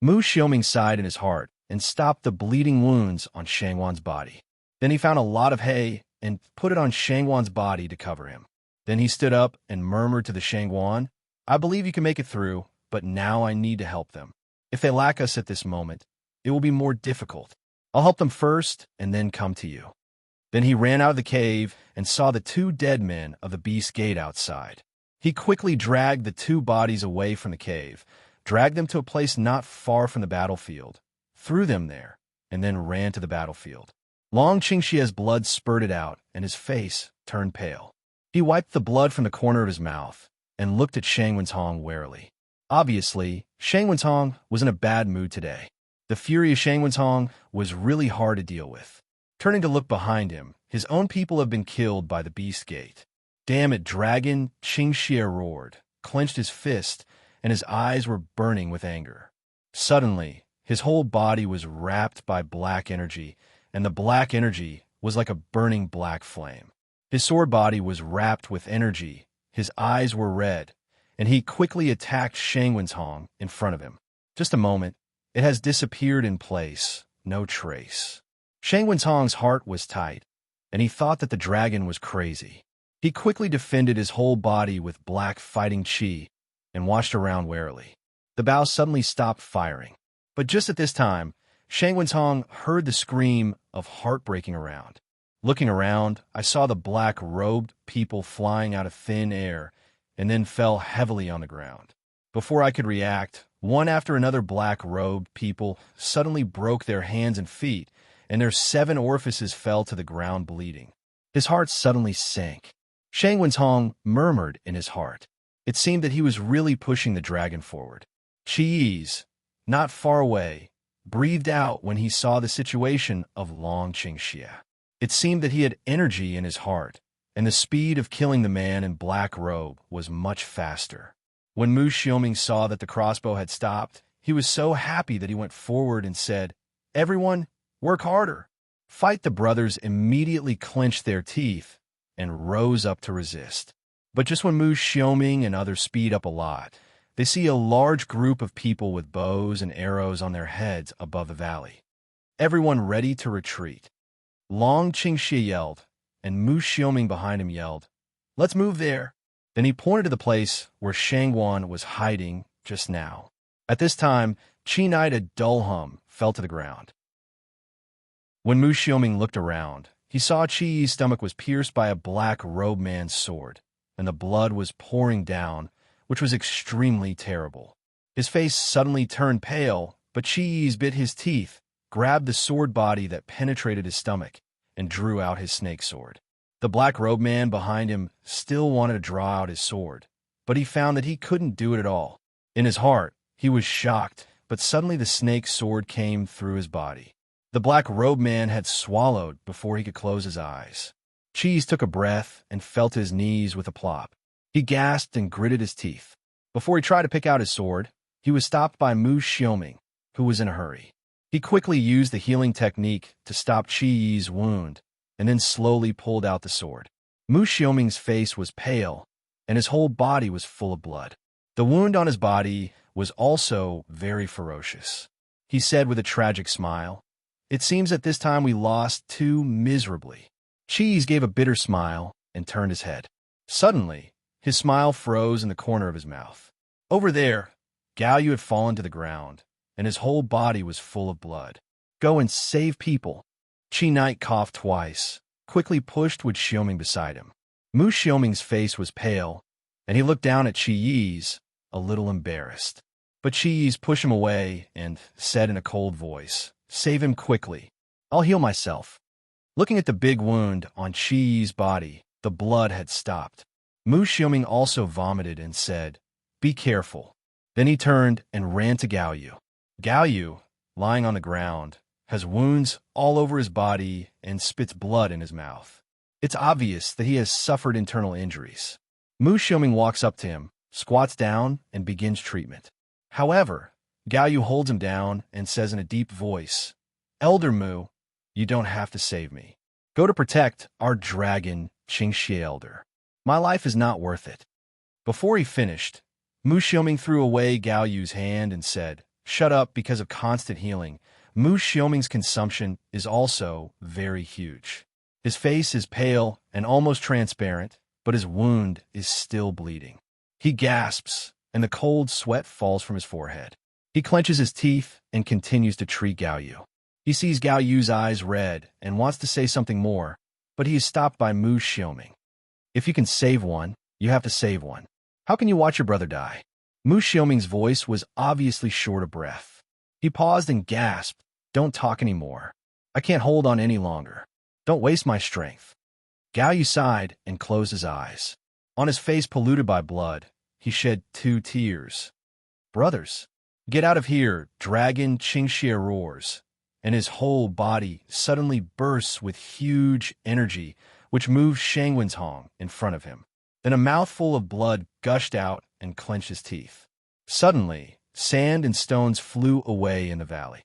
Mu Xiaoming sighed in his heart and stopped the bleeding wounds on Shangwan's body. Then he found a lot of hay and put it on Shangwan's body to cover him. Then he stood up and murmured to the Shangwan, "I believe you can make it through, but now I need to help them. If they lack us at this moment, it will be more difficult. I'll help them first and then come to you." Then he ran out of the cave and saw the 2 dead men of the beast gate outside. He quickly dragged the 2 bodies away from the cave, dragged them to a place not far from the battlefield, threw them there, and then ran to the battlefield. Long Qingxie's blood spurted out, and his face turned pale. He wiped the blood from the corner of his mouth and looked at Shang Wentong warily. Obviously, Shang Wentong was in a bad mood today. The fury of Shang Wentong was really hard to deal with. Turning to look behind him, his own people have been killed by the beast gate. "Damn it, dragon!" Qingxie roared, clenched his fist, and his eyes were burning with anger. Suddenly, his whole body was wrapped by black energy, and the black energy was like a burning black flame. His sword body was wrapped with energy, his eyes were red, and he quickly attacked Shang Wentong in front of him. Just a moment, it has disappeared in place, no trace. Shang Wentong's heart was tight, and he thought that the dragon was crazy. He quickly defended his whole body with black fighting qi and watched around warily. The bow suddenly stopped firing. But just at this time, Shang Wentong heard the scream of heartbreaking around. Looking around, I saw the black-robed people flying out of thin air and then fell heavily on the ground. Before I could react, one after another black-robed people suddenly broke their hands and feet, and their 7 orifices fell to the ground bleeding. His heart suddenly sank. Shang Wentong murmured in his heart. It seemed that he was really pushing the dragon forward. Qi, not far away, breathed out when he saw the situation of Long Qingxie. It seemed that he had energy in his heart, and the speed of killing the man in black robe was much faster. When Mu Xiaoming saw that the crossbow had stopped, he was so happy that he went forward and said, "Everyone, work harder." Fight the brothers immediately clenched their teeth and rose up to resist. But just when Mu Xiaoming and others speed up a lot, they see a large group of people with bows and arrows on their heads above the valley. Everyone ready to retreat. Long Qingxie yelled, and Mu Xiaoming behind him yelled, "Let's move there." Then he pointed to the place where Shangwan was hiding just now. At this time, Qi Knight, a dull hum, fell to the ground. When Mu Xiaoming looked around, he saw Qi's stomach was pierced by a black-robed man's sword, and the blood was pouring down, which was extremely terrible. His face suddenly turned pale, but Qi's bit his teeth, grabbed the sword body that penetrated his stomach, and drew out his snake sword. The black-robed man behind him still wanted to draw out his sword, but he found that he couldn't do it at all. In his heart, he was shocked, but suddenly the snake sword came through his body. The black-robed man had swallowed before he could close his eyes. Cheese took a breath and fell to his knees with a plop. He gasped and gritted his teeth. Before he tried to pick out his sword, he was stopped by Mu Xiaoming, who was in a hurry. He quickly used the healing technique to stop Qi's wound, and then slowly pulled out the sword. Mu Xiaoming's face was pale, and his whole body was full of blood. The wound on his body was also very ferocious. He said with a tragic smile, "It seems that this time we lost too miserably." Cheese gave a bitter smile and turned his head. Suddenly, his smile froze in the corner of his mouth. Over there, Gao Yu had fallen to the ground, and his whole body was full of blood. "Go and save people." Qi Knight coughed twice, quickly pushed with Xiaoming beside him. Mu Xiaoming's face was pale, and he looked down at Qi Yi's, a little embarrassed. But Qi Yi's pushed him away and said in a cold voice, "Save him quickly. I'll heal myself." Looking at the big wound on Qi Yi's body, the blood had stopped. Mu Xiaoming also vomited and said, "Be careful." Then he turned and ran to Gao Yu. Gao Yu, lying on the ground, has wounds all over his body and spits blood in his mouth. It's obvious that he has suffered internal injuries. Mu Xiaoming walks up to him, squats down, and begins treatment. However, Gao Yu holds him down and says in a deep voice, "Elder Mu, you don't have to save me. Go to protect our dragon, Qingxie Elder. My life is not worth it." Before he finished, Mu Xiaoming threw away Gao Yu's hand and said, shut up because of constant healing, Mu Xiaoming's consumption is also very huge. His face is pale and almost transparent, but his wound is still bleeding. He gasps, and the cold sweat falls from his forehead. He clenches his teeth and continues to treat Gao Yu. He sees Gao Yu's eyes red and wants to say something more, but he is stopped by Mu Xiaoming. If you can save one, you have to save one. How can you watch your brother die? Mu Xiaoming's voice was obviously short of breath. He paused and gasped, "Don't talk anymore. I can't hold on any longer. Don't waste my strength." Gao Yu sighed and closed his eyes. On his face polluted by blood, he shed 2 tears. "Brothers, get out of here," Dragon Qingxie roars, and his whole body suddenly bursts with huge energy, which moves Shangwen's Hong in front of him. Then a mouthful of blood gushed out and clenched his teeth. Suddenly, sand and stones flew away in the valley.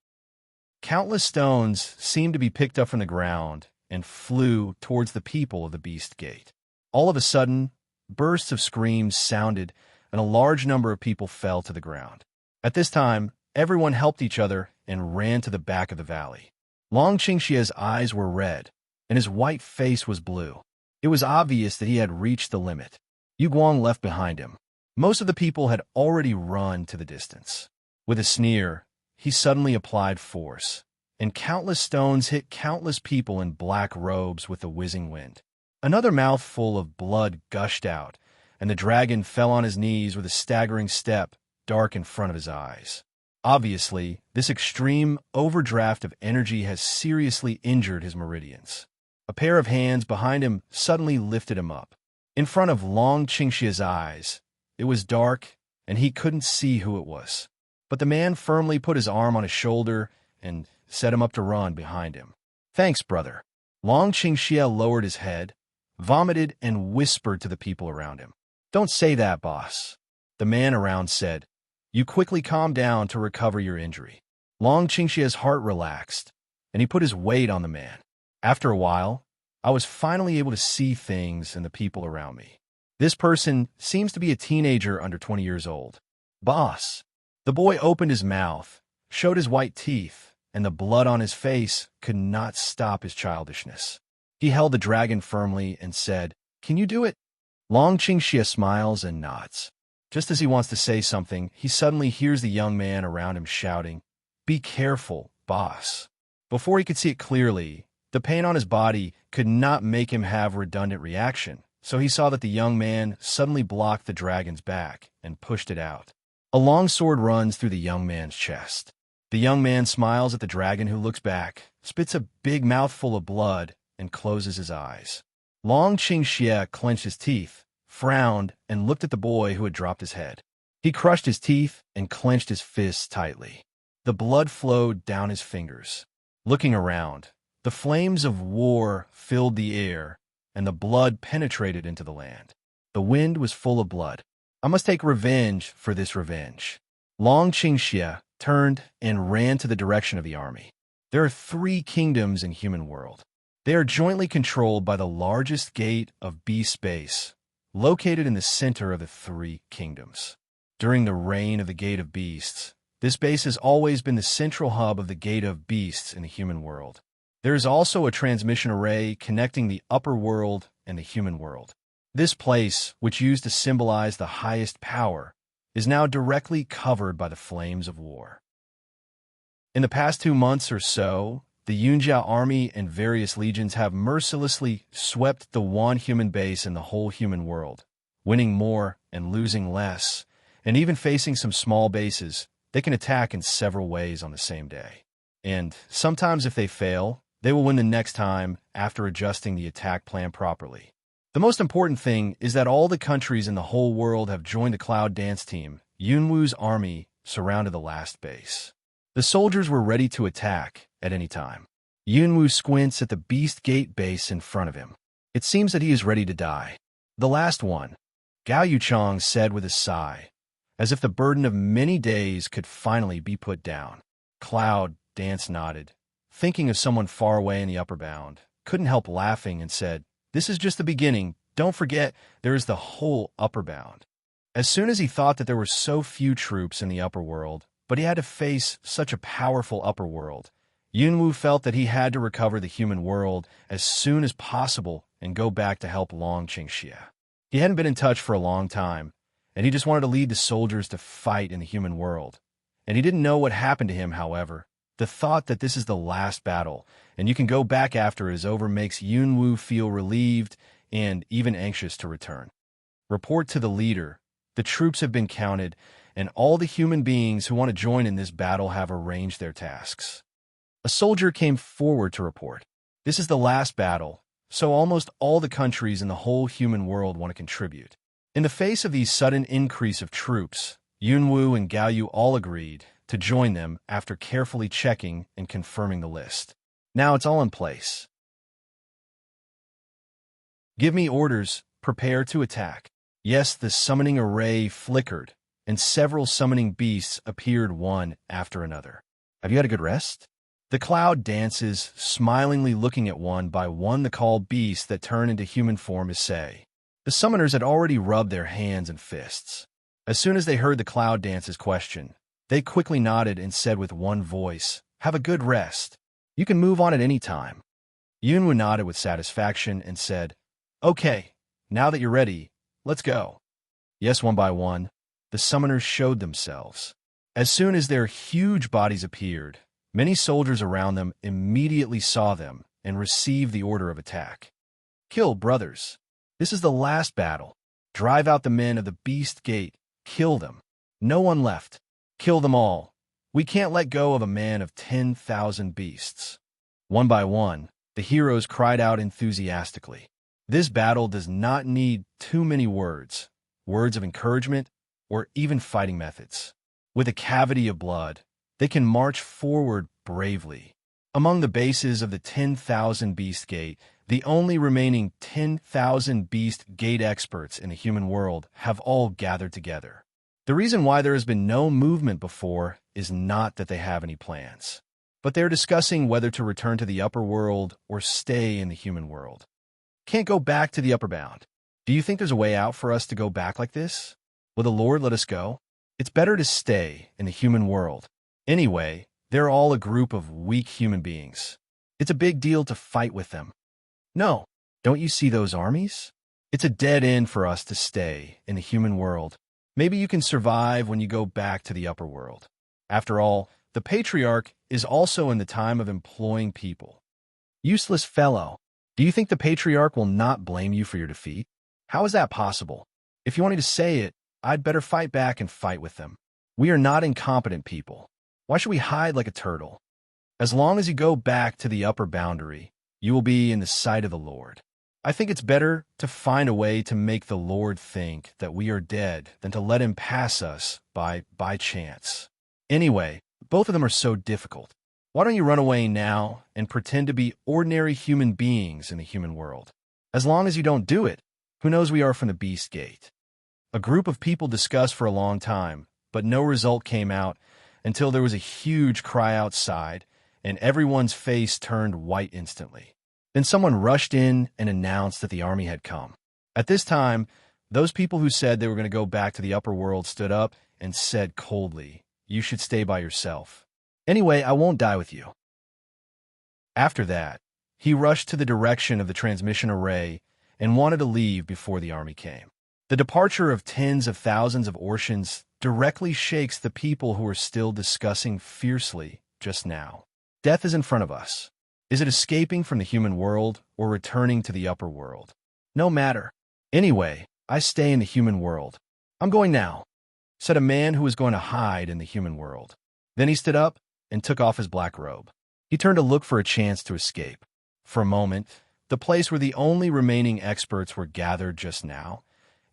Countless stones seemed to be picked up from the ground and flew towards the people of the Beast Gate. All of a sudden, bursts of screams sounded, and a large number of people fell to the ground. At this time, everyone helped each other and ran to the back of the valley. Long Qingxie's eyes were red, and his white face was blue. It was obvious that he had reached the limit. Yu Guang left behind him. Most of the people had already run to the distance. With a sneer, he suddenly applied force, and countless stones hit countless people in black robes with the whizzing wind. Another mouthful of blood gushed out, and the dragon fell on his knees with a staggering step, dark in front of his eyes. Obviously, this extreme overdraft of energy has seriously injured his meridians. A pair of hands behind him suddenly lifted him up. In front of Long Qingxie's eyes, it was dark, and he couldn't see who it was. But the man firmly put his arm on his shoulder and set him up to run behind him. "Thanks, brother." Long Qingxie lowered his head, vomited, and whispered to the people around him. "Don't say that, boss." The man around said, "You quickly calm down to recover your injury." Long Qingxie's heart relaxed, and he put his weight on the man. After a while, I was finally able to see things and the people around me. This person seems to be a teenager under 20 years old. "Boss." The boy opened his mouth, showed his white teeth, and the blood on his face could not stop his childishness. He held the dragon firmly and said, "Can you do it?" Long Qingxie smiles and nods. Just as he wants to say something, he suddenly hears the young man around him shouting, "Be careful, boss." Before he could see it clearly, the pain on his body could not make him have a redundant reaction, so he saw that the young man suddenly blocked the dragon's back and pushed it out. A long sword runs through the young man's chest. The young man smiles at the dragon, who looks back, spits a big mouthful of blood, and closes his eyes. Long Qingxie clenched his teeth, frowned, and looked at the boy who had dropped his head. He crushed his teeth and clenched his fists tightly. The blood flowed down his fingers. Looking around, the flames of war filled the air, and the blood penetrated into the land. The wind was full of blood. "I must take revenge for this revenge." Long Qingxie turned and ran to the direction of the army. There are 3 kingdoms in human world. They are jointly controlled by the largest gate of beast space, located in the center of the 3 kingdoms. During the reign of the Gate of Beasts, this base has always been the central hub of the Gate of Beasts in the human world. There is also a transmission array connecting the upper world and the human world. This place, which used to symbolize the highest power, is now directly covered by the flames of war. In the past 2 months or so, the Yunjia army and various legions have mercilessly swept the one human base in the whole human world, winning more and losing less, and even facing some small bases. They can attack in several ways on the same day. And sometimes if they fail, they will win the next time after adjusting the attack plan properly. The most important thing is that all the countries in the whole world have joined the Cloud Dance Team. Yunwu's army surrounded the last base. The soldiers were ready to attack at any time. Yunwu squints at the Beast Gate base in front of him. It seems that he is ready to die. "The last one," Gao Yuchang said with a sigh, as if the burden of many days could finally be put down. Cloud Dance nodded, thinking of someone far away in the upper bound, couldn't help laughing and said, "This is just the beginning. Don't forget, there is the whole upper bound." As soon as he thought that there were so few troops in the upper world, but he had to face such a powerful upper world. Yunwu felt that he had to recover the human world as soon as possible and go back to help Long Qingxia. He hadn't been in touch for a long time, and he just wanted to lead the soldiers to fight in the human world. And he didn't know what happened to him, however. The thought that this is the last battle, and you can go back after it is over, makes Yunwu feel relieved and even anxious to return. Report to the leader. The troops have been counted, and all the human beings who want to join in this battle have arranged their tasks. A soldier came forward to report. This is the last battle, so almost all the countries in the whole human world want to contribute. In the face of the sudden increase of troops, Yunwu and Gaoyu all agreed to join them after carefully checking and confirming the list. Now it's all in place. Give me orders. Prepare to attack. Yes, the summoning array flickered, and several summoning beasts appeared one after another. Have you had a good rest? The cloud dances, smilingly looking at one by one the called beasts that turn into human form is say. The summoners had already rubbed their hands and fists. As soon as they heard the cloud dance's question, they quickly nodded and said with one voice, "Have a good rest. You can move on at any time." Yunwu nodded with satisfaction and said, "Okay, now that you're ready, let's go." Yes, one by one, the summoners showed themselves. As soon as their huge bodies appeared, many soldiers around them immediately saw them and received the order of attack. Kill, brothers. This is the last battle. Drive out the men of the Beast Gate. Kill them. No one left. Kill them all. We can't let go of a man of 10,000 beasts. One by one, the heroes cried out enthusiastically. This battle does not need too many words of encouragement, or even fighting methods. With a cavity of blood, they can march forward bravely. Among the bases of the 10,000 Beast Gate, the only remaining 10,000 Beast Gate experts in the human world have all gathered together. The reason why there has been no movement before is not that they have any plans, but they're discussing whether to return to the upper world or stay in the human world. Can't go back to the upper bound. Do you think there's a way out for us to go back like this? Will the Lord let us go? It's better to stay in the human world. Anyway, they're all a group of weak human beings. It's a big deal to fight with them. No, don't you see those armies? It's a dead end for us to stay in the human world. Maybe you can survive when you go back to the upper world. After all, the patriarch is also in the time of employing people. Useless fellow. Do you think the patriarch will not blame you for your defeat? How is that possible? If you want me to say it, I'd better fight back and fight with them. We are not incompetent people. Why should we hide like a turtle? As long as you go back to the upper boundary, you will be in the sight of the Lord. I think it's better to find a way to make the Lord think that we are dead than to let him pass us by chance. Anyway, both of them are so difficult. Why don't you run away now and pretend to be ordinary human beings in the human world? As long as you don't do it, who knows we are from the Beast Gate. A group of people discussed for a long time, but no result came out until there was a huge cry outside, and everyone's face turned white instantly. Then someone rushed in and announced that the army had come. At this time, those people who said they were going to go back to the upper world stood up and said coldly, "You should stay by yourself. Anyway, I won't die with you." After that, he rushed to the direction of the transmission array and wanted to leave before the army came. The departure of tens of thousands of Ortians directly shakes the people who are still discussing fiercely just now. Death is in front of us. Is it escaping from the human world or returning to the upper world? No matter. Anyway, I stay in the human world. I'm going now, said a man who was going to hide in the human world. Then he stood up and took off his black robe. He turned to look for a chance to escape. For a moment, the place where the only remaining experts were gathered just now,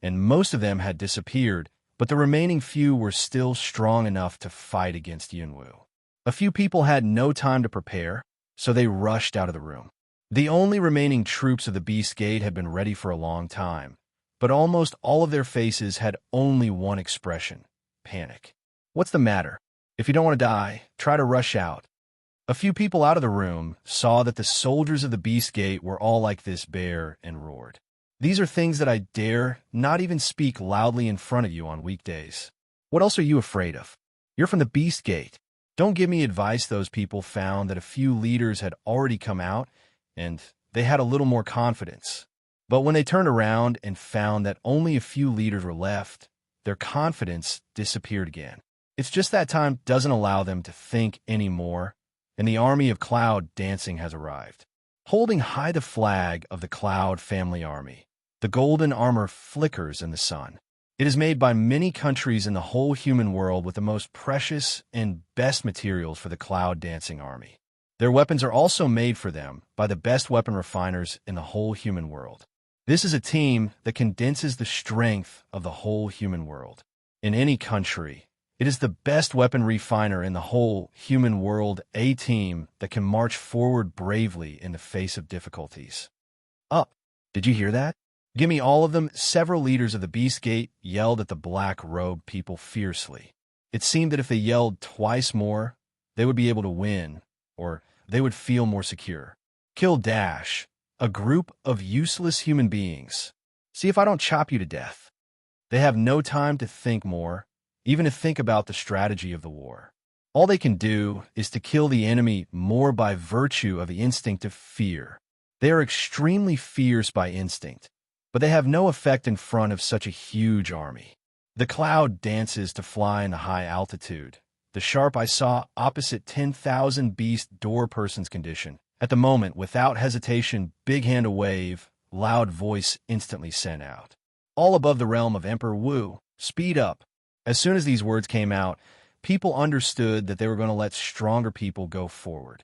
and most of them had disappeared, but the remaining few were still strong enough to fight against Yunwu. A few people had no time to prepare, so they rushed out of the room. The only remaining troops of the Beast Gate had been ready for a long time, but almost all of their faces had only one expression: panic. What's the matter? If you don't want to die, try to rush out. A few people out of the room saw that the soldiers of the Beast Gate were all like this bear and roared. These are things that I dare not even speak loudly in front of you on weekdays. What else are you afraid of? You're from the Beast Gate. Don't give me advice. Those people found that a few leaders had already come out, and they had a little more confidence. But when they turned around and found that only a few leaders were left, their confidence disappeared again. It's just that time doesn't allow them to think anymore, and the army of Cloud Dancing has arrived. Holding high the flag of the Cloud family army, the golden armor flickers in the sun. It is made by many countries in the whole human world with the most precious and best materials for the Cloud Dancing army. Their weapons are also made for them by the best weapon refiners in the whole human world. This is a team that condenses the strength of the whole human world. In any country, it is the best weapon refiner in the whole human world, a team that can march forward bravely in the face of difficulties. Up! Did you hear that? Give me all of them. Several leaders of the Beast Gate yelled at the black-robed people fiercely. It seemed that if they yelled twice more, they would be able to win, or they would feel more secure. Kill Dash, a group of useless human beings. See if I don't chop you to death. They have no time to think more, even to think about the strategy of the war. All they can do is to kill the enemy more by virtue of the instinct of fear. They are extremely fierce by instinct, but they have no effect in front of such a huge army. The Cloud dances to fly in a high altitude. The sharp I saw opposite 10,000 beast door person's condition. At the moment, without hesitation, big hand a wave, loud voice instantly sent out. All above the realm of Emperor Wu, speed up. As soon as these words came out, people understood that they were going to let stronger people go forward.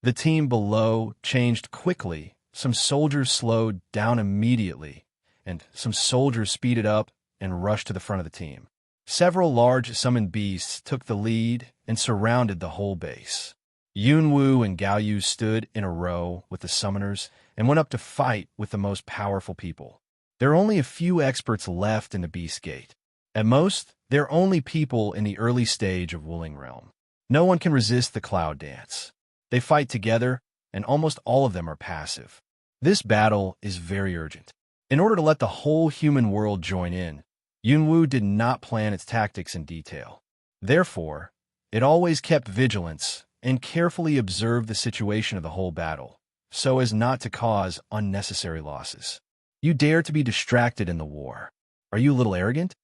The team below changed quickly. Some soldiers slowed down immediately, and some soldiers speeded up and rushed to the front of the team. Several large summoned beasts took the lead and surrounded the whole base. Yunwu and Gaoyu stood in a row with the summoners and went up to fight with the most powerful people. There are only a few experts left in the Beast Gate. At most, they're only people in the early stage of Wuling Realm. No one can resist the Cloud Dance. They fight together, and almost all of them are passive. This battle is very urgent. In order to let the whole human world join in, Yunwu did not plan its tactics in detail. Therefore, it always kept vigilance and carefully observed the situation of the whole battle, so as not to cause unnecessary losses. You dare to be distracted in the war. Are you a little arrogant?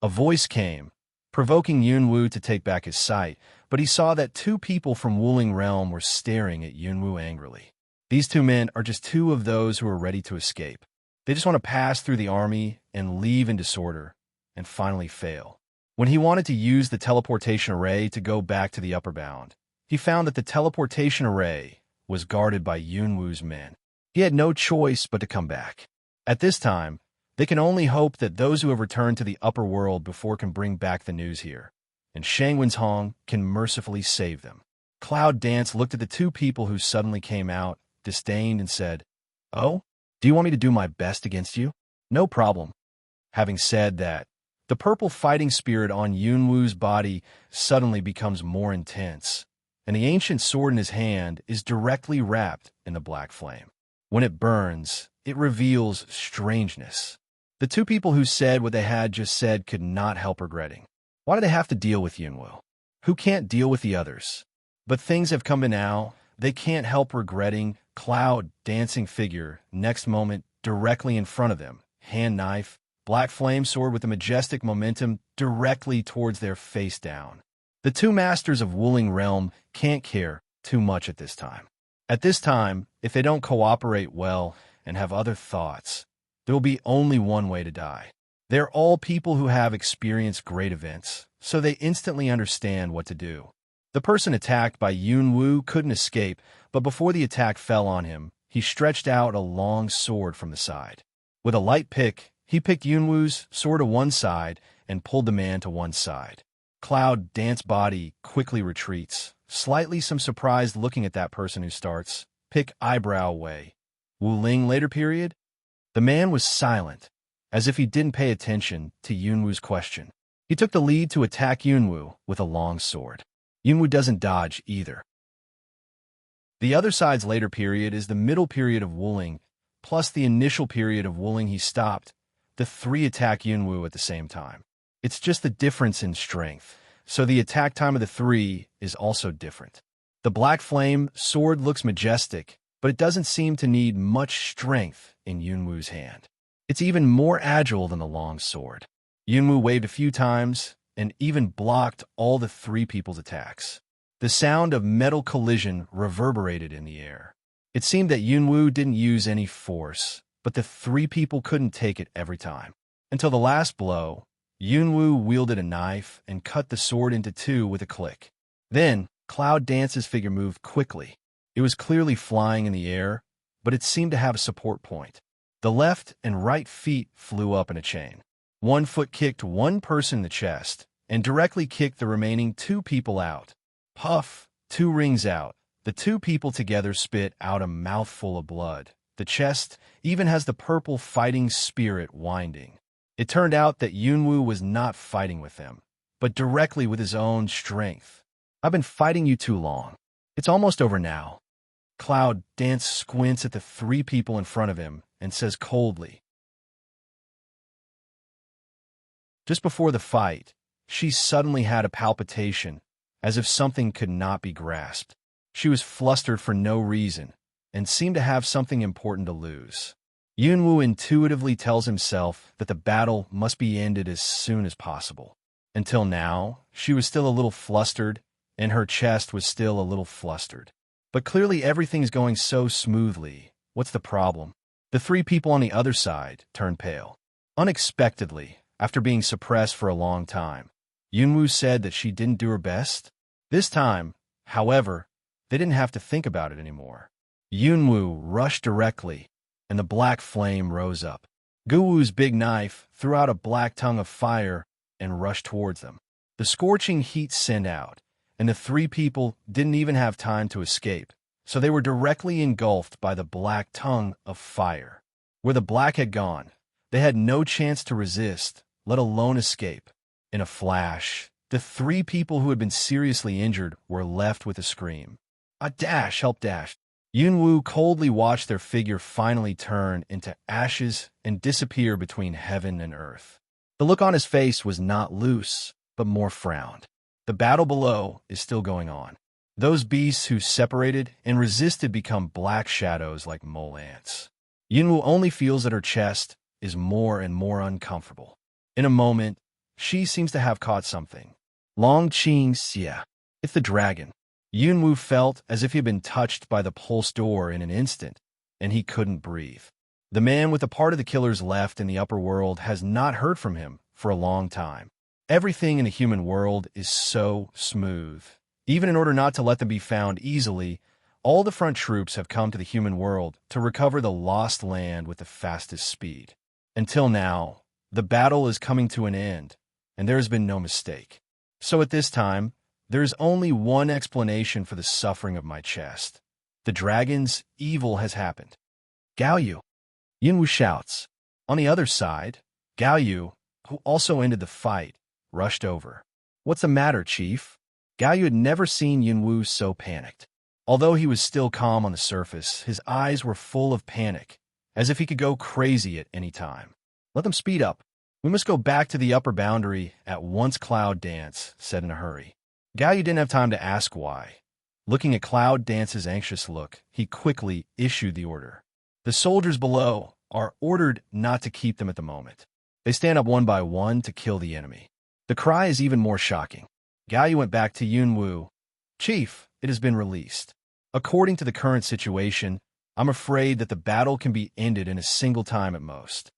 A voice came, provoking Yunwu to take back his sight, but he saw that two people from Wuling Realm were staring at Yunwu angrily. These two men are just two of those who are ready to escape. They just want to pass through the army and leave in disorder, and finally fail. When he wanted to use the teleportation array to go back to the upper bound, he found that the teleportation array was guarded by Yunwu's men. He had no choice but to come back. At this time, they can only hope that those who have returned to the upper world before can bring back the news here, and Shangwen's Hong can mercifully save them. Cloud Dance looked at the two people who suddenly came out, disdained, and said, "Oh, do you want me to do my best against you? No problem." Having said that, the purple fighting spirit on Yunwu's body suddenly becomes more intense, and the ancient sword in his hand is directly wrapped in the black flame. When it burns, it reveals strangeness. The two people who said what they had just said could not help regretting. Why do they have to deal with Yunwu? Who can't deal with the others? But things have come to now, they can't help regretting. Cloud dancing figure, next moment, directly in front of them. Hand knife, black flame sword with a majestic momentum directly towards their face down. The two masters of Wuling Realm can't care too much at this time. At this time, if they don't cooperate well and have other thoughts, there will be only one way to die. They're all people who have experienced great events, so they instantly understand what to do. The person attacked by Yunwu couldn't escape, but before the attack fell on him, he stretched out a long sword from the side. With a light pick, he picked Yunwu's sword to one side and pulled the man to one side. Cloud Dance body quickly retreats, slightly some surprised looking at that person who starts. Pick eyebrow away. Wuling later period? The man was silent, as if he didn't pay attention to Yunwu's question. He took the lead to attack Yunwu with a long sword. Yunwu doesn't dodge either. The other side's later period is the middle period of Wuling, plus the initial period of Wuling he stopped. The three attack Yunwu at the same time. It's just the difference in strength. so the attack time of the three is also different. The black flame sword looks majestic, but it doesn't seem to need much strength in Yunwoo's hand. It's even more agile than the long sword. Yunwoo waved a few times and even blocked all the three people's attacks. The sound of metal collision reverberated in the air. It seemed that Yunwoo didn't use any force, but the three people couldn't take it every time. Until the last blow, Yunwoo wielded a knife and cut the sword into two with a click. Then, Cloud Dance's figure moved quickly. It was clearly flying in the air, but it seemed to have a support point. The left and right feet flew up in a chain. One foot kicked one person in the chest and directly kicked the remaining two people out. Puff, 2 rings out. The two people together spit out a mouthful of blood. The chest even has the purple fighting spirit winding. It turned out that Yunwoo was not fighting with them, but directly with his own strength. I've been fighting you too long. It's almost over now. Cloud Dance squints at the three people in front of him and says coldly. Just before the fight, she suddenly had a palpitation, as if something could not be grasped. She was flustered for no reason, and seemed to have something important to lose. Yunwoo intuitively tells himself that the battle must be ended as soon as possible. Until now, she was still a little flustered, and her chest was still a little flustered. But clearly everything's going so smoothly. What's the problem? The three people on the other side turned pale. Unexpectedly, after being suppressed for a long time, Yunwoo said that she didn't do her best. This time, however, they didn't have to think about it anymore. Yunwoo rushed directly, and the black flame rose up. Guwoo's big knife threw out a black tongue of fire and rushed towards them. The scorching heat sent out, and the three people didn't even have time to escape, so they were directly engulfed by the black tongue of fire. Where the black had gone, they had no chance to resist, let alone escape. In a flash, the three people who had been seriously injured were left with a scream. "A dash, help dash." Yunwoo coldly watched their figure finally turn into ashes and disappear between heaven and earth. The look on his face was not loose, but more frowned. The battle below is still going on. Those beasts who separated and resisted become black shadows like mole ants. Yunwoo only feels that her chest is more and more uncomfortable. In a moment, she seems to have caught something. Long Qing Xia. It's the dragon. Yunwoo felt as if he had been touched by the pulse door in an instant, and he couldn't breathe. The man with a part of the killers left in the upper world has not heard from him for a long time. Everything in the human world is so smooth. Even in order not to let them be found easily, all the front troops have come to the human world to recover the lost land with the fastest speed. Until now, the battle is coming to an end, and there has been no mistake. So at this time, there is only one explanation for the suffering of my chest. The dragon's evil has happened. Gaoyu! Yunwoo shouts. On the other side, Gaoyu, who also ended the fight, rushed over. "What's the matter, Chief?" Gaoyu had never seen Yunwoo so panicked. Although he was still calm on the surface, his eyes were full of panic, as if he could go crazy at any time. "Let them speed up. We must go back to the upper boundary at once," Cloud Dance said in a hurry. Gaoyu didn't have time to ask why. Looking at Cloud Dance's anxious look, he quickly issued the order. The soldiers below are ordered not to keep them at the moment. They stand up one by one to kill the enemy. The cry is even more shocking. Gaoyu went back to Yunwoo. "Chief, it has been released. According to the current situation, I'm afraid that the battle can be ended in a single time at most."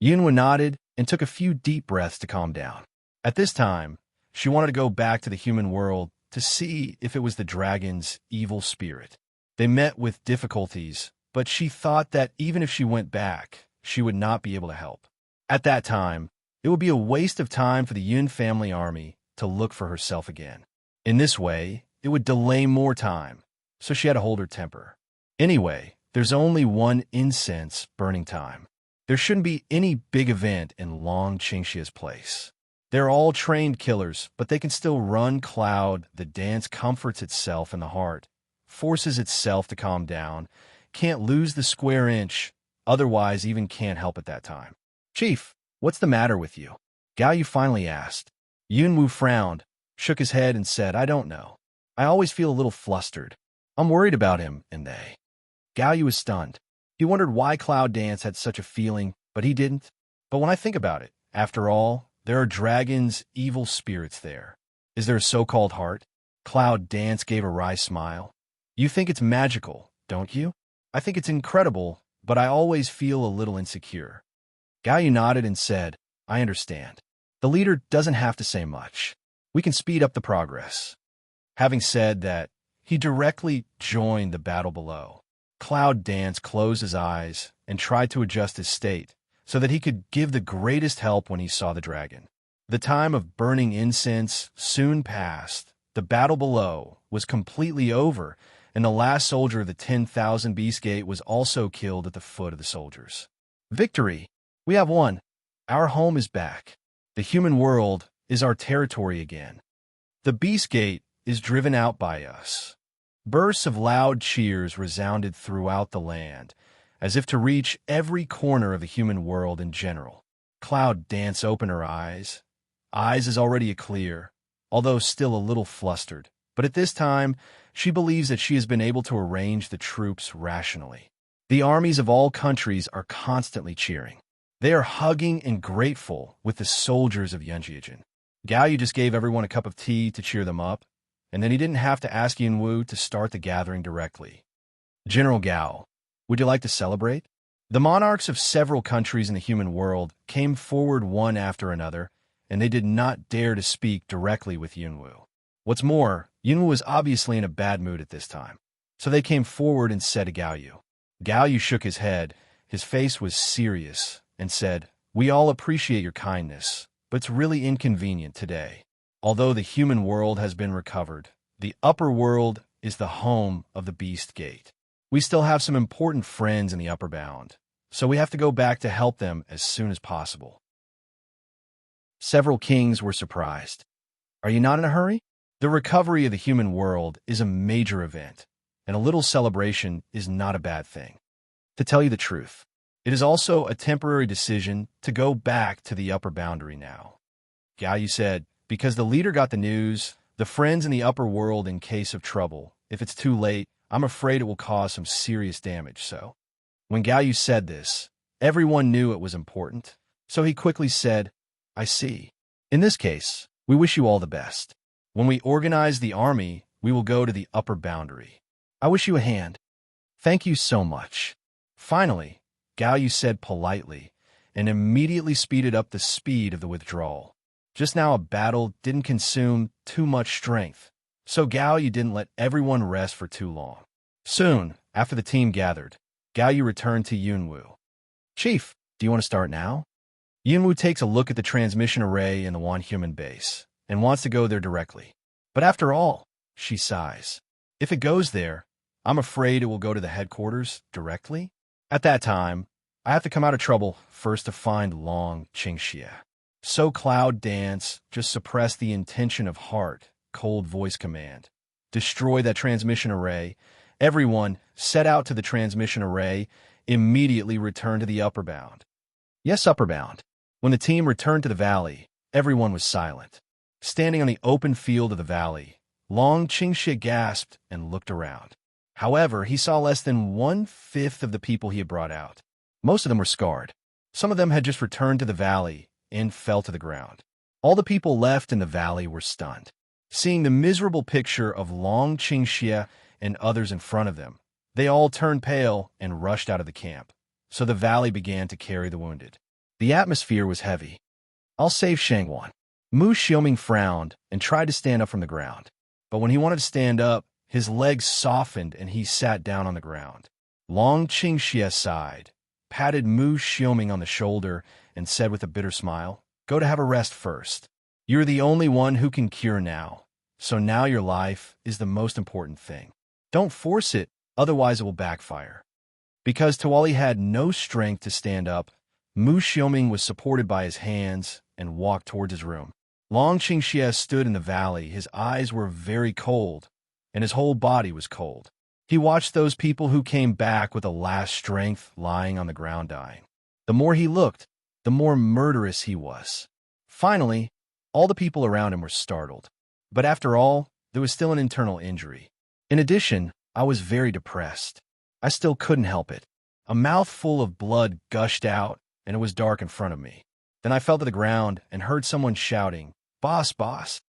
Yunwoo nodded and took a few deep breaths to calm down. At this time, she wanted to go back to the human world to see if it was the dragon's evil spirit. They met with difficulties, but she thought that even if she went back, she would not be able to help. At that time, it would be a waste of time for the Yun family army to look for herself again. In this way, it would delay more time, so she had to hold her temper. Anyway, there's only one incense burning time. There shouldn't be any big event in Long Qingxia's place. They're all trained killers, but they can still run. Cloud. The dance comforts itself in the heart, forces itself to calm down, can't lose the square inch, otherwise even can't help at that time. "Chief, what's the matter with you?" Gaoyu finally asked. Yunwu frowned, shook his head, and said, I don't know. I always feel a little flustered. I'm worried about him and they. Gaoyu was stunned. He wondered why Cloud Dance had such a feeling, but he didn't. But when I think about it, after all, there are dragons, evil spirits there. Is there a so-called heart? Cloud Dance gave a wry smile. You think it's magical, don't you? I think it's incredible, but I always feel a little insecure. Gaoyu nodded and said, I understand. The leader doesn't have to say much. We can speed up the progress. Having said that, he directly joined the battle below. Cloud Dance closed his eyes and tried to adjust his state so that he could give the greatest help when he saw the dragon. The time of burning incense soon passed. The battle below was completely over, and the last soldier of the 10,000 Beast Gate was also killed at the foot of the soldiers. Victory! We have won. Our home is back. The human world is our territory again. The Beast Gate is driven out by us. Bursts of loud cheers resounded throughout the land, as if to reach every corner of the human world in general. Cloud Dance opened her eyes. Eyes is already clear, although still a little flustered. But at this time, she believes that she has been able to arrange the troops rationally. The armies of all countries are constantly cheering. They are hugging and grateful with the soldiers of Yunjiajin. Gaoyu just gave everyone a cup of tea to cheer them up, and then he didn't have to ask Yunwu to start the gathering directly. General Gao, would you like to celebrate? The monarchs of several countries in the human world came forward one after another, and they did not dare to speak directly with Yunwu. What's more, Yunwu was obviously in a bad mood at this time, so they came forward and said to Gaoyu. Gaoyu shook his head, his face was serious, and said, We all appreciate your kindness, but it's really inconvenient today. Although the human world has been recovered, the upper world is the home of the Beast Gate. We still have some important friends in the upper bound, so we have to go back to help them as soon as possible. Several kings were surprised. Are you not in a hurry? The recovery of the human world is a major event, and a little celebration is not a bad thing. To tell you the truth, it is also a temporary decision to go back to the upper boundary now. Gaoyu said, because the leader got the news, the friends in the upper world in case of trouble, if it's too late, I'm afraid it will cause some serious damage, so. When Gaoyu said this, everyone knew it was important, so he quickly said, I see. In this case, we wish you all the best. When we organize the army, we will go to the upper boundary. I wish you a hand. Thank you so much. Finally, Gaoyu said politely, and immediately speeded up the speed of the withdrawal. Just now a battle didn't consume too much strength, so Gaoyu didn't let everyone rest for too long. Soon, after the team gathered, Gaoyu returned to Yunwu. Chief, do you want to start now? Yunwu takes a look at the transmission array in the Wan human base, and wants to go there directly. But after all, she sighs. If it goes there, I'm afraid it will go to the headquarters directly. At that time, I have to come out of trouble first to find Long Qingxie. So Cloud Dance just suppressed the intention of heart, cold voice command. Destroy that transmission array. Everyone set out to the transmission array, immediately returned to the upper bound. Yes, upper bound. When the team returned to the valley, everyone was silent. Standing on the open field of the valley, Long Qingxie gasped and looked around. However, he saw less than 1/5 of the people he had brought out. Most of them were scarred. Some of them had just returned to the valley and fell to the ground. All the people left in the valley were stunned. Seeing the miserable picture of Long Qingxie and others in front of them, they all turned pale and rushed out of the camp. So the valley began to carry the wounded. The atmosphere was heavy. I'll save Shangwan. Mu Xiaoming frowned and tried to stand up from the ground. But when he wanted to stand up, his legs softened and he sat down on the ground. Long Qingxie sighed, patted Mu Xiaoming on the shoulder, and said with a bitter smile, Go to have a rest first. You're the only one who can cure now, so now your life is the most important thing. Don't force it, otherwise it will backfire. Because Tawali had no strength to stand up, Mu Xiaoming was supported by his hands and walked towards his room. Long Qingxie stood in the valley. His eyes were very cold, and his whole body was cold. He watched those people who came back with a last strength lying on the ground dying. The more he looked, the more murderous he was. Finally, All the people around him were startled. But after all, there was still an internal injury. In addition, I was very depressed. I still couldn't help it. A mouthful of blood gushed out, and it was dark in front of me. Then I fell to the ground and heard someone shouting, "Boss, boss!"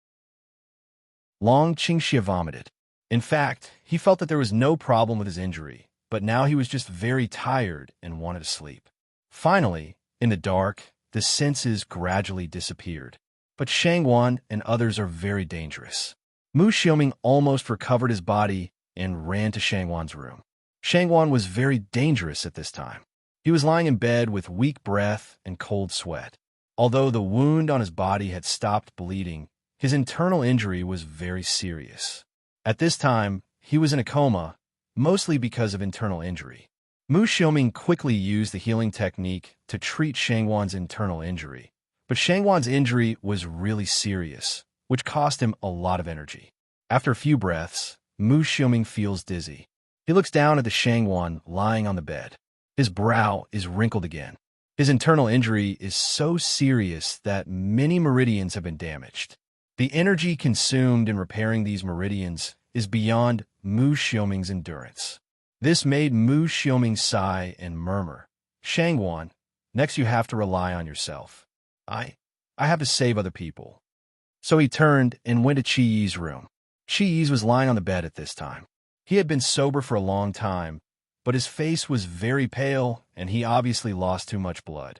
Long Qingxia vomited. In fact, he felt that there was no problem with his injury, but now he was just very tired and wanted to sleep. Finally, in the dark, the senses gradually disappeared. But Shangwan and others are very dangerous. Mu Xiaoming almost recovered his body and ran to Shangwan's room. Shangwan was very dangerous at this time. He was lying in bed with weak breath and cold sweat. Although the wound on his body had stopped bleeding, his internal injury was very serious. At this time, he was in a coma, mostly because of internal injury. Mu Xiaoming quickly used the healing technique to treat Shangwan's internal injury. But Shangwan's injury was really serious, which cost him a lot of energy. After a few breaths, Mu Xiaoming feels dizzy. He looks down at the Shangwan lying on the bed. His brow is wrinkled again. His internal injury is so serious that many meridians have been damaged. The energy consumed in repairing these meridians is beyond Mu Xiaoming's endurance. This made Mu Xiaoming sigh and murmur, "Shangwan, next you have to rely on yourself. I have to save other people." So he turned and went to Qi Yi's room. Qi Yi was lying on the bed at this time. He had been sober for a long time, but his face was very pale, and he obviously lost too much blood.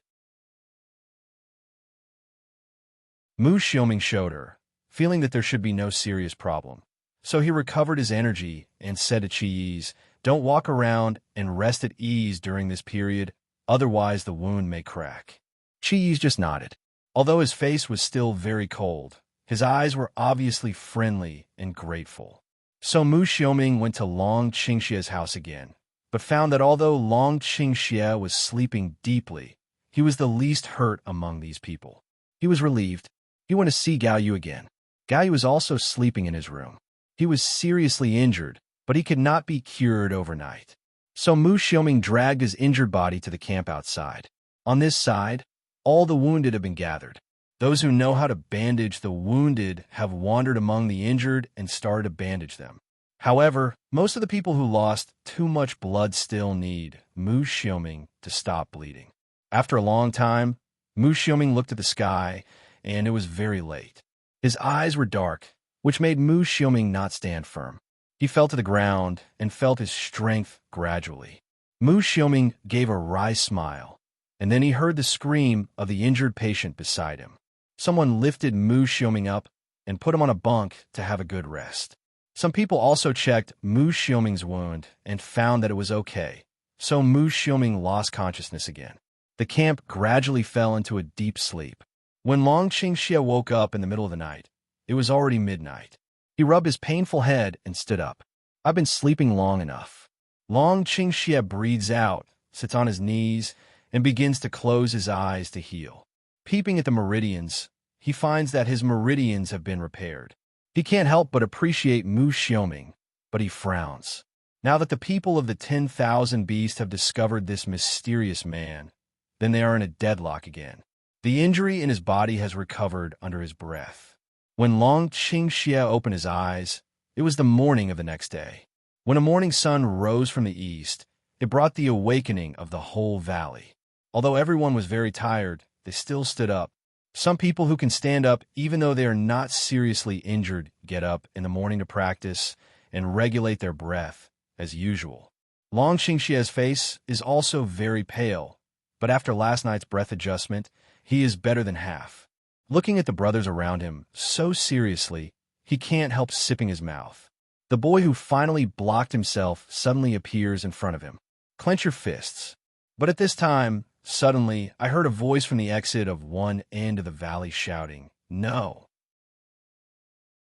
Mu Xiaoming showed her, feeling that there should be no serious problem. So he recovered his energy and said to Qi Yi, "Don't walk around and rest at ease during this period, otherwise the wound may crack." Qi Yi just nodded. Although his face was still very cold, his eyes were obviously friendly and grateful. So Mu Xiaoming went to Long Qingxia's house again, but found that although Long Qingxia was sleeping deeply, he was the least hurt among these people. He was relieved. He went to see Gao Yu again. Gao Yu was also sleeping in his room. He was seriously injured, but he could not be cured overnight. So Mu Xiaoming dragged his injured body to the camp outside. On this side, all the wounded have been gathered. Those who know how to bandage the wounded have wandered among the injured and started to bandage them. However, most of the people who lost too much blood still need Mu Xiaoming to stop bleeding. After a long time, Mu Xiaoming looked at the sky, and it was very late. His eyes were dark, which made Mu Xiaoming not stand firm. He fell to the ground and felt his strength gradually. Mu Xiaoming gave a wry smile, and then he heard the scream of the injured patient beside him. Someone lifted Mu Xiaoming up and put him on a bunk to have a good rest. Some people also checked Mu Xiaoming's wound and found that it was okay, so Mu Xiaoming lost consciousness again. The camp gradually fell into a deep sleep. When Long Qingxia woke up in the middle of the night, it was already midnight. He rubbed his painful head and stood up. "I've been sleeping long enough." Long Qingxia breathes out, sits on his knees, and begins to close his eyes to heal. Peeping at the meridians, he finds that his meridians have been repaired. He can't help but appreciate Mu Xiaoming, but he frowns. Now that the people of the 10,000 Beasts have discovered this mysterious man, then they are in a deadlock again. The injury in his body has recovered under his breath. When Long Qingxia opened his eyes, it was the morning of the next day. When a morning sun rose from the east, it brought the awakening of the whole valley. Although everyone was very tired, they still stood up. Some people who can stand up, even though they are not seriously injured, get up in the morning to practice and regulate their breath, as usual. Long Qingxia's face is also very pale, but after last night's breath adjustment, he is better than half. Looking at the brothers around him so seriously, he can't help sipping his mouth. The boy who finally blocked himself suddenly appears in front of him. "Clench your fists." But at this time, suddenly, I heard a voice from the exit of one end of the valley shouting, "No!"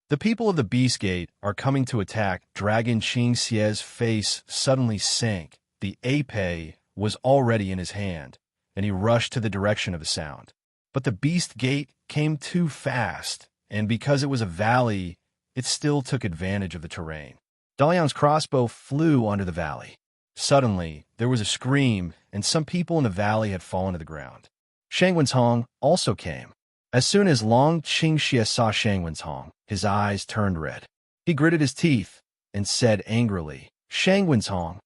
The people of the Beast Gate are coming to attack. Dragon Qingxia's face suddenly sank. The épée was already in his hand, and he rushed to the direction of the sound. But the Beast Gate came too fast, and because it was a valley, it still took advantage of the terrain. Dalian's crossbow flew under the valley. Suddenly, there was a scream, and some people in the valley had fallen to the ground. Shangwen's Hong also came. As soon as Long Qingxie saw Shang Wenhong, his eyes turned red. He gritted his teeth and said angrily, "Shang Wenhong."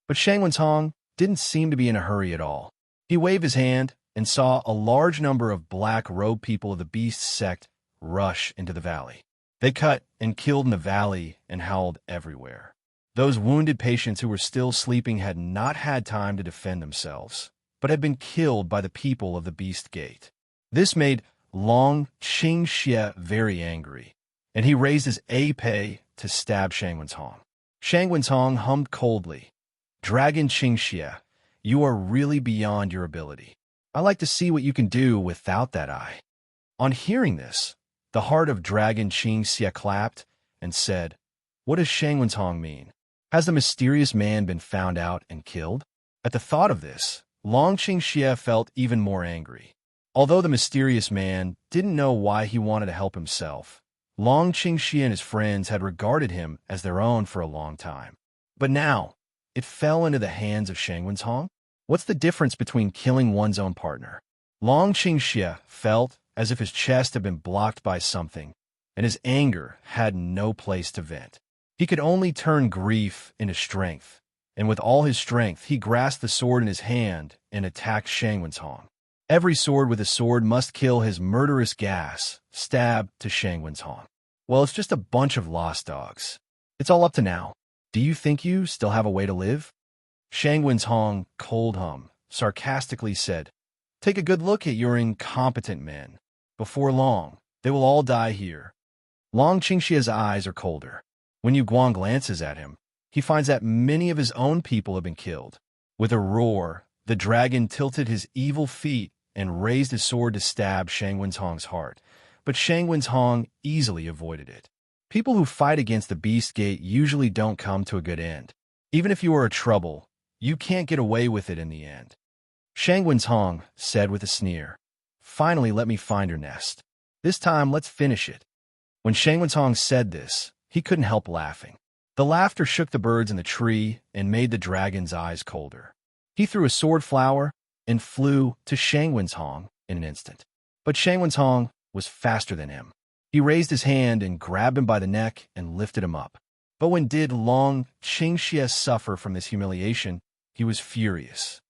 But Shang Wenhong didn't seem to be in a hurry at all. He waved his hand and saw a large number of black-robed people of the beast sect rush into the valley. They cut and killed in the valley and howled everywhere. Those wounded patients who were still sleeping had not had time to defend themselves, but had been killed by the people of the Beast Gate. This made Long Qingxie very angry, and he raised his épée to stab Shang Wenhong. Shang Wenhong hummed coldly, "Dragon Qingxie, you are really beyond your ability. I like to see what you can do without that eye." On hearing this, the heart of Dragon Qingxie clapped and said, "What does Shang Wenhong mean? Has the mysterious man been found out and killed?" At the thought of this, Long Qingxie felt even more angry. Although the mysterious man didn't know why he wanted to help himself, Long Qingxie and his friends had regarded him as their own for a long time. But now, it fell into the hands of Shang Wenhong? What's the difference between killing one's own partner? Long Qingxie felt as if his chest had been blocked by something, and his anger had no place to vent. He could only turn grief into strength, and with all his strength, he grasped the sword in his hand and attacked Shang Wenhong. Every sword with a sword must kill his murderous gas, stab to Shang Wenhong. Well, it's just a bunch of lost dogs. It's all up to now. Do you think you still have a way to live? Shang Wenhong, cold hum, sarcastically said, "Take a good look at your incompetent men. Before long, they will all die here." Long Qingxie's eyes are colder. When Yu Guang glances at him, he finds that many of his own people have been killed. With a roar, the dragon tilted his evil feet and raised his sword to stab Shang Wenhong's heart, but Shang Wenhong easily avoided it. People who fight against the Beast Gate usually don't come to a good end. Even if you are a trouble, you can't get away with it in the end. Shang Wenhong said with a sneer, "Finally, let me find your nest. This time, let's finish it." When Shang Wenhong said this, he couldn't help laughing. The laughter shook the birds in the tree and made the dragon's eyes colder. He threw a sword flower and flew to Shang Wenhong in an instant. But Shang Wenhong was faster than him. He raised his hand and grabbed him by the neck and lifted him up. But when did Long Qingxie suffer from this humiliation, he was furious.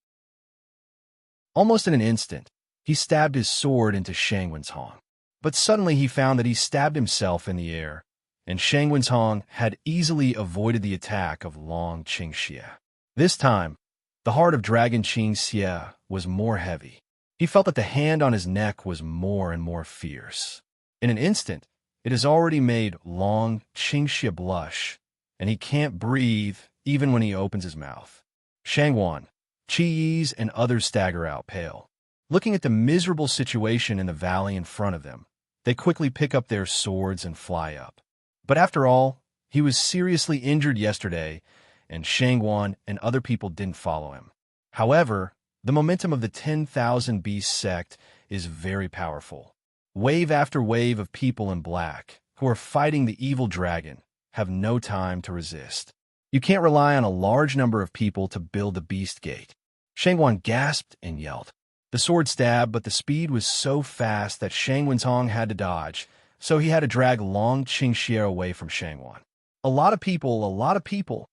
Almost in an instant, he stabbed his sword into Shang Wenhong. But suddenly he found that he stabbed himself in the air, and Shang Wenhong had easily avoided the attack of Long Qingxie. This time, the heart of Dragon Qingxie was more heavy. He felt that the hand on his neck was more and more fierce. In an instant, it has already made Long Qingxie blush, and he can't breathe even when he opens his mouth. Shangwan, Qi and others stagger out pale. Looking at the miserable situation in the valley in front of them, they quickly pick up their swords and fly up. But after all, he was seriously injured yesterday, and Shangwan and other people didn't follow him. However, the momentum of the 10,000 Beast sect is very powerful. Wave after wave of people in black, who are fighting the evil dragon, have no time to resist. You can't rely on a large number of people to build the Beast Gate. Shangwan gasped and yelled. The sword stabbed, but the speed was so fast that Shang Wenhong had to dodge, so he had to drag Long Qingxie away from Shangwan. A lot of people, a lot of people.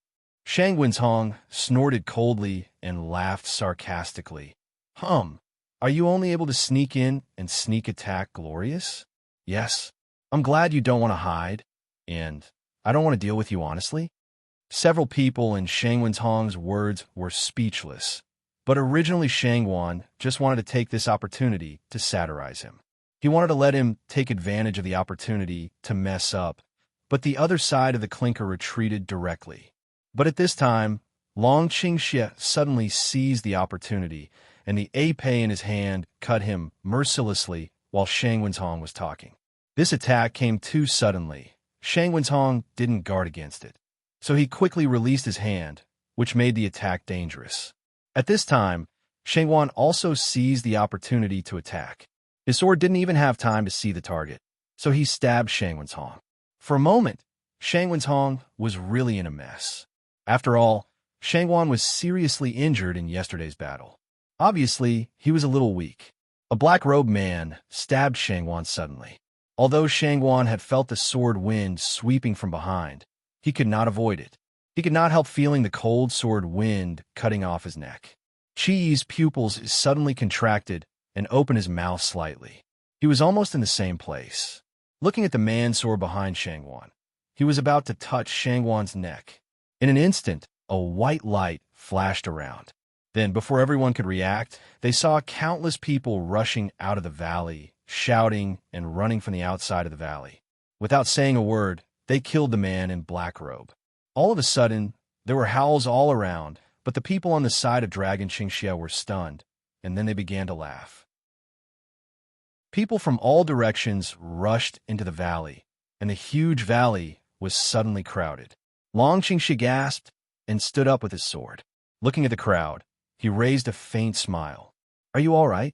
Shang Wenhong snorted coldly and laughed sarcastically. Are you only able to sneak in and sneak attack Glorious? Yes. I'm glad you don't want to hide, and I don't want to deal with you honestly. Several people in Shang Wenhong's words were speechless, but originally Shangwan just wanted to take this opportunity to satirize him. He wanted to let him take advantage of the opportunity to mess up, but the other side of the clinker retreated directly. But at this time, Long Qingxie suddenly seized the opportunity, and the épée in his hand cut him mercilessly while Shang Wenhong was talking. This attack came too suddenly. Shang Wenhong didn't guard against it, so he quickly released his hand, which made the attack dangerous. At this time, Shangwan also seized the opportunity to attack. His sword didn't even have time to see the target, so he stabbed Shang Wenhong. For a moment, Shang Wenhong was really in a mess. After all, Shangwan was seriously injured in yesterday's battle. Obviously, he was a little weak. A black-robed man stabbed Shangwan suddenly. Although Shangwan had felt the sword wind sweeping from behind, he could not avoid it. He could not help feeling the cold sword wind cutting off his neck. Chi's pupils suddenly contracted and opened his mouth slightly. He was almost in the same place. Looking at the man sword behind Shangwan, he was about to touch Shangwan's neck. In an instant, a white light flashed around. Then, before everyone could react, they saw countless people rushing out of the valley, shouting and running from the outside of the valley. Without saying a word, they killed the man in black robe. All of a sudden, there were howls all around, but the people on the side of Dragon Qingxia were stunned, and then they began to laugh. People from all directions rushed into the valley, and the huge valley was suddenly crowded. Long Qingxia gasped and stood up with his sword. Looking at the crowd, he raised a faint smile. "Are you all right?"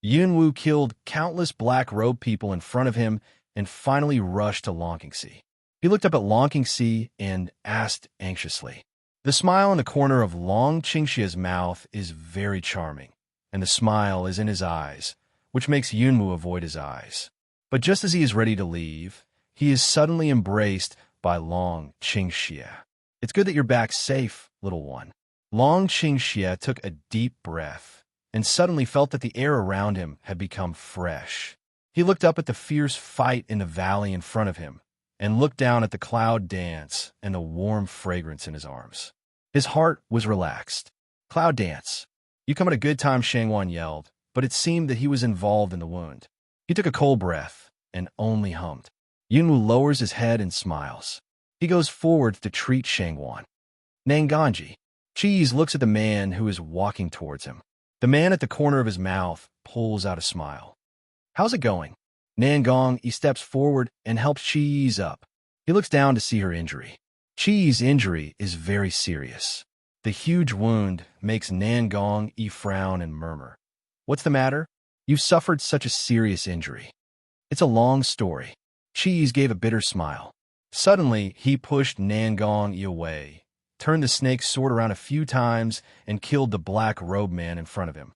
Yunwu killed countless black-robed people in front of him and finally rushed to Long Qingxi. He looked up at Long Qingxi and asked anxiously. The smile in the corner of Long Qingxia's mouth is very charming, and the smile is in his eyes, which makes Yunwu avoid his eyes. But just as he is ready to leave, he is suddenly embraced by Long Qingxia. "It's good that you're back safe, little one." Long Qingxia took a deep breath and suddenly felt that the air around him had become fresh. He looked up at the fierce fight in the valley in front of him and looked down at the cloud dance and the warm fragrance in his arms. His heart was relaxed. "Cloud dance. You come at a good time," Shangwan yelled, but it seemed that he was involved in the wound. He took a cold breath and only hummed. Yunwu lowers his head and smiles. He goes forward to treat Shangwan. "Nanganji." Cheese looks at the man who is walking towards him. The man at the corner of his mouth pulls out a smile. "How's it going?" Nangong steps forward and helps Cheese up. He looks down to see her injury. Chee's injury is very serious. The huge wound makes Nangong frown and murmur. "What's the matter? You've suffered such a serious injury." "It's a long story." Cheese gave a bitter smile. Suddenly, he pushed Nangong away, turned the snake's sword around a few times, and killed the black-robed man in front of him.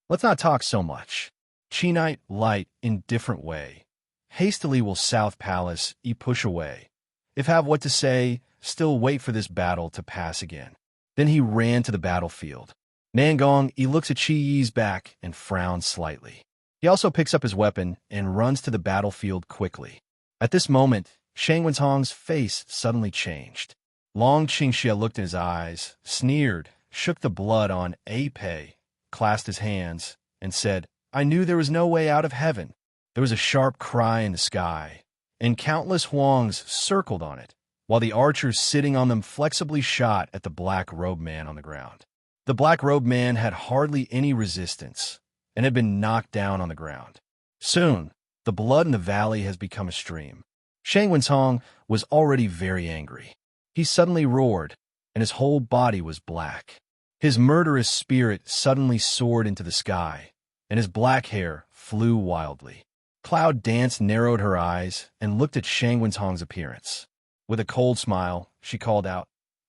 Let's not talk so much. Chinite light in different way. Hastily will South Palace push away. If have what to say, still wait for this battle to pass again. Then he ran to the battlefield. Nangong looks at Chi's back and frowns slightly. He also picks up his weapon and runs to the battlefield quickly. At this moment, Shang Wentong's face suddenly changed. Long Qingxia looked in his eyes, sneered, shook the blood on Pei, clasped his hands, and said, "I knew there was no way out of heaven." There was a sharp cry in the sky, and countless huangs circled on it, while the archers sitting on them flexibly shot at the black-robed man on the ground. The black-robed man had hardly any resistance and had been knocked down on the ground. Soon, the blood in the valley has become a stream. Shang Wentong was already very angry. He suddenly roared, and his whole body was black. His murderous spirit suddenly soared into the sky, and his black hair flew wildly. Cloud Dance narrowed her eyes and looked at Shang Wentong's appearance. With a cold smile, she called out,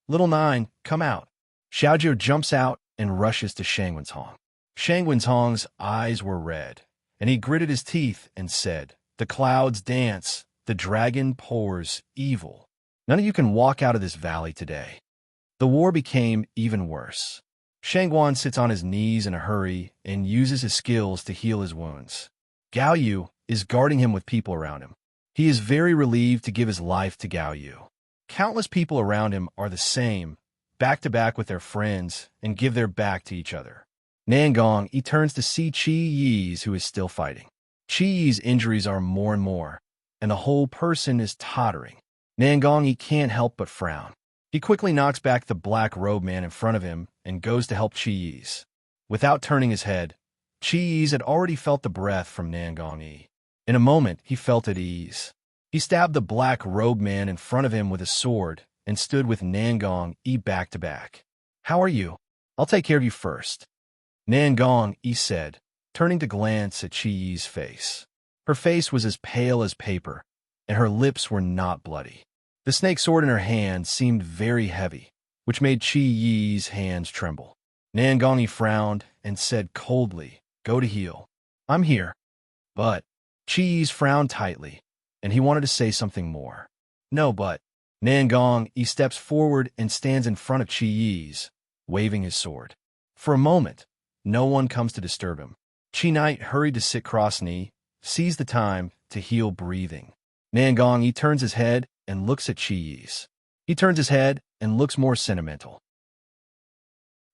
"Little Nine, come out." Xiaojiu jumps out and rushes to Shang Wentong. Shang Wentong's eyes were red, and he gritted his teeth and said, "The clouds dance, the dragon pours evil. None of you can walk out of this valley today." The war became even worse. Shangguan sits on his knees in a hurry and uses his skills to heal his wounds. Gao Yu is guarding him with people around him. He is very relieved to give his life to Gao Yu. Countless people around him are the same, back to back with their friends, and give their back to each other. Nangong turns to see Qi Yi's, who is still fighting. Qi Yi's injuries are more and more, and the whole person is tottering. Nangong can't help but frown. He quickly knocks back the black-robed man in front of him and goes to help Qi Yi's. Without turning his head, Qi Yi's had already felt the breath from Nangong. In a moment, he felt at ease. He stabbed the black-robed man in front of him with a sword and stood with Nangong back to back. "How are you? I'll take care of you first." Nangong said, turning to glance at Qi Yi's face. Her face was as pale as paper, and her lips were not bloody. The snake sword in her hand seemed very heavy, which made Qi Yi's hands tremble. Nangongi frowned and said coldly, "Go to heal." "I'm here." But Cheese frowned tightly, and he wanted to say something more. "No, but." Nangong, he steps forward and stands in front of Chi, waving his sword. For a moment, no one comes to disturb him. Chi Knight hurried to sit cross-knee, seized the time to heal breathing. Nangong, he turns his head and looks at Chi. He turns his head and looks more sentimental.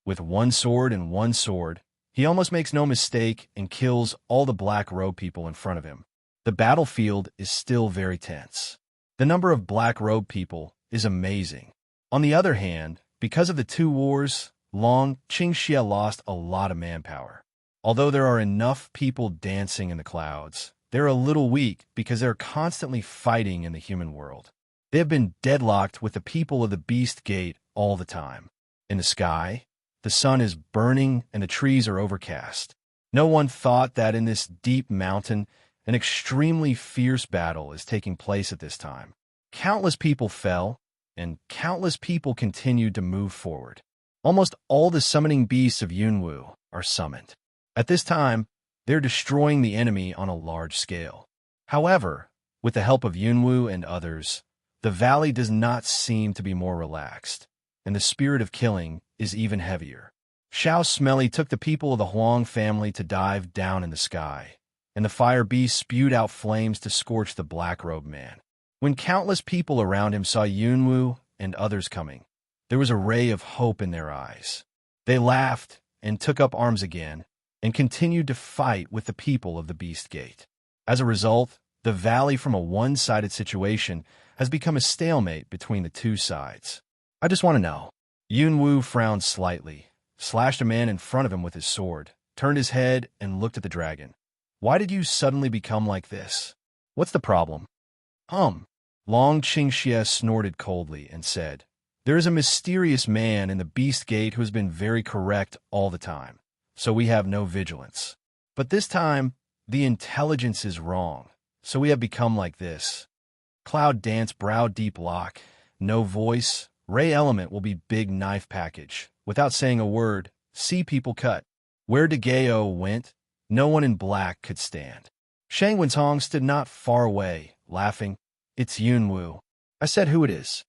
With one sword, he almost makes no mistake and kills all the black robe people in front of him. The battlefield is still very tense. The number of black robe people is amazing. On the other hand, because of the two wars, Long Qingxia lost a lot of manpower. Although there are enough people dancing in the clouds, they're a little weak because they're constantly fighting in the human world. They have been deadlocked with the people of the Beast Gate all the time. In the sky, the sun is burning and the trees are overcast. No one thought that in this deep mountain, an extremely fierce battle is taking place at this time. Countless people fell, and countless people continued to move forward. Almost all the summoning beasts of Yunwu are summoned. At this time, they're destroying the enemy on a large scale. However, with the help of Yunwu and others, the valley does not seem to be more relaxed, and the spirit of killing is even heavier. Xiao Smelly took the people of the Huang family to dive down in the sky, and the fire beast spewed out flames to scorch the black-robed man. When countless people around him saw Yunwu and others coming, there was a ray of hope in their eyes. They laughed and took up arms again and continued to fight with the people of the Beast Gate. As a result, the valley from a one-sided situation has become a stalemate between the two sides. "I just want to know." Yunwu frowned slightly, slashed a man in front of him with his sword, turned his head and looked at the dragon. "Why did you suddenly become like this? What's the problem?" Long Qingxia snorted coldly and said, "There is a mysterious man in the Beast Gate who has been very correct all the time, so we have no vigilance. But this time, the intelligence is wrong, so we have become like this." Cloud Dance brow deep lock, no voice, Ray Element will be big knife package. Without saying a word, see people cut. Where Degeo went, no one in black could stand. Shang Wentong stood not far away, laughing. "It's Yunwu." I said who it is.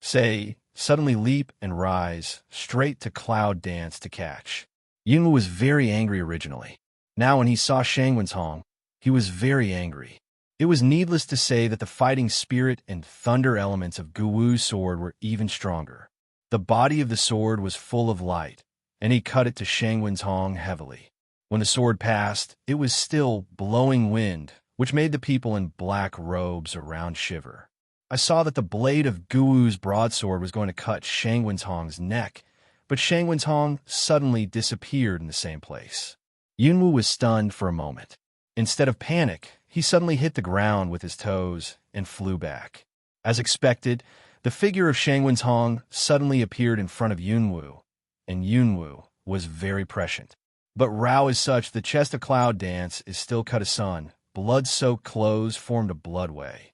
Say, suddenly leap and rise, straight to Cloud Dance to catch. Yunwu was very angry originally. Now when he saw Shang Wentong, he was very angry. It was needless to say that the fighting spirit and thunder elements of Guwu's sword were even stronger. The body of the sword was full of light, and he cut it to Shang Wentong heavily. When the sword passed, it was still blowing wind, which made the people in black robes around shiver. I saw that the blade of Guwu's broadsword was going to cut Shang Wentong's neck, but Shang Wentong suddenly disappeared in the same place. Yunwu was stunned for a moment. Instead of panic, he suddenly hit the ground with his toes and flew back. As expected, the figure of Shang Wentong suddenly appeared in front of Yunwu, and Yunwu was very prescient. But Rao is such the chest of Cloud Dance is still cut asunder. Blood-soaked clothes formed a bloodway.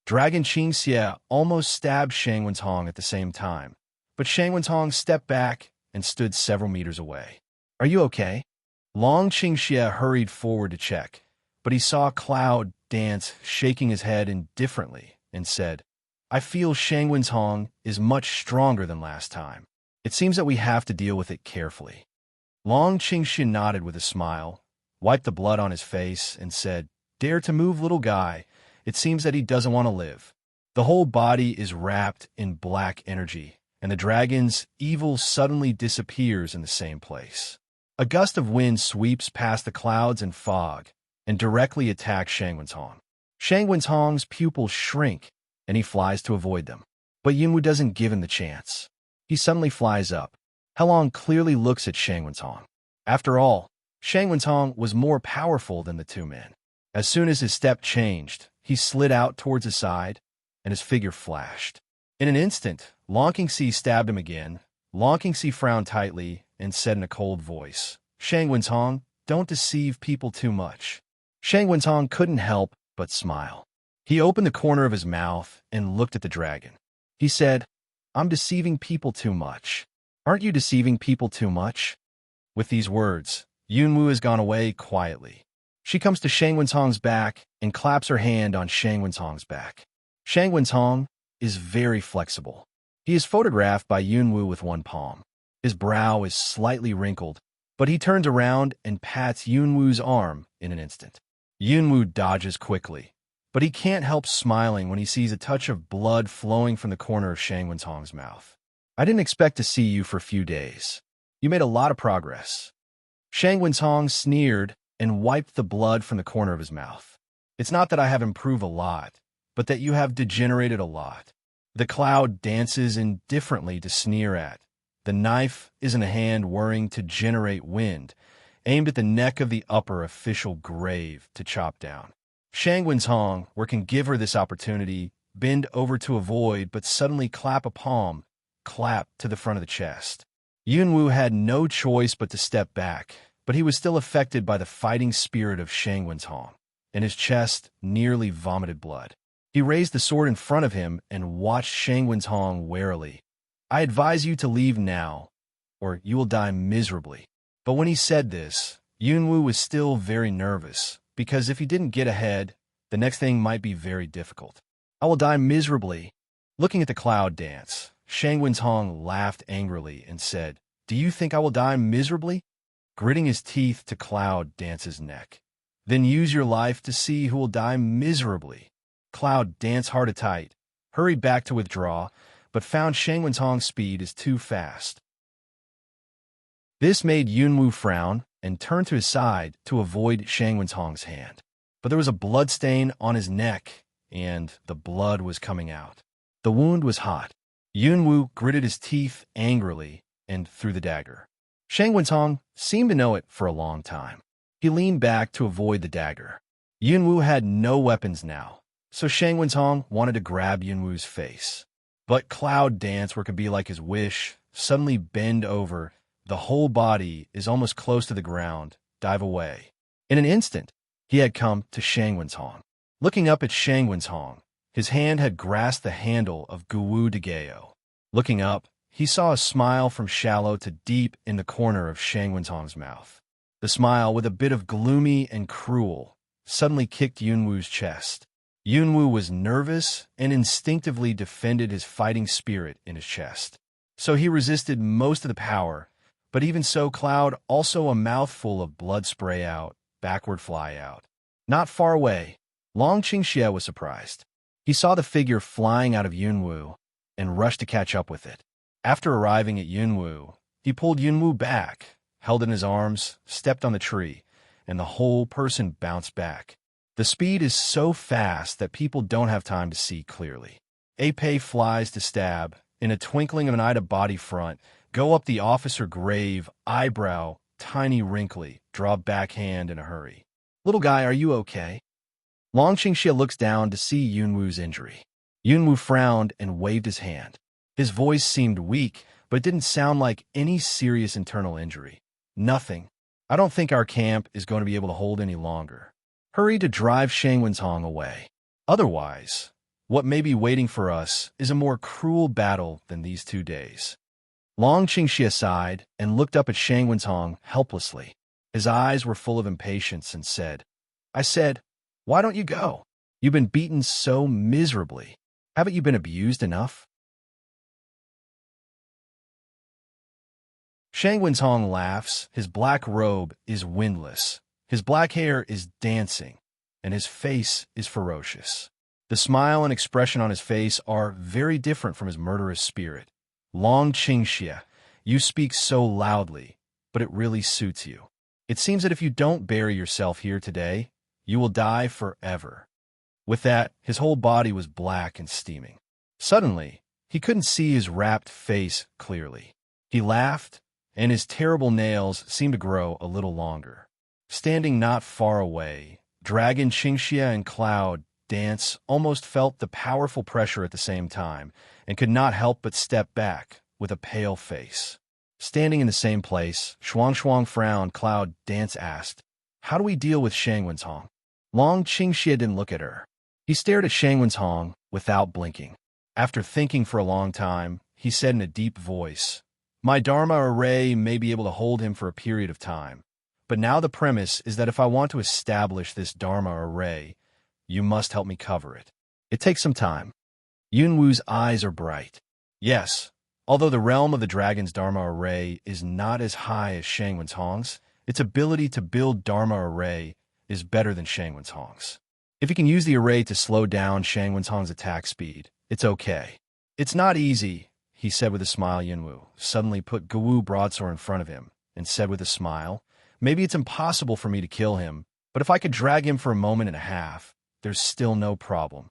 Dragon Qingxia almost stabbed Shang Wentong at the same time, but Shang Wentong stepped back and stood several meters away. "Are you okay?" Long Qingxia hurried forward to check, but he saw Cloud Dance shaking his head indifferently and said, "I feel Shang Wentong is much stronger than last time. It seems that we have to deal with it carefully." Long Qingxia nodded with a smile, wiped the blood on his face, and said, "Dare to move, little guy. It seems that he doesn't want to live." The whole body is wrapped in black energy, and the dragon's evil suddenly disappears in the same place. A gust of wind sweeps past the clouds and fog and directly attacks Shang Wentong. Shang Wentong's pupils shrink, and he flies to avoid them. But Yunwu doesn't give him the chance. He suddenly flies up. Helong clearly looks at Shang Wentong. After all, Shang Wentong was more powerful than the two men. As soon as his step changed, he slid out towards his side, and his figure flashed. In an instant, Long Qingxi stabbed him again. Long Qingxi frowned tightly and said in a cold voice, "Shang Wentong, don't deceive people too much." Shang Wentong couldn't help but smile. He opened the corner of his mouth and looked at the dragon. He said, "I'm deceiving people too much. Aren't you deceiving people too much? With these words, Yunwu has gone away quietly. She comes to Shang Wenzhong's back and claps her hand on Shang Wenzhong's back. Shang Wenzhong is very flexible. He is photographed by Yunwu with one palm. His brow is slightly wrinkled, but he turns around and pats Yunwu's arm in an instant. Yunwu dodges quickly, but he can't help smiling when he sees a touch of blood flowing from the corner of Shang Wenzhong's mouth. I didn't expect to see you for a few days. You made a lot of progress. Shang Wenzhong sneered and wiped the blood from the corner of his mouth. It's not that I have improved a lot, but that you have degenerated a lot. The cloud dances indifferently to sneer at. The knife is in a hand whirring to generate wind, aimed at the neck of the upper official grave to chop down. Shang Wenzhong, where can give her this opportunity, bend over to avoid, but suddenly clap a palm, clap to the front of the chest. Yunwu had no choice but to step back, but he was still affected by the fighting spirit of Shang Wenzhong, and his chest nearly vomited blood. He raised the sword in front of him and watched Shang Wenzhong warily. I advise you to leave now, or you will die miserably. But when he said this, Yunwu was still very nervous, because if he didn't get ahead, the next thing might be very difficult. I will die miserably. Looking at the cloud dance, Shang Wenzhong laughed angrily and said, Do you think I will die miserably? Gritting his teeth to Cloud Dance's neck. Then use your life to see who will die miserably. Cloud Dance heart a tight, hurried back to withdraw, but found Shang Wenzhong's speed is too fast. This made Yunwu frown and turn to his side to avoid Shang Wenzhong's hand. But there was a blood stain on his neck, and the blood was coming out. The wound was hot. Yunwu gritted his teeth angrily and threw the dagger. Shang Wenzhong seemed to know it for a long time. He leaned back to avoid the dagger. Yunwu had no weapons now, so Shang Wenzhong wanted to grab Yunwu's face. But Cloud Dance, where could be like his wish, suddenly bend over. The whole body is almost close to the ground, dive away. In an instant, he had come to Shang Wenzhong. Looking up at Shang Wenzhong, his hand had grasped the handle of Guwu de Geo. Looking up, he saw a smile from shallow to deep in the corner of Shang Wenzhong's mouth. The smile, with a bit of gloomy and cruel, suddenly kicked Yunwu's chest. Yunwu was nervous and instinctively defended his fighting spirit in his chest. So he resisted most of the power, but even so, Cloud, also a mouthful of blood spray out, backward fly out. Not far away, Long Qingxie was surprised. He saw the figure flying out of Yunwu and rushed to catch up with it. After arriving at Yunwu, he pulled Yunwu back, held in his arms, stepped on the tree, and the whole person bounced back. The speed is so fast that people don't have time to see clearly. Apei flies to stab, in a twinkling of an eye to body front, go up the officer grave, eyebrow, tiny wrinkly, draw backhand in a hurry. Little guy, are you okay? Long Qingxie looks down to see Yunwu's injury. Yunwu frowned and waved his hand. His voice seemed weak, but it didn't sound like any serious internal injury. Nothing. I don't think our camp is going to be able to hold any longer. Hurry to drive Shang Wenzhong away. Otherwise, what may be waiting for us is a more cruel battle than these 2 days. Long Qingxie sighed and looked up at Shang Wenzhong helplessly. His eyes were full of impatience and said, I said, why don't you go? You've been beaten so miserably. Haven't you been abused enough? Shang Wenzhong laughs. His black robe is windless. His black hair is dancing, and his face is ferocious. The smile and expression on his face are very different from his murderous spirit. Long Qingxie, you speak so loudly, but it really suits you. It seems that if you don't bury yourself here today, you will die forever. With that, his whole body was black and steaming. Suddenly, he couldn't see his wrapped face clearly. He laughed, and his terrible nails seemed to grow a little longer. Standing not far away, Dragon Qingxie and Cloud Dance almost felt the powerful pressure at the same time, and could not help but step back with a pale face. Standing in the same place, Shuang frowned. Cloud Dance asked, How do we deal with Shang Wenzhong? Long Qingxie didn't look at her. He stared at Shang Wenzhong without blinking. After thinking for a long time, he said in a deep voice, My Dharma array may be able to hold him for a period of time, but now the premise is that if I want to establish this Dharma array, you must help me cover it. It takes some time. Yunwu's eyes are bright. Yes, although the realm of the dragon's Dharma array is not as high as Shangwen's Hong's, its ability to build Dharma array is better than Shangwen's Hong's. If he can use the array to slow down Shangwen's Hong's attack speed, it's okay. It's not easy, he said with a smile. Yunwu suddenly put Guwu broadsword in front of him and said with a smile, maybe it's impossible for me to kill him, but if I could drag him for a moment and a half, there's still no problem.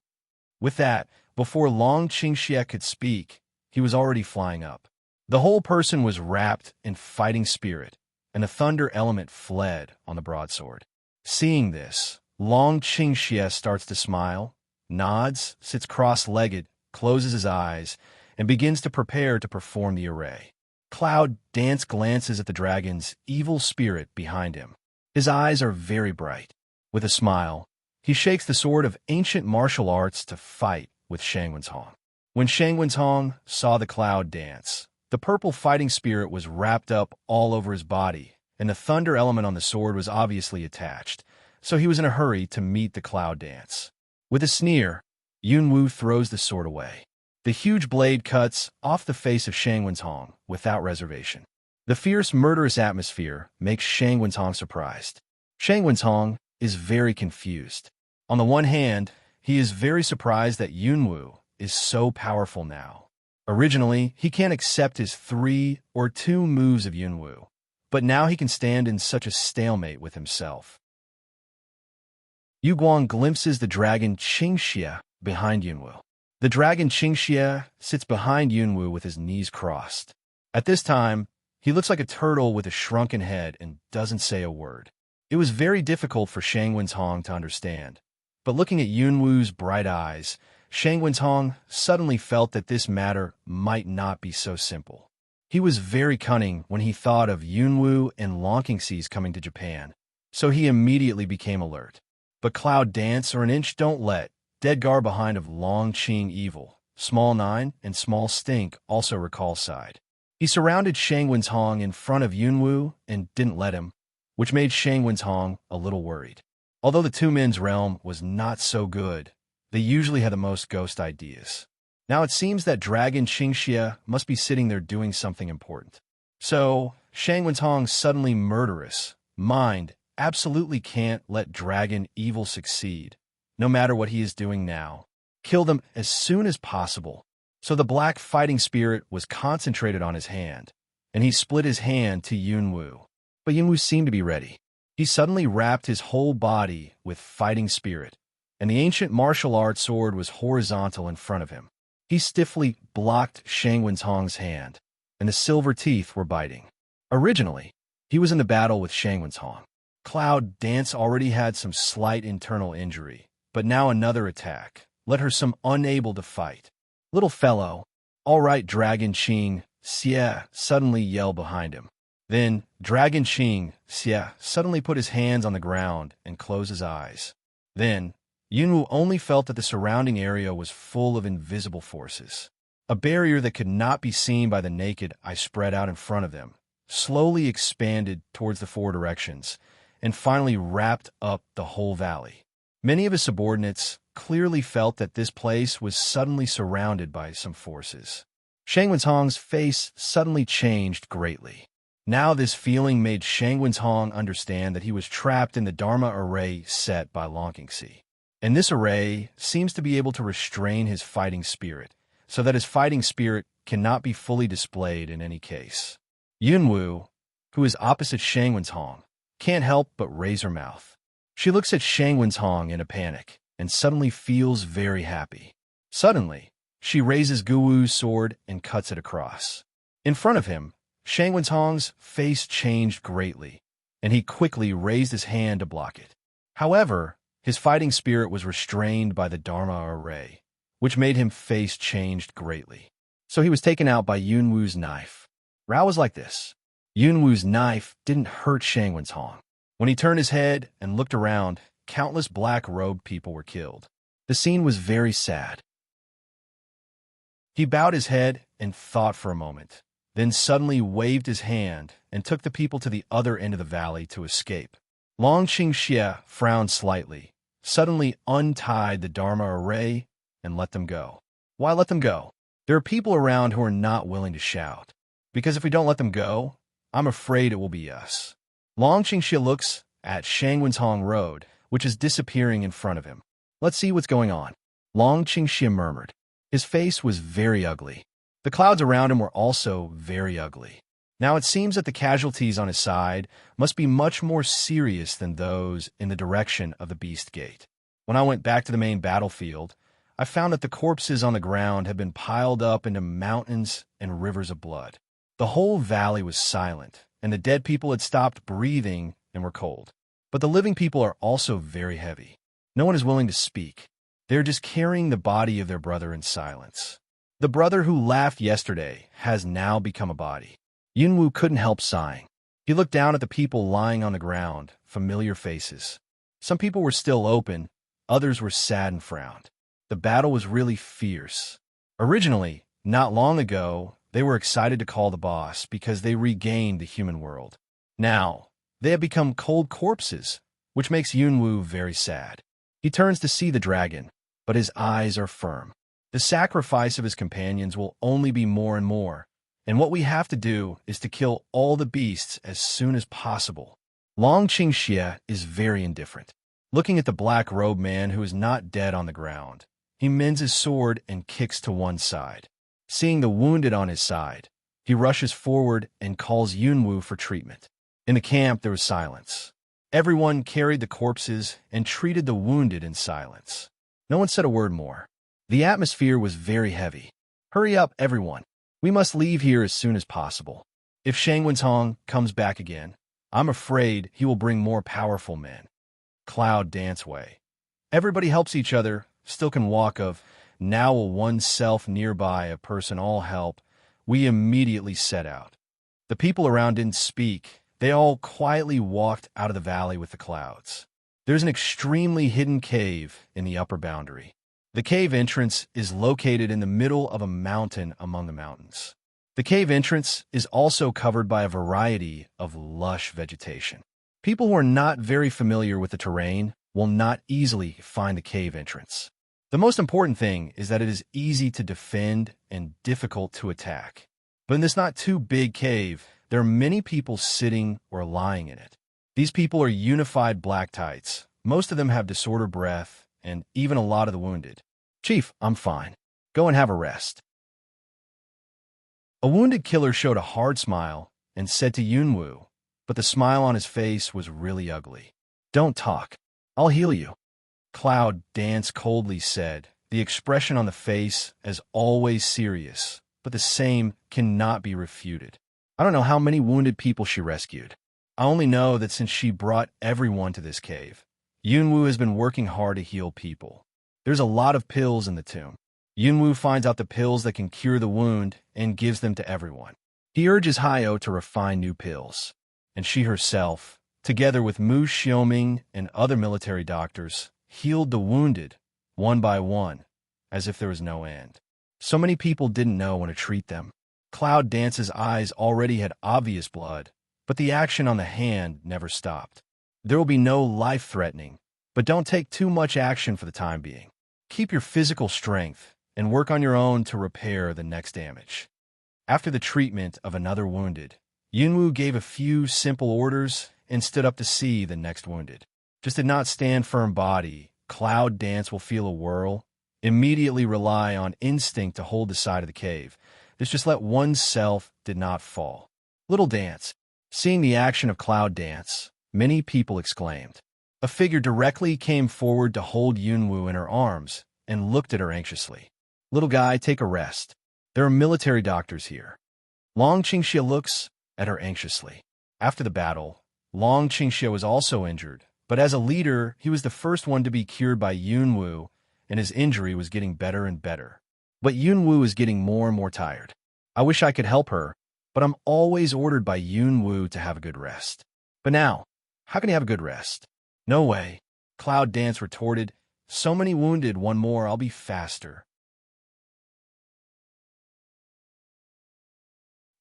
With that, before Long Qingxie could speak, he was already flying up. The whole person was wrapped in fighting spirit, and the thunder element fled on the broadsword. Seeing this, Long Qingxie starts to smile, nods, sits cross-legged, closes his eyes, and begins to prepare to perform the array. Cloud Dance glances at the dragon's evil spirit behind him. His eyes are very bright. With a smile, he shakes the sword of ancient martial arts to fight with Shangwen's Hong. When Shangwen's Hong saw the Cloud Dance, the purple fighting spirit was wrapped up all over his body, and the thunder element on the sword was obviously attached, so he was in a hurry to meet the Cloud Dance. With a sneer, Yunwu throws the sword away. The huge blade cuts off the face of Shangwen's Hong without reservation. The fierce, murderous atmosphere makes Shangwen's Hong surprised. Shangwen's Hong is very confused. On the one hand, he is very surprised that Yunwu is so powerful now. Originally, he can't accept his 3 or 2 moves of Yunwu, but now he can stand in such a stalemate with himself. Yu Guang glimpses the dragon Qingxie behind Yunwu. The dragon Qingxie sits behind Yunwu with his knees crossed. At this time, he looks like a turtle with a shrunken head and doesn't say a word. It was very difficult for Shangwen's Hong to understand, but looking at Yunwu's bright eyes, Shangwen's Hong suddenly felt that this matter might not be so simple. He was very cunning when he thought of Yunwu and Longqingxi's coming to Japan, so he immediately became alert. But Cloud Dance or an inch don't let, Dedgar behind of Long Qing evil, Small Nine and Small Stink also recall side. He surrounded Shangwen's Hong in front of Yunwu and didn't let him, which made Shangwen's Hong a little worried. Although the two men's realm was not so good, they usually had the most ghost ideas. Now it seems that Dragon Qingxie must be sitting there doing something important. So, Shangwen's Hong suddenly murderous mind absolutely can't let Dragon Evil succeed, no matter what he is doing now. Kill them as soon as possible. So the black fighting spirit was concentrated on his hand, and he split his hand to Yunwu. But Yunwu seemed to be ready. He suddenly wrapped his whole body with fighting spirit, and the ancient martial arts sword was horizontal in front of him. He stiffly blocked Shangwen's Hong's hand, and the silver teeth were biting. Originally, he was in the battle with Shangwen's Hong. Cloud Dance already had some slight internal injury, but now another attack left her some unable to fight. Little fellow, all right, Dragon Qing Xie suddenly yelled behind him. Then Dragon Qing Xie suddenly put his hands on the ground and closed his eyes. Then Yunwu only felt that the surrounding area was full of invisible forces. A barrier that could not be seen by the naked eye spread out in front of them, slowly expanded towards the 4 directions, and finally wrapped up the whole valley. Many of his subordinates clearly felt that this place was suddenly surrounded by some forces. Shangwen's Hong's face suddenly changed greatly. Now this feeling made Shangwen's Hong understand that he was trapped in the Dharma array set by Longqingxi. And this array seems to be able to restrain his fighting spirit, so that his fighting spirit cannot be fully displayed in any case. Yunwu, who is opposite Shangwen's Hong, can't help but raise her mouth. She looks at Shangwen's Hong in a panic, and suddenly feels very happy. Suddenly, she raises Guwu's sword and cuts it across. In front of him, Shangwen's Hong's face changed greatly, and he quickly raised his hand to block it. However, his fighting spirit was restrained by the Dharma array, which made him face changed greatly. So he was taken out by Yunwu's knife. Rao was like this. Yunwu's knife didn't hurt Shangwen's Hong. When he turned his head and looked around, countless black-robed people were killed. The scene was very sad. He bowed his head and thought for a moment. then suddenly waved his hand and took the people to the other end of the valley to escape. Long Qingxie frowned slightly, suddenly untied the Dharma array, and let them go. Why let them go? There are people around who are not willing to shout, because if we don't let them go, I'm afraid it will be us. Long Qingxie looks at Shangwen's Road, which is disappearing in front of him. Let's see what's going on. Long Qingxie murmured. His face was very ugly. The clouds around him were also very ugly. Now it seems that the casualties on his side must be much more serious than those in the direction of the Beast Gate. When I went back to the main battlefield, I found that the corpses on the ground had been piled up into mountains and rivers of blood. The whole valley was silent, and the dead people had stopped breathing and were cold. But the living people are also very heavy. No one is willing to speak. They are just carrying the body of their brother in silence. The brother who laughed yesterday has now become a body. Yunwu couldn't help sighing. He looked down at the people lying on the ground, familiar faces. Some people were still open, others were sad and frowned. The battle was really fierce. Originally, not long ago, they were excited to call the boss because they regained the human world. Now, they have become cold corpses, which makes Yunwu very sad. He turns to see the dragon, but his eyes are firm. The sacrifice of his companions will only be more and more, and what we have to do is to kill all the beasts as soon as possible. Long Qingxie is very indifferent. Looking at the black-robed man who is not dead on the ground, he mends his sword and kicks to one side. Seeing the wounded on his side, he rushes forward and calls Yunwu for treatment. In the camp, there was silence. Everyone carried the corpses and treated the wounded in silence. No one said a word more. The atmosphere was very heavy. Hurry up, everyone. We must leave here as soon as possible. If Shangwen's comes back again, I'm afraid he will bring more powerful men. Cloud dance way. Everybody helps each other, still can walk of, now will oneself nearby a person all help. We immediately set out. The people around didn't speak. They all quietly walked out of the valley with the clouds. There's an extremely hidden cave in the upper boundary. The cave entrance is located in the middle of a mountain among the mountains. The cave entrance is also covered by a variety of lush vegetation. People who are not very familiar with the terrain will not easily find the cave entrance. The most important thing is that it is easy to defend and difficult to attack. But in this not too big cave, there are many people sitting or lying in it. These people are unified black tights. Most of them have disordered breath, and even a lot of the wounded. Chief, I'm fine. Go and have a rest. A wounded killer showed a hard smile and said to Yunwu, but the smile on his face was really ugly. Don't talk. I'll heal you. Cloud Dance coldly said, the expression on the face as always serious, but the same cannot be refuted. I don't know how many wounded people she rescued. I only know that since she brought everyone to this cave, Yunwu has been working hard to heal people. There's a lot of pills in the tomb. Yunwu finds out the pills that can cure the wound and gives them to everyone. He urges Hayo to refine new pills, and she herself, together with Mu Xiaoming and other military doctors, healed the wounded, one by one, as if there was no end. So many people didn't know when to treat them. Cloud Dance's eyes already had obvious blood, but the action on the hand never stopped. There will be no life-threatening, but don't take too much action for the time being. Keep your physical strength and work on your own to repair the next damage. After the treatment of another wounded, Yunwu gave a few simple orders and stood up to see the next wounded. Just did not stand firm body. Cloud Dance will feel a whirl. Immediately rely on instinct to hold the side of the cave. This just let oneself did not fall. Little Dance. Seeing the action of Cloud Dance, many people exclaimed. A figure directly came forward to hold Yunwu in her arms and looked at her anxiously. Little guy, take a rest. There are military doctors here. Long Qingxie looks at her anxiously. After the battle, Long Qingxie was also injured, but as a leader, he was the first one to be cured by Yunwu, and his injury was getting better and better. But Yunwu is getting more and more tired. I wish I could help her, but I'm always ordered by Yunwu to have a good rest. But now, how can you have a good rest? No way. Cloud Dance retorted. So many wounded, one more, I'll be faster.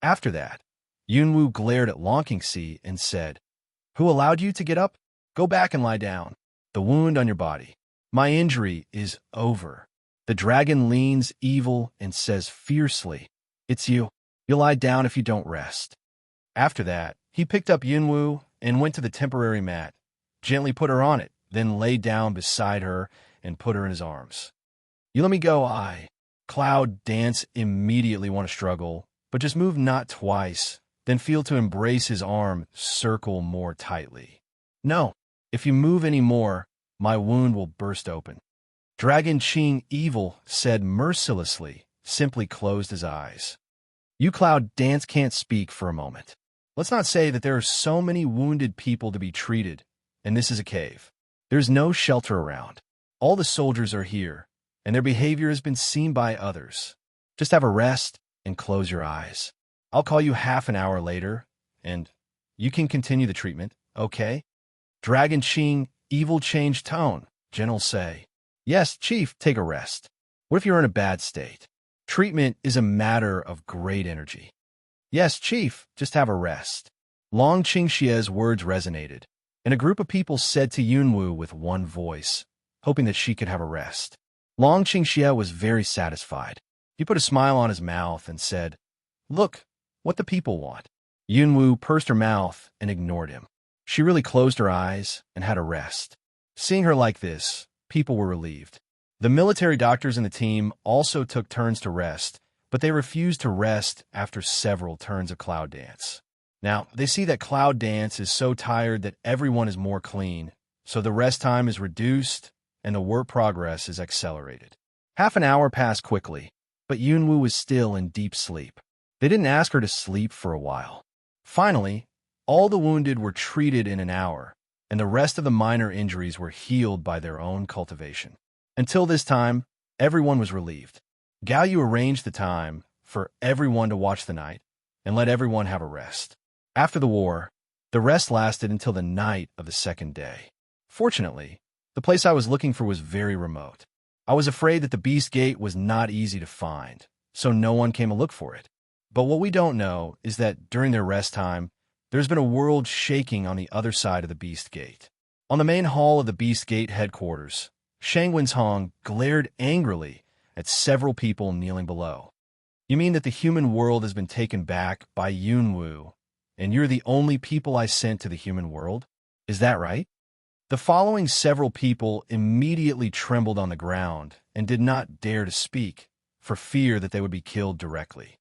After that, Yunwu glared at Long Qingxi and said, "Who allowed you to get up? Go back and lie down. The wound on your body. My injury is over." The dragon leans evil and says fiercely, "It's you. You'll lie down if you don't rest." After that, he picked up Yunwu and went to the temporary mat, gently put her on it, then lay down beside her and put her in his arms. "You let me go, Cloud Dance immediately want to struggle, but just move not twice, then feel to embrace his arm circle more tightly. "No, if you move any more, my wound will burst open." Dragon Qing Evil said mercilessly, simply closed his eyes. "You Cloud Dance can't speak for a moment. Let's not say that there are so many wounded people to be treated, and this is a cave. There's no shelter around. All the soldiers are here, and their behavior has been seen by others. Just have a rest and close your eyes. I'll call you half an hour later, and you can continue the treatment, okay?" Dragon Qing Evil changed tone, gentle say, "Yes, Chief, take a rest. What if you're in a bad state? Treatment is a matter of great energy." "Yes, Chief, just have a rest." Long Qingxia's words resonated, and a group of people said to Yunwu with one voice, hoping that she could have a rest. Long Qingxia was very satisfied. He put a smile on his mouth and said, "Look, what the people want." Yunwu pursed her mouth and ignored him. She really closed her eyes and had a rest. Seeing her like this, people were relieved. The military doctors in the team also took turns to rest, but they refused to rest after several turns of Cloud Dance. Now, they see that Cloud Dance is so tired that everyone is more clean, so the rest time is reduced and the work progress is accelerated. Half an hour passed quickly, but Yunwu was still in deep sleep. They didn't ask her to sleep for a while. Finally, all the wounded were treated in an hour, and the rest of the minor injuries were healed by their own cultivation. Until this time, everyone was relieved. Gao Yu arranged the time for everyone to watch the night and let everyone have a rest. After the war, the rest lasted until the night of the second day. Fortunately, the place I was looking for was very remote. I was afraid that the Beast Gate was not easy to find, so no one came to look for it. But what we don't know is that during their rest time, there's been a world shaking on the other side of the Beast Gate. On the main hall of the Beast Gate headquarters, Shang Wenshong glared angrily at several people kneeling below. "You mean that the human world has been taken back by Yunwu, and you're the only people I sent to the human world? Is that right?" The following several people immediately trembled on the ground and did not dare to speak, for fear that they would be killed directly.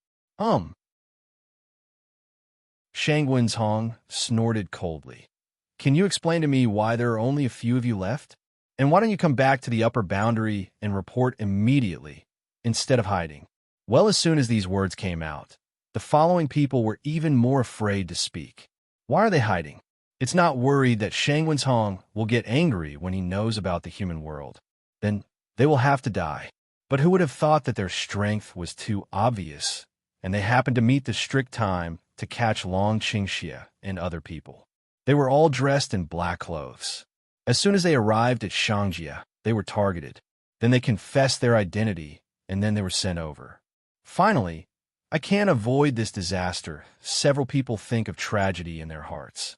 Shang Wenshong snorted coldly. "Can you explain to me why there are only a few of you left? And why don't you come back to the upper boundary and report immediately, instead of hiding?" Well, as soon as these words came out, the following people were even more afraid to speak. Why are they hiding? It's not worried that Shang Wenshong will get angry when he knows about the human world. Then they will have to die. But who would have thought that their strength was too obvious, and they happened to meet the strict time to catch Long Qingxia and other people. They were all dressed in black clothes. As soon as they arrived at Shangjia, they were targeted. Then they confessed their identity, and then they were sent over. Finally, I can't avoid this disaster. Several people think of tragedy in their hearts.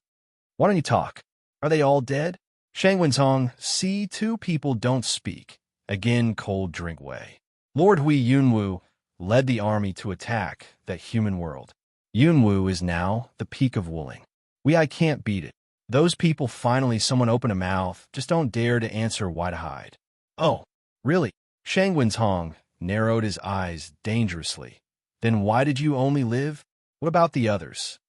Why don't you talk? Are they all dead? Shang Wenshong, see, two people don't speak. Again, cold drink way. Lord Hui Yunwu led the army to attack that human world. Yunwu is now the peak of Wuling. I can't beat it. Those people finally someone open a mouth, just don't dare to answer why to hide. Oh, really? Shang Wenshong narrowed his eyes dangerously. Then why did you only live? What about the others?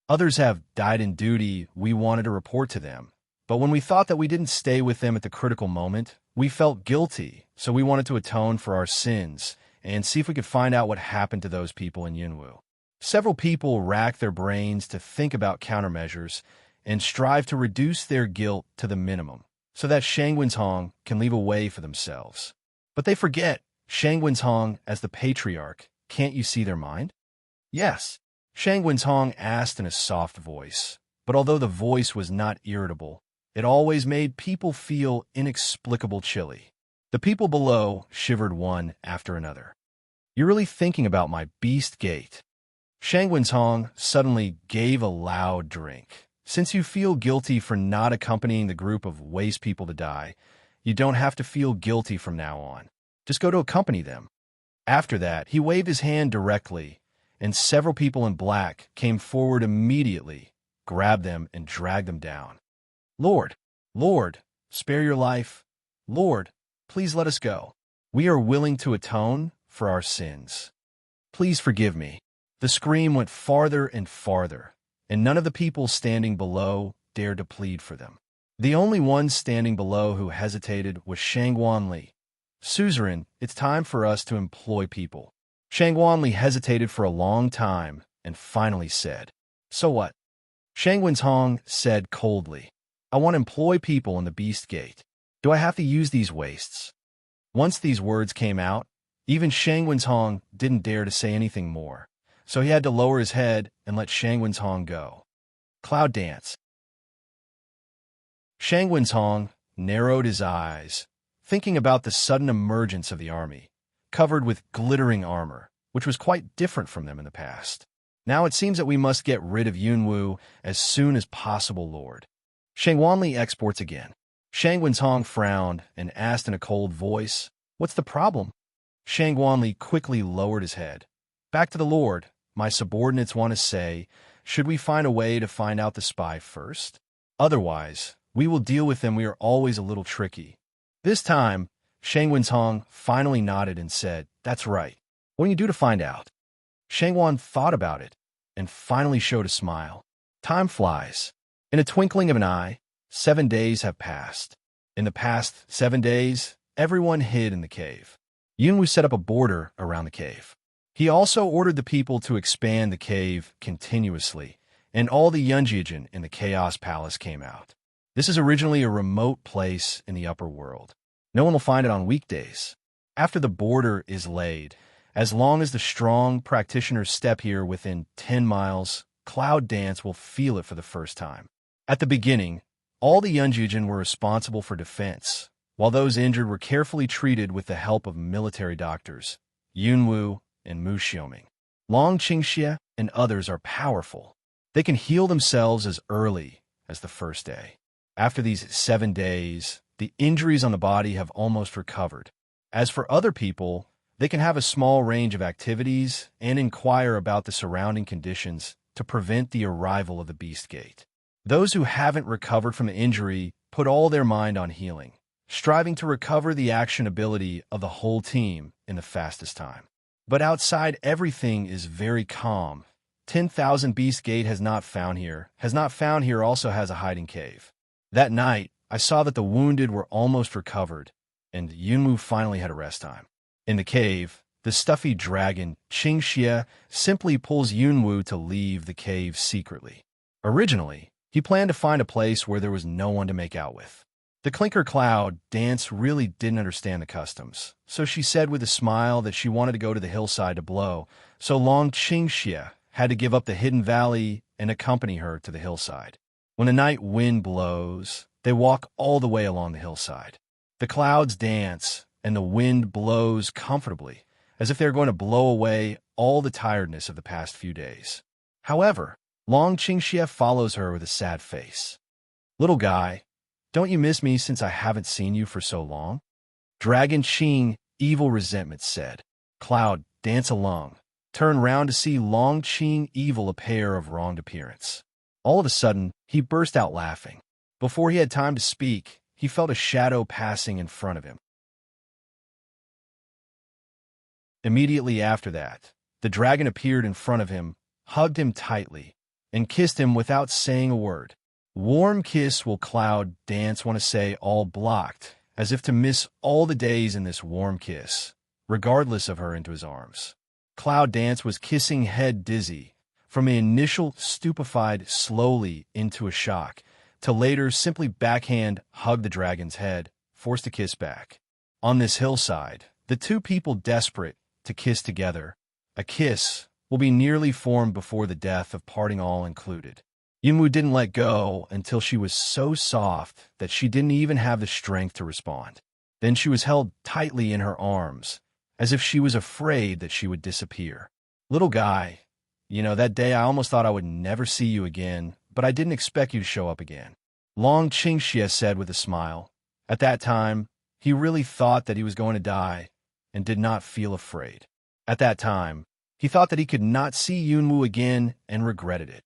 Others have died in duty. We wanted to report to them. But when we thought that we didn't stay with them at the critical moment, we felt guilty, so we wanted to atone for our sins and see if we could find out what happened to those people in Yunwu. Several people racked their brains to think about countermeasures and strive to reduce their guilt to the minimum so that Shang Wenshong can leave a way for themselves. But they forget Shang Wenshong as the patriarch. Can't you see their mind? Yes, Shang Wenshong asked in a soft voice, but although the voice was not irritable, it always made people feel inexplicable chilly. The people below shivered one after another. You're really thinking about my Beast Gate? Shang Wenhong suddenly gave a loud drink. Since you feel guilty for not accompanying the group of waste people to die, you don't have to feel guilty from now on. Just go to accompany them. After that, he waved his hand directly, and several people in black came forward immediately, grabbed them, and dragged them down. Lord, Lord, spare your life. Lord, please let us go. We are willing to atone for our sins. Please forgive me. The scream went farther and farther, and none of the people standing below dared to plead for them. The only one standing below who hesitated was Shang Wanli. Suzerain, it's time for us to employ people. Shang Wanli hesitated for a long time and finally said, So what? Shang Wenhong said coldly, I want to employ people in the Beast Gate. Do I have to use these wastes? Once these words came out, even Shang Wenhong didn't dare to say anything more, so he had to lower his head and let Shang Wenhong go. Cloud dance. Shang Wenhong narrowed his eyes, thinking about the sudden emergence of the army, covered with glittering armor, which was quite different from them in the past. Now it seems that we must get rid of Yunwu as soon as possible, Lord. Shang Wanli exports again. Shang Wenhong frowned and asked in a cold voice, What's the problem? Shang Wanli quickly lowered his head. Back to the Lord, my subordinates want to say, should we find a way to find out the spy first? Otherwise, we will deal with them. We are always a little tricky. This time, Shang Wenhong finally nodded and said, That's right. What do you do to find out? Shang Wan thought about it and finally showed a smile. Time flies. In a twinkling of an eye, 7 days have passed. In the past 7 days, everyone hid in the cave. Yunwu set up a border around the cave. He also ordered the people to expand the cave continuously, and all the Yunjijin in the Chaos Palace came out. This is originally a remote place in the upper world. No one will find it on weekdays. After the border is laid, as long as the strong practitioners step here within 10 miles, Cloud Dance will feel it for the first time. At the beginning, all the Yunjijin were responsible for defense, while those injured were carefully treated with the help of military doctors, Yunwu and Mu Xiaoming. Long Qingxie and others are powerful. They can heal themselves as early as the first day. After these 7 days, the injuries on the body have almost recovered. As for other people, they can have a small range of activities and inquire about the surrounding conditions to prevent the arrival of the Beast Gate. Those who haven't recovered from the injury put all their mind on healing, striving to recover the action ability of the whole team in the fastest time. But outside, everything is very calm. 10,000 Beast Gate has not found here also has a hiding cave. That night, I saw that the wounded were almost recovered, and Yunwu finally had a rest time. In the cave, the stuffy dragon, Qingxie, simply pulls Yunwu to leave the cave secretly. Originally, he planned to find a place where there was no one to make out with. The Clinker Cloud Dance really didn't understand the customs, so she said with a smile that she wanted to go to the hillside to blow, so Long Qingxie had to give up the hidden valley and accompany her to the hillside. When the night wind blows, they walk all the way along the hillside. The clouds dance, and the wind blows comfortably, as if they're going to blow away all the tiredness of the past few days. However, Long Qingxie follows her with a sad face. Little guy, don't you miss me since I haven't seen you for so long? Dragon Qing, evil resentment, said. Cloud, dance along. Turn round to see Long Qing, evil, a pair of wronged appearance. All of a sudden, he burst out laughing. Before he had time to speak, he felt a shadow passing in front of him. Immediately after that, the dragon appeared in front of him, hugged him tightly, and kissed him without saying a word. Warm kiss will Cloud Dance want to say, all blocked, as if to miss all the days in this warm kiss, regardless of her into his arms. Cloud Dance was kissing head dizzy, from an initial stupefied slowly into a shock, to later simply backhand hug the dragon's head, forced to kiss back. On this hillside, the two people desperate to kiss together, a kiss will be nearly formed before the death of parting all included. Yunwu didn't let go until she was so soft that she didn't even have the strength to respond. Then she was held tightly in her arms, as if she was afraid that she would disappear. Little guy, That day I almost thought I would never see you again, but I didn't expect you to show up again. Long Qingxie said with a smile. At that time, he really thought that he was going to die and did not feel afraid. At that time, he thought that he could not see Yunwu again and regretted it.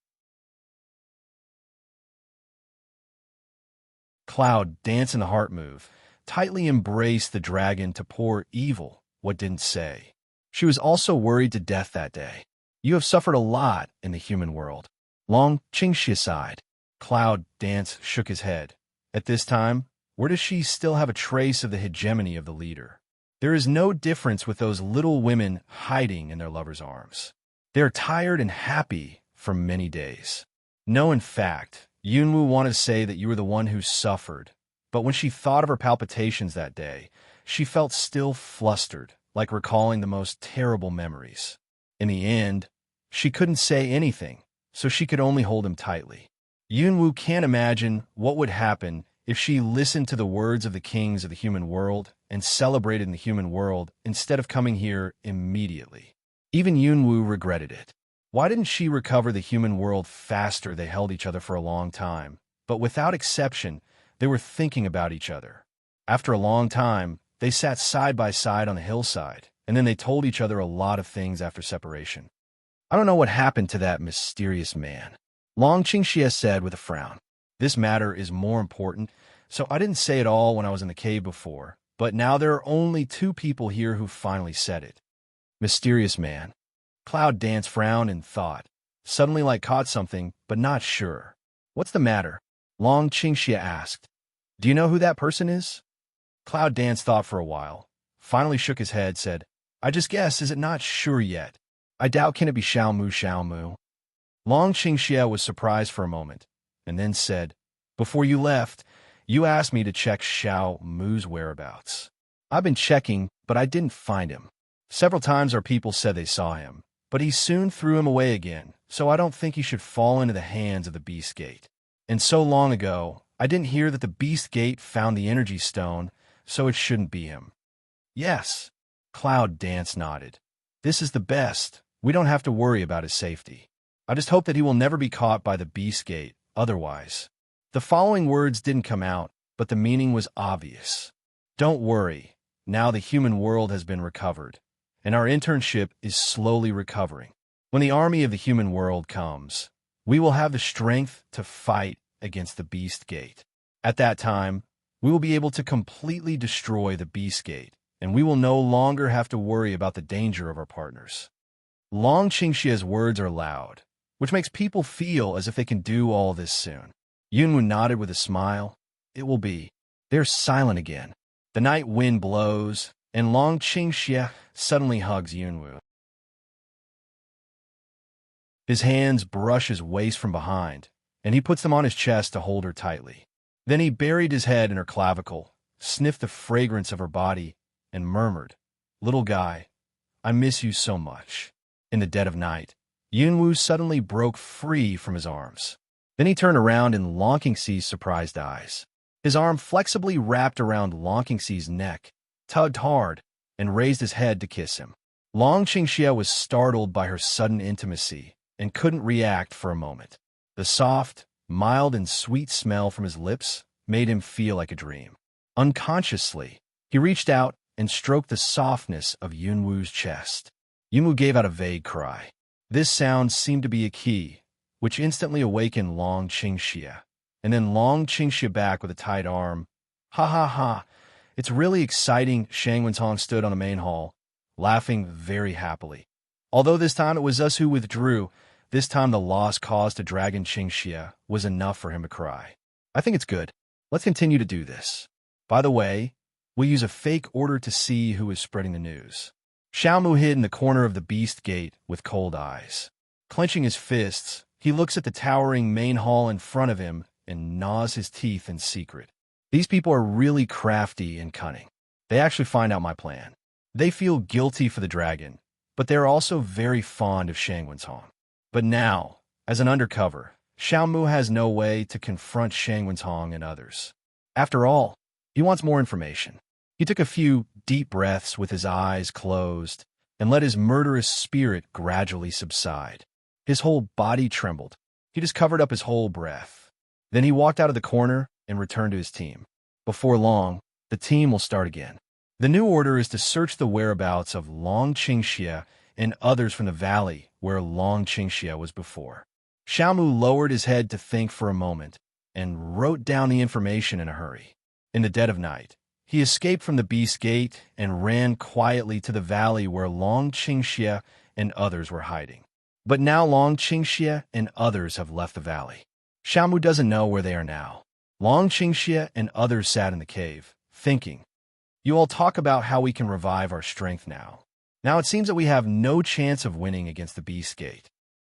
Cloud, dance in the heart move, tightly embraced the dragon to pour evil what didn't say. She was also worried to death that day. You have suffered a lot in the human world. Long Qingxie sighed. Cloud Dance shook his head. At this time, where does she still have a trace of the hegemony of the leader? There is no difference with those little women hiding in their lovers' arms. They are tired and happy for many days. No, in fact, Yunwu wanted to say that you were the one who suffered, but when she thought of her palpitations that day, she felt still flustered, like recalling the most terrible memories. In the end, she couldn't say anything, so she could only hold him tightly. Yunwu can't imagine what would happen if she listened to the words of the kings of the human world and celebrated in the human world instead of coming here immediately. Even Yunwu regretted it. Why didn't she recover the human world faster? They held each other for a long time, but without exception, they were thinking about each other. After a long time, they sat side by side on the hillside, and then they told each other a lot of things after separation. I don't know what happened to that mysterious man, Long Qingxie said with a frown. This matter is more important, so I didn't say it all when I was in the cave before, but now there are only 2 people here who finally said it. Mysterious man. Cloud Dance frowned and thought, suddenly like caught something, but not sure. What's the matter? Long Qingxie asked. Do you know who that person is? Cloud Dance thought for a while, finally shook his head, said, I just guess, is it not sure yet? I doubt can it be Xiaomu? Long Qingxie was surprised for a moment, and then said, before you left, you asked me to check Xiaomu's whereabouts. I've been checking, but I didn't find him. Several times our people said they saw him, but he soon threw him away again, so I don't think he should fall into the hands of the Beast Gate. And so long ago, I didn't hear that the Beast Gate found the energy stone, so it shouldn't be him. Yes, Cloud Dance nodded. This is the best. We don't have to worry about his safety. I just hope that he will never be caught by the Beast Gate, otherwise. The following words didn't come out, but the meaning was obvious. Don't worry, now the human world has been recovered, and our internship is slowly recovering. When the army of the human world comes, we will have the strength to fight against the Beast Gate. At that time, we will be able to completely destroy the Beast Gate, and we will no longer have to worry about the danger of our partners. Long Qingxie's words are loud, which makes people feel as if they can do all this soon. Yunwu nodded with a smile. It will be. They're silent again. The night wind blows, and Long Qingxie suddenly hugs Yunwu. His hands brush his waist from behind, and he puts them on his chest to hold her tightly. Then he buried his head in her clavicle, sniffed the fragrance of her body, and murmured, Little guy, I miss you so much. In the dead of night, Yunwu suddenly broke free from his arms. Then he turned around in Long Qingxie's surprised eyes. His arm flexibly wrapped around Long Qingxie's neck, tugged hard, and raised his head to kiss him. Long Qingxie was startled by her sudden intimacy and couldn't react for a moment. The soft, mild, and sweet smell from his lips made him feel like a dream. Unconsciously, he reached out and stroked the softness of Yunwu's chest. Yunwu gave out a vague cry. This sound seemed to be a key, which instantly awakened Long Qingxie, and then Long Qingxie back with a tight arm. Ha ha ha, it's really exciting. Shang Wentong stood on the main hall, laughing very happily. Although this time it was us who withdrew, this time the loss caused to Dragon Qingxie was enough for him to cry. I think it's good. Let's continue to do this. By the way, we'll use a fake order to see who is spreading the news. Xiaomu hid in the corner of the Beast Gate with cold eyes. Clenching his fists, he looks at the towering main hall in front of him and gnaws his teeth in secret. These people are really crafty and cunning. They actually find out my plan. They feel guilty for the dragon, but they're also very fond of Shang Wentong. But now, as an undercover, Xiaomu has no way to confront Shang Wentong and others. After all, he wants more information. He took a few deep breaths with his eyes closed and let his murderous spirit gradually subside. His whole body trembled. He just covered up his whole breath. Then he walked out of the corner and returned to his team. Before long, the team will start again. The new order is to search the whereabouts of Long Qingxia and others from the valley where Long Qingxia was before. Xiaomu lowered his head to think for a moment and wrote down the information in a hurry. In the dead of night, he escaped from the Beast Gate and ran quietly to the valley where Long Qingxia and others were hiding. But now Long Qingxia and others have left the valley. Xiaomu doesn't know where they are now. Long Qingxia and others sat in the cave, thinking, "You all talk about how we can revive our strength now. Now it seems that we have no chance of winning against the Beast Gate."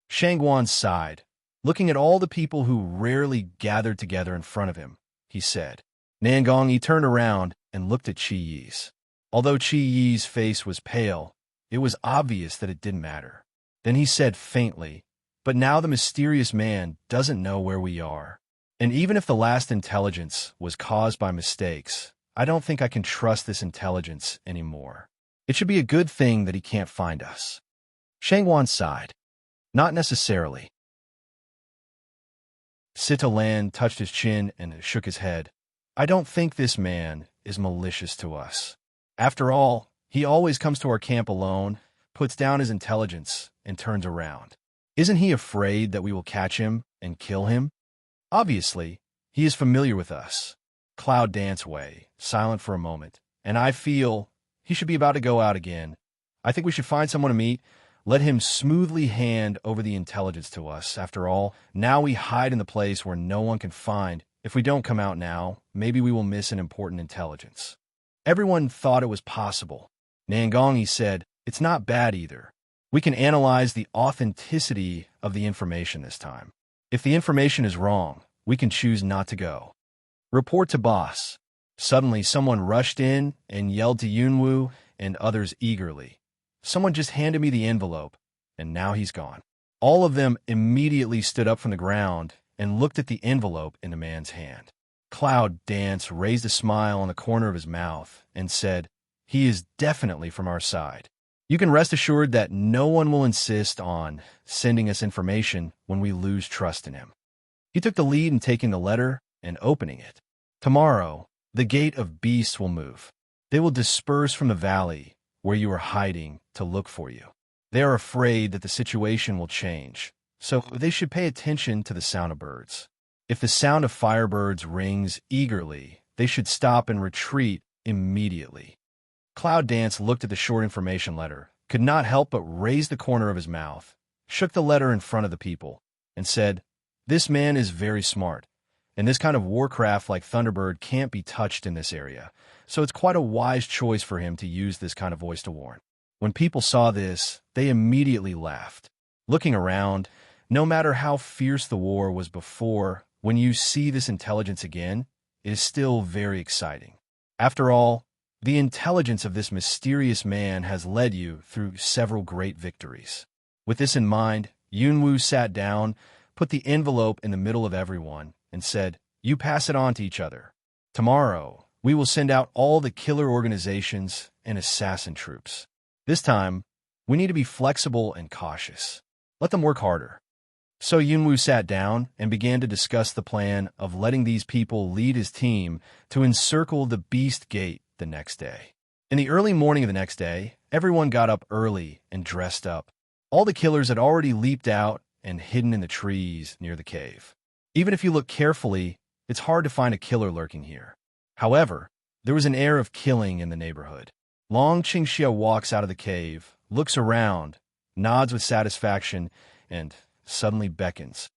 Shangguan sighed. Looking at all the people who rarely gathered together in front of him, he said. Nangongyi turned around and looked at Qi Yi's. Although Qi Yi's face was pale, it was obvious that it didn't matter. Then he said faintly, "But now the mysterious man doesn't know where we are. And even if the last intelligence was caused by mistakes, I don't think I can trust this intelligence anymore. It should be a good thing that he can't find us." Shangguan sighed. "Not necessarily." Sita Lan touched his chin and shook his head. "I don't think this man is malicious to us. After all, he always comes to our camp alone, puts down his intelligence, and turns around. Isn't he afraid that we will catch him and kill him? Obviously, he is familiar with us." Cloud danced away, silent for a moment, "And I feel he should be about to go out again. I think we should find someone to meet. Let him smoothly hand over the intelligence to us. After all, now we hide in the place where no one can find. If we don't come out now, maybe we will miss an important intelligence." Everyone thought it was possible. Nangongyi said, "It's not bad either. We can analyze the authenticity of the information this time. If the information is wrong, we can choose not to go. Report to boss." Suddenly, someone rushed in and yelled to Yunwu and others eagerly, "Someone just handed me the envelope, and now he's gone." All of them immediately stood up from the ground and looked at the envelope in the man's hand. Cloud Dance raised a smile on the corner of his mouth and said, "He is definitely from our side. You can rest assured that no one will insist on sending us information when we lose trust in him." He took the lead in taking the letter and opening it. "Tomorrow, the Gate of Beasts will move. They will disperse from the valley where you are hiding to look for you. They are afraid that the situation will change, so they should pay attention to the sound of birds. If the sound of firebirds rings eagerly, they should stop and retreat immediately." Cloud Dance looked at the short information letter, could not help but raise the corner of his mouth, shook the letter in front of the people, and said, "This man is very smart, and this kind of warcraft like Thunderbird can't be touched in this area, so it's quite a wise choice for him to use this kind of voice to warn." When people saw this, they immediately laughed. Looking around, no matter how fierce the war was before, when you see this intelligence again, it is still very exciting. After all, the intelligence of this mysterious man has led you through several great victories. With this in mind, Yunwu sat down, put the envelope in the middle of everyone, and said, "You pass it on to each other. Tomorrow, we will send out all the killer organizations and assassin troops. This time, we need to be flexible and cautious. Let them work harder." So Yunwu sat down and began to discuss the plan of letting these people lead his team to encircle the Beast Gate the next day. In the early morning of the next day, everyone got up early and dressed up. All the killers had already leaped out and hidden in the trees near the cave. Even if you look carefully, it's hard to find a killer lurking here. However, there was an air of killing in the neighborhood. Long Qingxia walks out of the cave, looks around, nods with satisfaction, and suddenly beckons.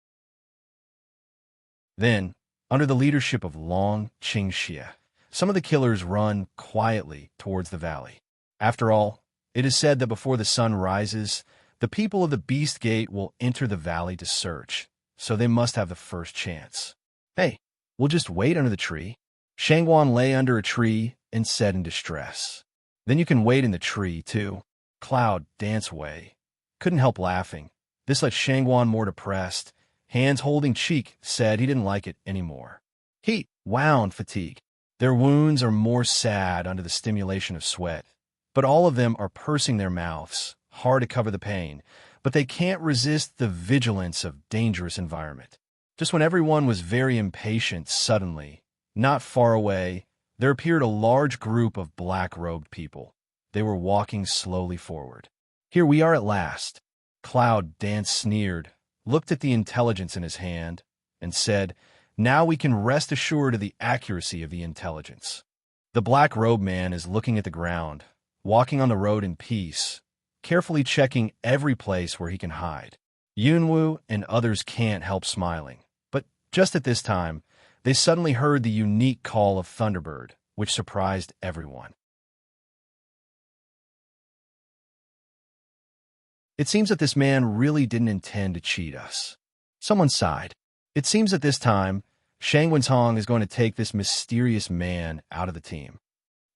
Then, under the leadership of Long Qingxia, some of the killers run quietly towards the valley. After all, it is said that before the sun rises, the people of the Beast Gate will enter the valley to search, so they must have the first chance. "Hey, we'll just wait under the tree." Shangguan lay under a tree and said in distress, "Then you can wait in the tree, too." Cloud danced away. Couldn't help laughing. This left Shangguan more depressed. Hands holding cheek said he didn't like it anymore. Heat, wound fatigue. Their wounds are more sad under the stimulation of sweat, but all of them are pursing their mouths, hard to cover the pain, but they can't resist the vigilance of dangerous environment. Just when everyone was very impatient, suddenly, not far away, there appeared a large group of black-robed people. They were walking slowly forward. "Here we are at last." Cloud Dance sneered, looked at the intelligence in his hand, and said, "Now we can rest assured of the accuracy of the intelligence." The black-robed man is looking at the ground, walking on the road in peace, carefully checking every place where he can hide. Yunwu and others can't help smiling. But just at this time, they suddenly heard the unique call of Thunderbird, which surprised everyone. "It seems that this man really didn't intend to cheat us." Someone sighed. "It seems that this time, Shang Wentong is going to take this mysterious man out of the team."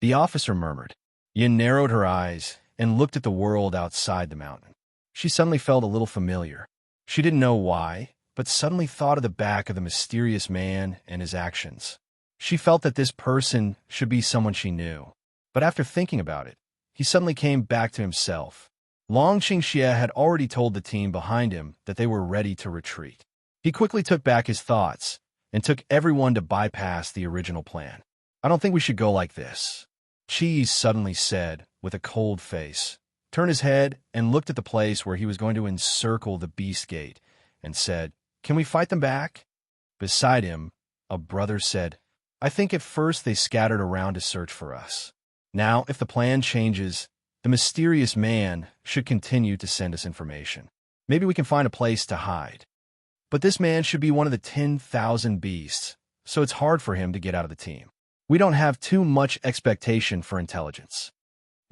The officer murmured. Yin narrowed her eyes and looked at the world outside the mountain. She suddenly felt a little familiar. She didn't know why, but suddenly thought of the back of the mysterious man and his actions. She felt that this person should be someone she knew. But after thinking about it, he suddenly came back to himself. Long Qingxie had already told the team behind him that they were ready to retreat. He quickly took back his thoughts and took everyone to bypass the original plan. "I don't think we should go like this," Cheese suddenly said with a cold face, turned his head and looked at the place where he was going to encircle the beast gate, and said, "Can we fight them back?" Beside him, a brother said, "I think at first they scattered around to search for us. Now, if the plan changes, the mysterious man should continue to send us information. Maybe we can find a place to hide. But this man should be one of the 10,000 beasts, so it's hard for him to get out of the team. We don't have too much expectation for intelligence."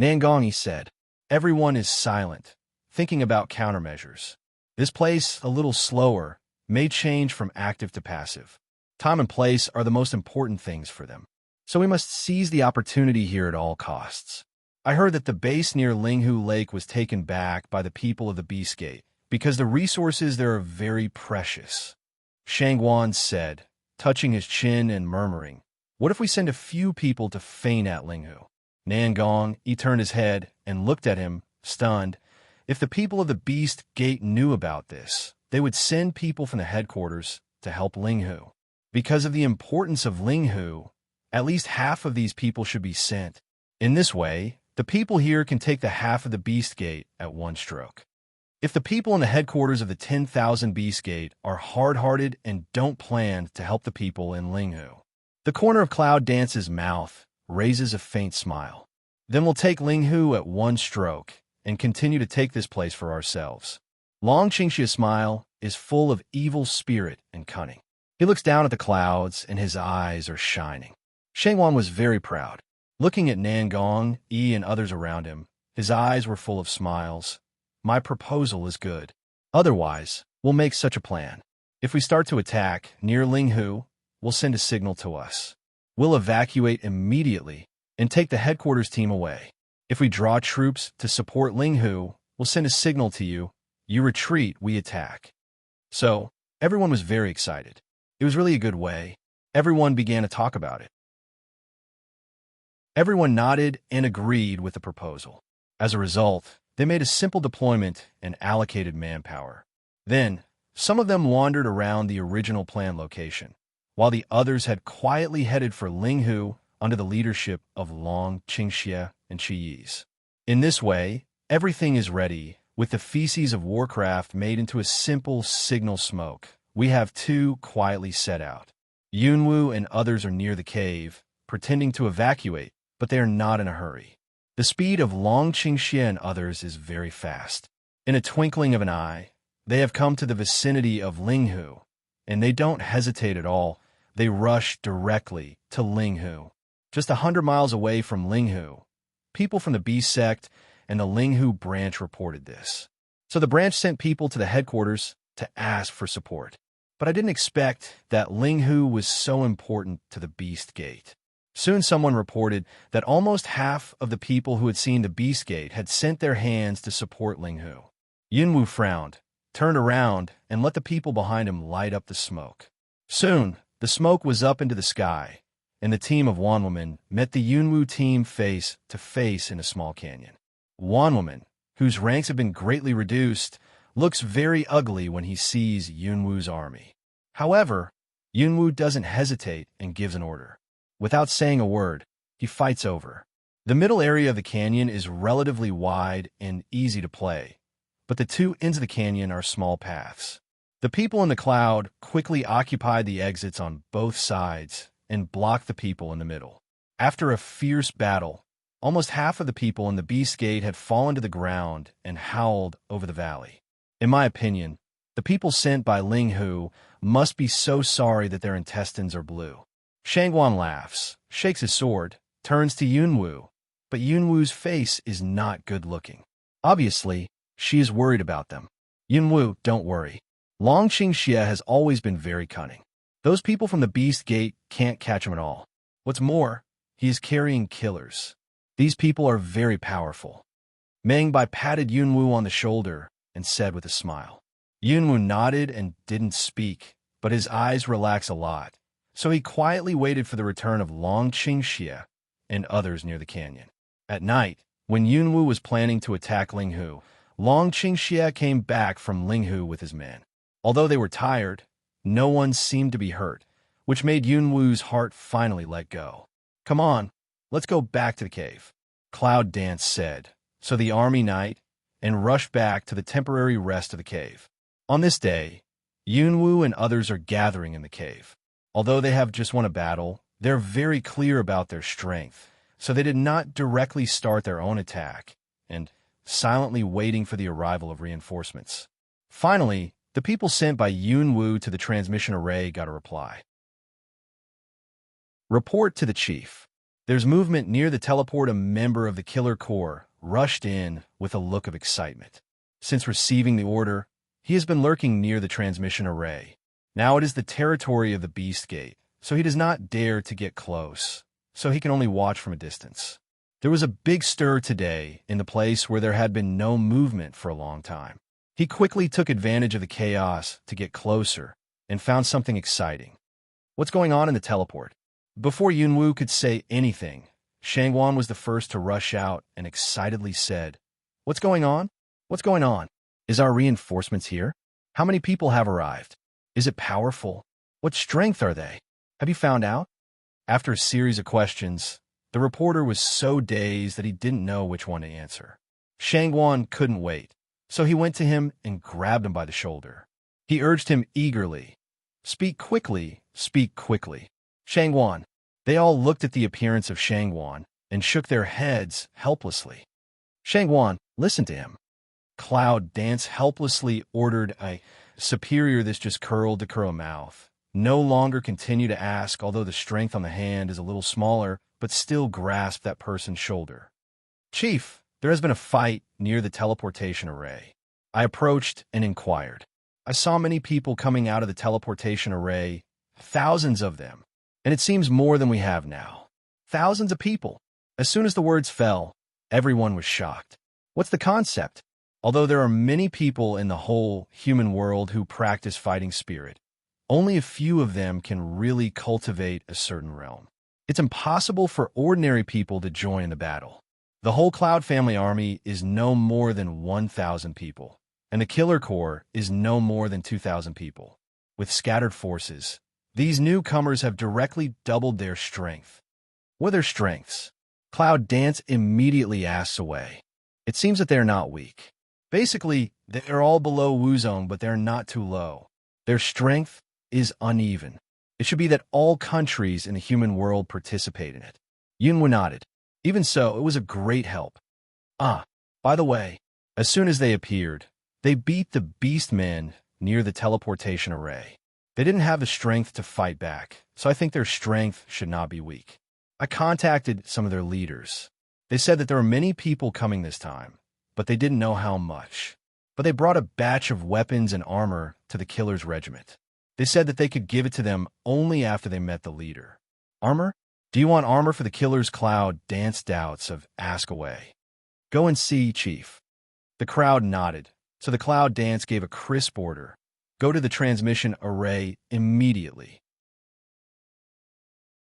Nangongi said. Everyone is silent, thinking about countermeasures. This place, a little slower, may change from active to passive. Time and place are the most important things for them. So we must seize the opportunity here at all costs. I heard that the base near Linghu Lake was taken back by the people of the Beast Gate because the resources there are very precious. Shangguan said, touching his chin and murmuring, "What if we send a few people to feign at Linghu?" Nangong, he turned his head and looked at him, stunned. If the people of the Beast Gate knew about this, they would send people from the headquarters to help Linghu. Because of the importance of Linghu, at least half of these people should be sent. In this way, the people here can take the half of the Beast Gate at one stroke. If the people in the headquarters of the 10,000 Beast Gate are hard-hearted and don't plan to help the people in Linghu, the corner of Cloud Dance's mouth raises a faint smile. Then we'll take Linghu at one stroke and continue to take this place for ourselves. Long Qingxia's smile is full of evil spirit and cunning. He looks down at the clouds and his eyes are shining. Shangguan was very proud. Looking at Nangong, Yi, and others around him, his eyes were full of smiles. My proposal is good. Otherwise, we'll make such a plan. If we start to attack near Linghu, we'll send a signal to us. We'll evacuate immediately and take the headquarters team away. If we draw troops to support Linghu, we'll send a signal to you. You retreat, we attack. So, everyone was very excited. It was really a good way. Everyone began to talk about it. Everyone nodded and agreed with the proposal. As a result, they made a simple deployment and allocated manpower. Then, some of them wandered around the original plan location, while the others had quietly headed for Linghu under the leadership of Long Qingxie and Qiyis. In this way, everything is ready, with the feces of Warcraft made into a simple signal smoke. We have two quietly set out. Yunwu and others are near the cave, pretending to evacuate, but they are not in a hurry. The speed of Long Qingxie and others is very fast. In a twinkling of an eye, they have come to the vicinity of Linghu, and they don't hesitate at all. They rush directly to Linghu. Just 100 miles away from Linghu, people from the Beast Sect and the Linghu branch reported this. So the branch sent people to the headquarters to ask for support. But I didn't expect that Linghu was so important to the Beast Gate. Soon someone reported that almost half of the people who had seen the Beast Gate had sent their hands to support Linghu. Yunwu frowned, turned around, and let the people behind him light up the smoke. Soon, the smoke was up into the sky, and the team of Wanwoman met the Yunwu team face to face in a small canyon. Wanwoman, whose ranks had been greatly reduced, looks very ugly when he sees Yunwu's army. However, Yunwu doesn't hesitate and gives an order. Without saying a word, he fights over. The middle area of the canyon is relatively wide and easy to play, but the two ends of the canyon are small paths. The people in the cloud quickly occupy the exits on both sides and block the people in the middle. After a fierce battle, almost half of the people in the Beast Gate had fallen to the ground and howled over the valley. In my opinion, the people sent by Ling Hu must be so sorry that their intestines are blue. Shangguan laughs, shakes his sword, turns to Yunwu, but Yunwu's face is not good looking. Obviously, she is worried about them. Yunwu, don't worry. Long Qingxie has always been very cunning. Those people from the Beast Gate can't catch him at all. What's more, he is carrying killers. These people are very powerful. Meng Bai patted Yunwu on the shoulder and said with a smile. Yunwu nodded and didn't speak, but his eyes relaxed a lot, so he quietly waited for the return of Long Qingxie and others near the canyon. At night, when Yunwu was planning to attack Ling Hu, Long Qingxie came back from Ling Hu with his men. Although they were tired, no one seemed to be hurt, which made Yunwu's heart finally let go. Come on, let's go back to the cave, Cloud Dance said, so the army night and rushed back to the temporary rest of the cave. On this day, Yunwu and others are gathering in the cave. Although they have just won a battle, they're very clear about their strength, so they did not directly start their own attack, and silently waiting for the arrival of reinforcements. Finally, the people sent by Yunwu to the transmission array got a reply. Report to the chief. There's movement near the teleport. A member of the Killer Corps rushed in with a look of excitement. Since receiving the order, he has been lurking near the transmission array. Now it is the territory of the Beast Gate, so he does not dare to get close, so he can only watch from a distance. There was a big stir today in the place where there had been no movement for a long time. He quickly took advantage of the chaos to get closer and found something exciting. What's going on in the teleport? Before Yunwu could say anything, Shangguan was the first to rush out and excitedly said, What's going on? What's going on? Is our reinforcements here? How many people have arrived? Is it powerful? What strength are they? Have you found out? After a series of questions, the reporter was so dazed that he didn't know which one to answer. Shangguan couldn't wait, so he went to him and grabbed him by the shoulder. He urged him eagerly, Speak quickly, speak quickly. Shangguan. They all looked at the appearance of Shangguan and shook their heads helplessly. Shangguan, listen to him. Cloud Dance helplessly ordered a superior. This just curled to curl mouth. No longer continue to ask, although the strength on the hand is a little smaller, but still grasp that person's shoulder. Chief, there has been a fight near the teleportation array. I approached and inquired. I saw many people coming out of the teleportation array, thousands of them, and it seems more than we have now. Thousands of people. As soon as the words fell, everyone was shocked. What's the concept? Although there are many people in the whole human world who practice fighting spirit, only a few of them can really cultivate a certain realm. It's impossible for ordinary people to join the battle. The whole Cloud family army is no more than 1,000 people, and the Killer Corps is no more than 2,000 people. With scattered forces, these newcomers have directly doubled their strength. What are their strengths? Cloud Dance immediately asks away. It seems that they're not weak. Basically, they're all below Wuzong, but they're not too low. Their strength is uneven. It should be that all countries in the human world participate in it. Yunwu nodded. Even so, it was a great help. By the way, as soon as they appeared, they beat the beast men near the teleportation array. They didn't have the strength to fight back, so I think their strength should not be weak. I contacted some of their leaders. They said that there were many people coming this time, but they didn't know how much. But they brought a batch of weapons and armor to the killer's regiment. They said that they could give it to them only after they met the leader. Armor? Do you want armor for the killer's? Cloud Dance doubts of ask away. Go and see, Chief. The crowd nodded, so the Cloud Dance gave a crisp order. Go to the transmission array immediately.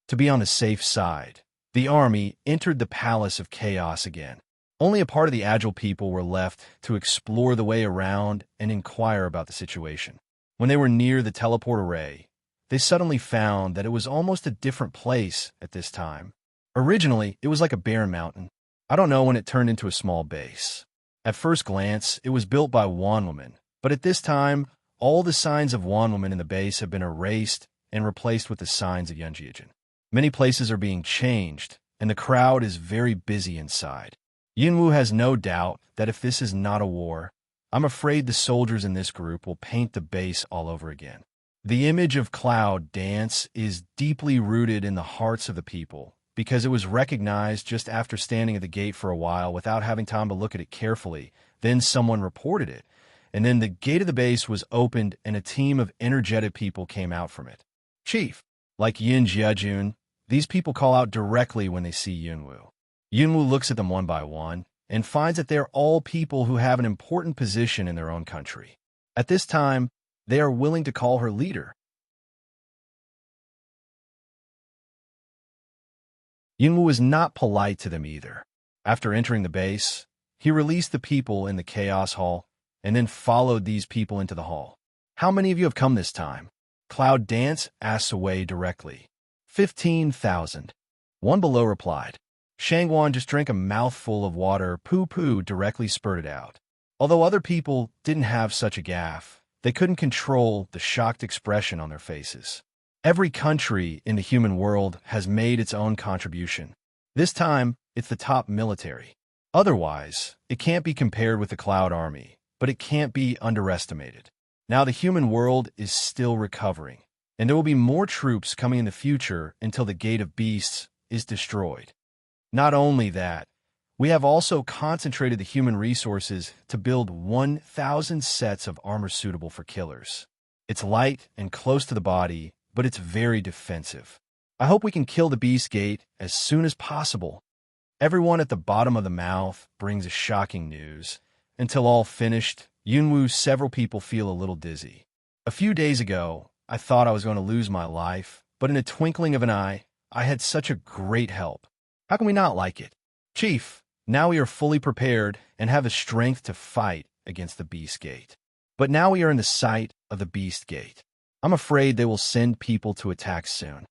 To be on the safe side, the army entered the Palace of Chaos again. Only a part of the agile people were left to explore the way around and inquire about the situation. When they were near the teleport array, they suddenly found that it was almost a different place at this time. Originally, it was like a barren mountain. I don't know when it turned into a small base. At first glance, it was built by Wanwoman, but at this time, all the signs of Wanwoman in the base have been erased and replaced with the signs of Yunjiajin. Many places are being changed, and the crowd is very busy inside. Yunwu has no doubt that if this is not a war, I'm afraid the soldiers in this group will paint the base all over again. The image of Cloud Dance is deeply rooted in the hearts of the people because it was recognized just after standing at the gate for a while without having time to look at it carefully. Then someone reported it, and then the gate of the base was opened and a team of energetic people came out from it. Chief, like Yin Jiajun, these people call out directly when they see Yunwu. Yunwu looks at them one by one and finds that they're all people who have an important position in their own country. At this time, they are willing to call her leader. Yunwu was not polite to them either. After entering the base, he released the people in the Chaos Hall and then followed these people into the hall. How many of you have come this time? Cloud Dance asks away directly. 15,000. One below replied. Shangwan just drank a mouthful of water, poo-poo directly spurted out. Although other people didn't have such a gaffe, they couldn't control the shocked expression on their faces. Every country in the human world has made its own contribution. This time, it's the top military. Otherwise, it can't be compared with the Cloud Army, but it can't be underestimated. Now the human world is still recovering, and there will be more troops coming in the future until the Gate of Beasts is destroyed. Not only that, we have also concentrated the human resources to build 1,000 sets of armor suitable for killers. It's light and close to the body, but it's very defensive. I hope we can kill the Beast Gate as soon as possible. Everyone at the bottom of the mouth brings a shocking news. Until all finished, Yunwu's several people feel a little dizzy. A few days ago, I thought I was going to lose my life, but in a twinkling of an eye, I had such a great help. How can we not like it? Chief, now we are fully prepared and have the strength to fight against the Beast Gate. But now we are in the sight of the Beast Gate. I'm afraid they will send people to attack soon.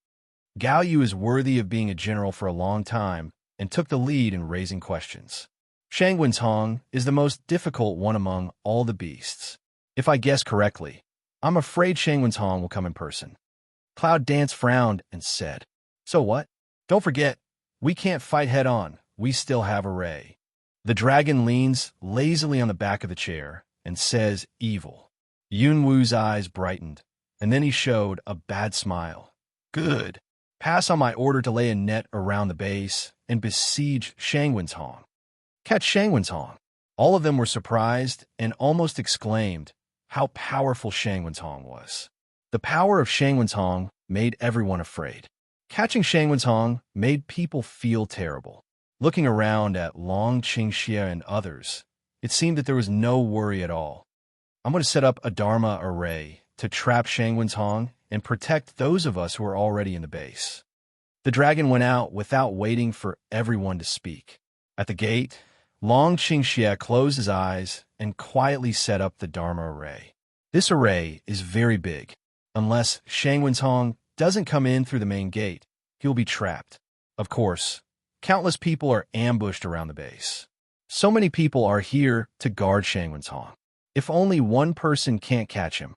Gao Yu is worthy of being a general for a long time and took the lead in raising questions. Shangwen's Hong is the most difficult one among all the beasts. If I guess correctly, I'm afraid Shangwen's Hong will come in person. Cloud Dance frowned and said, So what? Don't forget, we can't fight head-on. We still have a ray. The dragon leans lazily on the back of the chair and says, Evil. Yunwu's eyes brightened, and then he showed a bad smile. Good. Pass on my order to lay a net around the base and besiege Shangwen's Hong. Catch Shangwen's Hong. All of them were surprised and almost exclaimed how powerful Shangwen's Hong was. The power of Shangwen's Hong made everyone afraid. Catching Shangwen's Hong made people feel terrible. Looking around at Long Qingxia and others, it seemed that there was no worry at all. I'm going to set up a Dharma array to trap Shangwen's Hong and protect those of us who are already in the base. The dragon went out without waiting for everyone to speak. At the gate, Long Qingxia closed his eyes and quietly set up the Dharma array. This array is very big. Unless Shangwen's Hong doesn't come in through the main gate, he'll be trapped. Of course, countless people are ambushed around the base. So many people are here to guard Shangwen's Hong. If only one person can't catch him.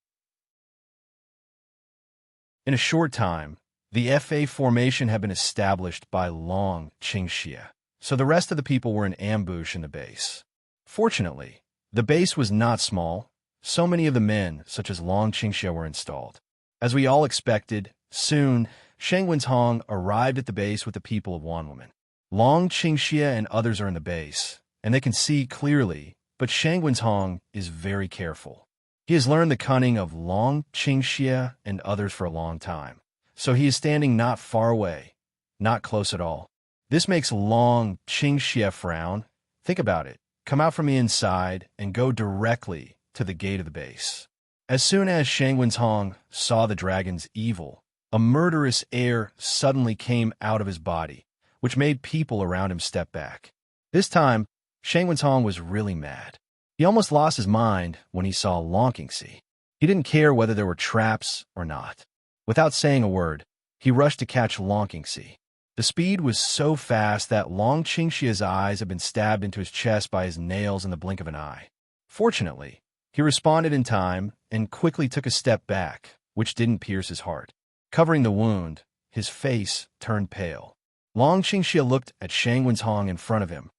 In a short time, the FA formation had been established by Long Qingxia, so the rest of the people were in ambush in the base. Fortunately, the base was not small. So many of the men, such as Long Qingxia, were installed. As we all expected, soon, Shangwen's Hong arrived at the base with the people of Wanwoman. Long Qingxia and others are in the base, and they can see clearly, but Shangwen's Hong is very careful. He has learned the cunning of Long Qingxia and others for a long time, so he is standing not far away, not close at all. This makes Long Qingxia frown. Think about it. Come out from the inside and go directly to the gate of the base. As soon as Shangwen's Hong saw the dragon's evil, a murderous air suddenly came out of his body, which made people around him step back. This time, Shang Wenhong was really mad. He almost lost his mind when he saw Long Qingxi. He didn't care whether there were traps or not. Without saying a word, he rushed to catch Long Qingxi. The speed was so fast that Long Qingxia's eyes had been stabbed into his chest by his nails in the blink of an eye. Fortunately, he responded in time and quickly took a step back, which didn't pierce his heart. Covering the wound, his face turned pale. Long Qingxia looked at Shang Wenhong in front of him,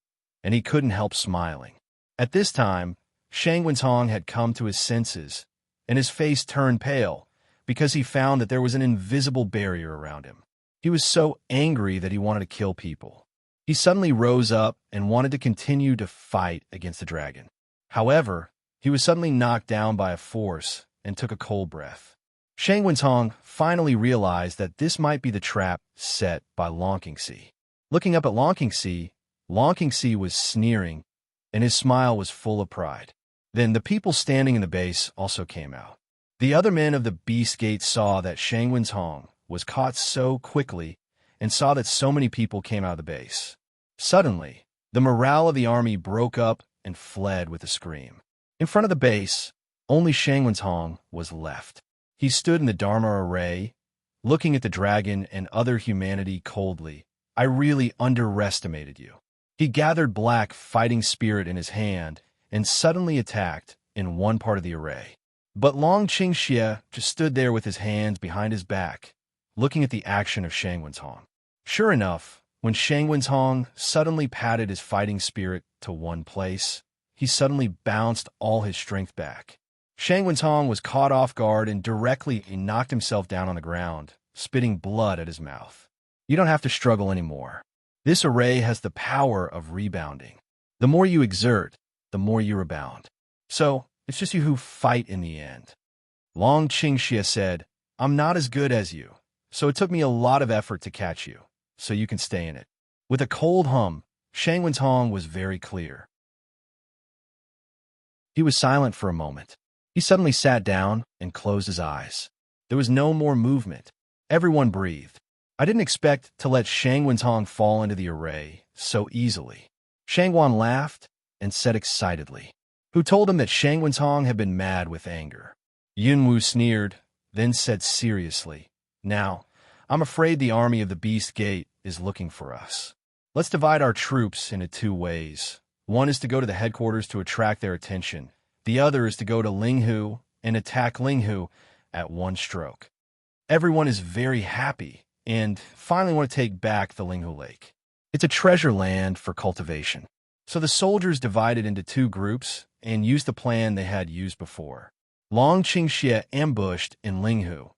and he couldn't help smiling. At this time, Shang Wenhong had come to his senses, and his face turned pale because he found that there was an invisible barrier around him. He was so angry that he wanted to kill people. He suddenly rose up and wanted to continue to fight against the dragon. However, he was suddenly knocked down by a force and took a cold breath. Shang Wenhong finally realized that this might be the trap set by Long Qingxi. Looking up at Long Qingxi was sneering, and his smile was full of pride. Then the people standing in the base also came out. The other men of the Beast Gate saw that Shang Wenhong was caught so quickly and saw that so many people came out of the base. Suddenly, the morale of the army broke up and fled with a scream. In front of the base, only Shang Wenhong was left. He stood in the Dharma array, looking at the dragon and other humanity coldly. I really underestimated you. He gathered black fighting spirit in his hand and suddenly attacked in one part of the array. But Long Qingxia just stood there with his hands behind his back, looking at the action of Shang Wenhong. Sure enough, when Shang Wenhong suddenly patted his fighting spirit to one place, he suddenly bounced all his strength back. Shang Wenhong was caught off guard and directly knocked himself down on the ground, spitting blood at his mouth. You don't have to struggle anymore. This array has the power of rebounding. The more you exert, the more you rebound. So, it's just you who fight in the end. Long Qingxia said, I'm not as good as you, so it took me a lot of effort to catch you, so you can stay in it. With a cold hum, Shang Wenhong was very clear. He was silent for a moment. He suddenly sat down and closed his eyes. There was no more movement. Everyone breathed. I didn't expect to let Shang Wenhong fall into the array so easily. Shang Wan laughed and said excitedly, Who told him that Shang Wenhong had been mad with anger? Yunwu sneered, then said seriously, Now, I'm afraid the army of the Beast Gate is looking for us. Let's divide our troops into two ways. One is to go to the headquarters to attract their attention. The other is to go to Linghu and attack Linghu at one stroke. Everyone is very happy and finally want to take back the Linghu Lake. It's a treasure land for cultivation. So the soldiers divided into two groups and used the plan they had used before. Long Qingxia ambushed in Linghu,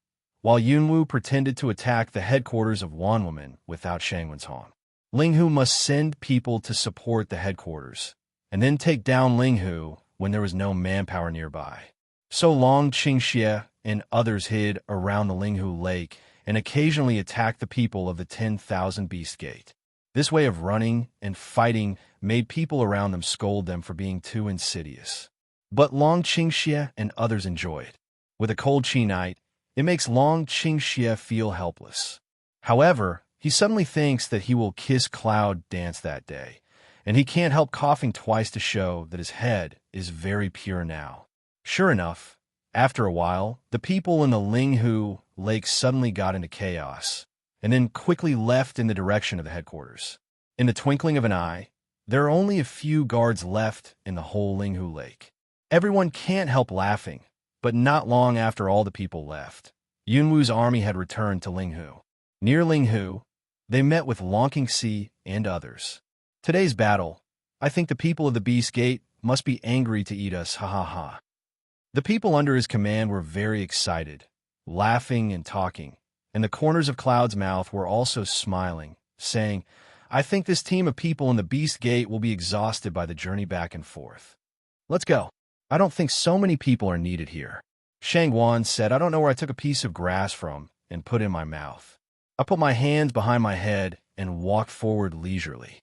while Yunwu pretended to attack the headquarters of Wanwoman without Shang Wenhong. Linghu must send people to support the headquarters, and then take down Linghu when there was no manpower nearby. So Long Qingxia and others hid around the Linghu Lake and occasionally attacked the people of the 10,000 Beast Gate. This way of running and fighting made people around them scold them for being too insidious. But Long Qingxia and others enjoyed. With a cold Qi night, it makes Long Qingxia feel helpless. However, he suddenly thinks that he will kiss Cloud dance that day, and he can't help coughing twice to show that his head is very pure now. Sure enough, after a while, the people in the Linghu Lake suddenly got into chaos, and then quickly left in the direction of the headquarters. In the twinkling of an eye, there are only a few guards left in the whole Linghu Lake. Everyone can't help laughing, but not long after all the people left, Yunwu's army had returned to Linghu. Near Linghu, they met with Long Qingxi and others. Today's battle, I think the people of the Beast Gate must be angry to eat us, ha ha ha. The people under his command were very excited, laughing and talking, and the corners of Cloud's mouth were also smiling, saying, I think this team of people in the Beast Gate will be exhausted by the journey back and forth. Let's go. I don't think so many people are needed here. Shang Wan said, I don't know where I took a piece of grass from and put it in my mouth. I put my hands behind my head and walked forward leisurely.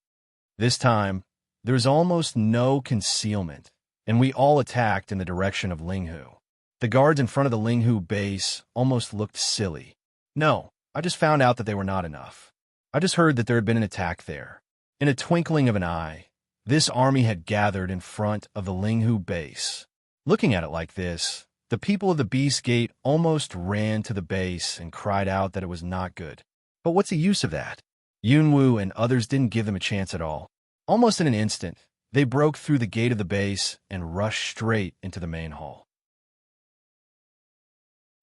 This time, there was almost no concealment, and we all attacked in the direction of Linghu. The guards in front of the Linghu base almost looked silly. No, I just found out that they were not enough. I just heard that there had been an attack there. In a twinkling of an eye, This army had gathered in front of the Linghu base. Looking at it like this, the people of the Beast Gate almost ran to the base and cried out that it was not good. But what's the use of that? Yunwu and others didn't give them a chance at all. Almost in an instant, they broke through the gate of the base and rushed straight into the main hall.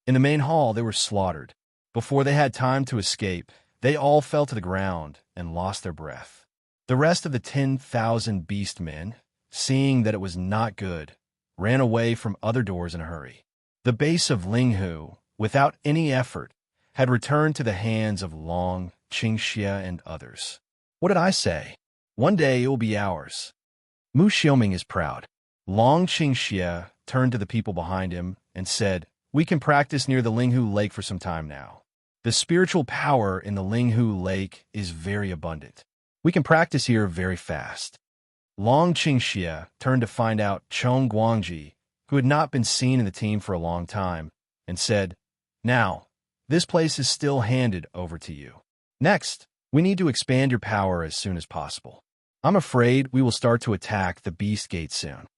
In the main hall, they were slaughtered. Before they had time to escape, they all fell to the ground and lost their breath. The rest of the 10,000 beast men, seeing that it was not good, ran away from other doors in a hurry. The base of Linghu, without any effort, had returned to the hands of Long, Qingxia, and others. What did I say? One day it will be ours. Mu Xiaoming is proud. Long Qingxia turned to the people behind him and said, "We can practice near the Linghu Lake for some time now. The spiritual power in the Linghu Lake is very abundant. We can practice here very fast." Long Qingxia turned to find out Chong Guangji, who had not been seen in the team for a long time, and said, "Now, this place is still handed over to you. Next, we need to expand your power as soon as possible. I'm afraid we will start to attack the Beast Gate soon."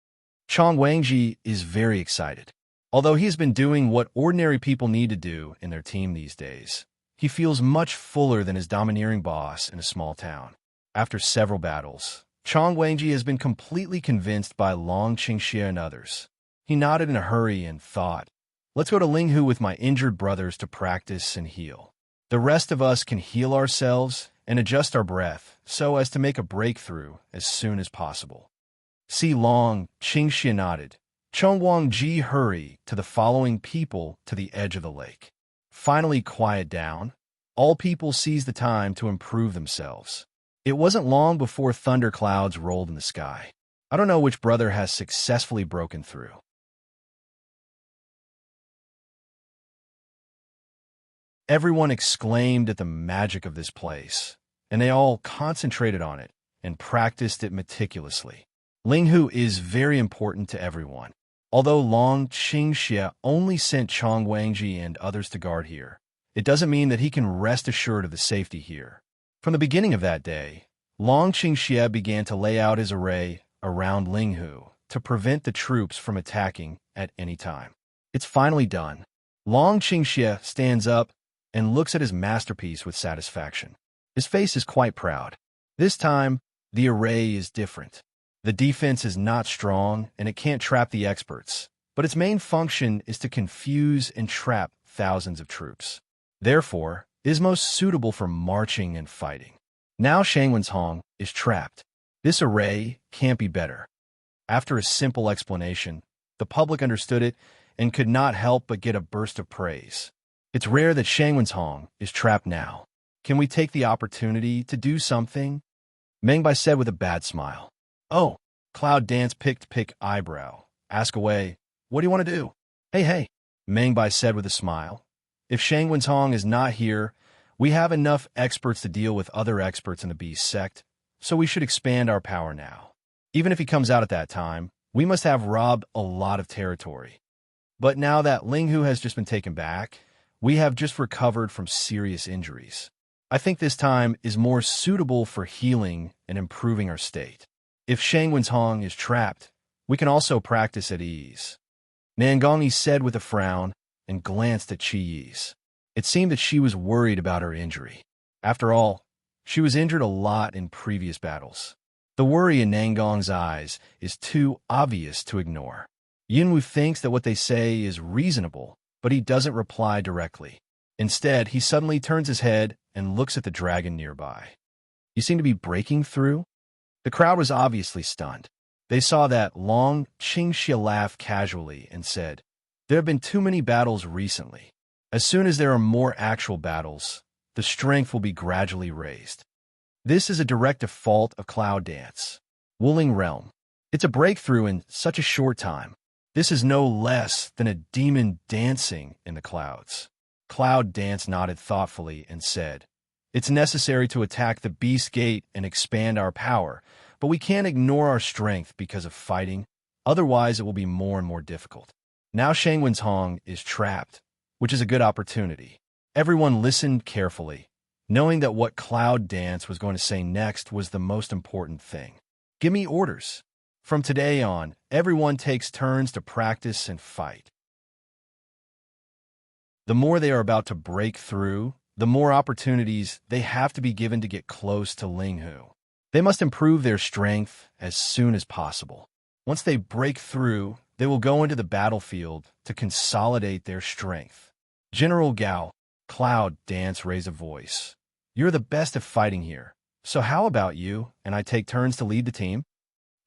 Chong Guangji is very excited. Although he has been doing what ordinary people need to do in their team these days, he feels much fuller than his domineering boss in a small town. After several battles, Chong Guangji has been completely convinced by Long Qingxia and others. He nodded in a hurry and thought, "Let's go to Linghu with my injured brothers to practice and heal. The rest of us can heal ourselves and adjust our breath so as to make a breakthrough as soon as possible." See Long Qingxia nodded. Chong Guangji hurried to the following people to the edge of the lake. Finally quiet down, all people seized the time to improve themselves. It wasn't long before thunder clouds rolled in the sky. I don't know which brother has successfully broken through. Everyone exclaimed at the magic of this place, and they all concentrated on it and practiced it meticulously. Linghu is very important to everyone. Although Long Qingxia only sent Chong Guangji and others to guard here, it doesn't mean that he can rest assured of the safety here. From the beginning of that day, Long Qingxia began to lay out his array around Linghu to prevent the troops from attacking at any time. It's finally done. Long Qingxia stands up and looks at his masterpiece with satisfaction. His face is quite proud. This time, the array is different. The defense is not strong, and it can't trap the experts, but its main function is to confuse and trap thousands of troops. Therefore, it is most suitable for marching and fighting. Now Shangwen's Hong is trapped. This array can't be better. After a simple explanation, the public understood it and could not help but get a burst of praise. It's rare that Shangwen's Hong is trapped now. Can we take the opportunity to do something? Mengbai said with a bad smile. "Oh," Cloud Dance pick eyebrow. "Ask away. What do you want to do?" Hey, Mengbai said with a smile. "If Shangwen's Hong is not here, we have enough experts to deal with other experts in the Beast sect, so we should expand our power now. Even if he comes out at that time, we must have robbed a lot of territory. But now that Linghu has just been taken back, we have just recovered from serious injuries. I think this time is more suitable for healing and improving our state. If Shangwen's Hong is trapped, we can also practice at ease." Nangongi said with a frown and glanced at Qi Yi's. It seemed that she was worried about her injury. After all, she was injured a lot in previous battles. The worry in Nangong's eyes is too obvious to ignore. Yunwu thinks that what they say is reasonable, but he doesn't reply directly. Instead, he suddenly turns his head and looks at the dragon nearby. "You seem to be breaking through?" The crowd was obviously stunned. They saw that Long Qingxia laugh casually and said, "There have been too many battles recently. As soon as there are more actual battles, the strength will be gradually raised. This is a direct default of Cloud Dance. Wuling Realm. It's a breakthrough in such a short time. This is no less than a demon dancing in the clouds." Cloud Dance nodded thoughtfully and said, "It's necessary to attack the Beast Gate and expand our power, but we can't ignore our strength because of fighting, otherwise it will be more and more difficult. Now Shangwen's Hong is trapped, which is a good opportunity." Everyone listened carefully, knowing that what Cloud Dance was going to say next was the most important thing. Give me orders. From today on, everyone takes turns to practice and fight. The more they are about to break through, the more opportunities they have to be given to get close to Linghu. They must improve their strength as soon as possible. Once they break through, they will go into the battlefield to consolidate their strength. General Gao, Cloud Dance raised a voice. You're the best at fighting here. So how about you and I take turns to lead the team?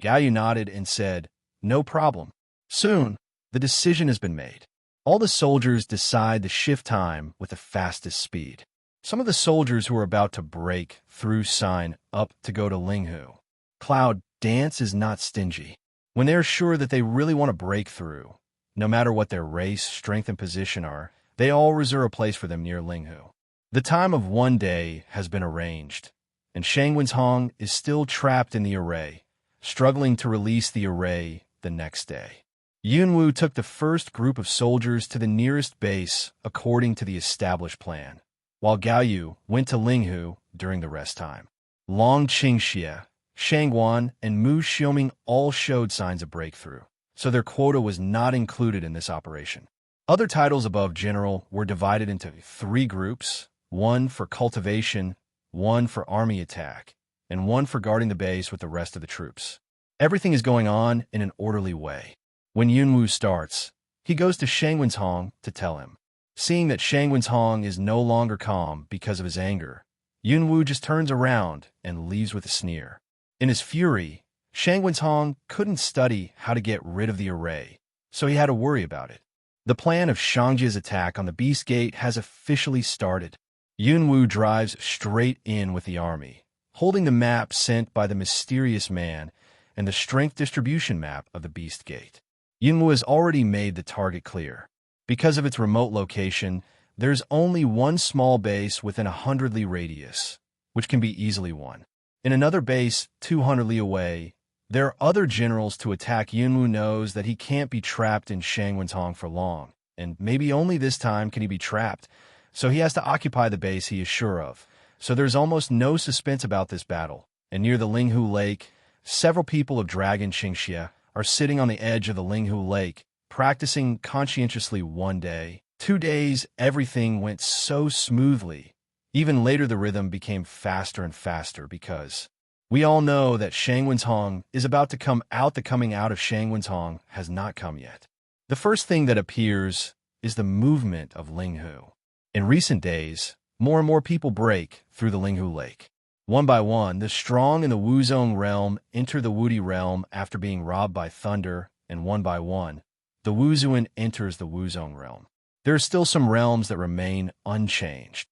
Gao Yu nodded and said, no problem. Soon, the decision has been made. All the soldiers decide the shift time with the fastest speed. Some of the soldiers who are about to break through sign up to go to Linghu. Cloud Dance is not stingy. When they are sure that they really want to break through, no matter what their race, strength, and position are, they all reserve a place for them near Linghu. The time of one day has been arranged, and Shangwen's Hong is still trapped in the array, struggling to release the array the next day. Yunwu took the first group of soldiers to the nearest base according to the established plan, while Gao Yu went to Linghu during the rest time. Long Qingxie, Shangwan, and Mu Xiaoming all showed signs of breakthrough, so their quota was not included in this operation. Other titles above general were divided into 3 groups, 1 for cultivation, 1 for army attack, and 1 for guarding the base with the rest of the troops. Everything is going on in an orderly way. When Yunwu starts, he goes to Shangwen's Hong to tell him. Seeing that Shangwen's Hong is no longer calm because of his anger, Yunwu just turns around and leaves with a sneer. In his fury, Shangwen's Hong couldn't study how to get rid of the array, so he had to worry about it. The plan of Shangjia's attack on the Beast Gate has officially started. Yunwu drives straight in with the army, holding the map sent by the mysterious man and the strength distribution map of the Beast Gate. Yunwu has already made the target clear. Because of its remote location, there's only one small base within a 100 li radius, which can be easily won. In another base 200 li away, there are other generals to attack. Yunwu knows that he can't be trapped in Shangwen's Hong for long, and maybe only this time can he be trapped, so he has to occupy the base he is sure of. So there's almost no suspense about this battle, and near the Linghu Lake, several people of Dragon Qingxie are sitting on the edge of the Linghu Lake, practicing conscientiously. 1 day, 2 days, everything went so smoothly. Even later the rhythm became faster and faster because we all know that Shangwen's Hong is about to come out. The coming out of Shangwen's Hong has not come yet. The first thing that appears is the movement of Linghu. In recent days, more and more people break through the Linghu Lake. One by one, the strong in the Wuzong realm enter the Wudi realm after being robbed by thunder, and one by one, the Wuzuan enters the Wuzong realm. There are still some realms that remain unchanged.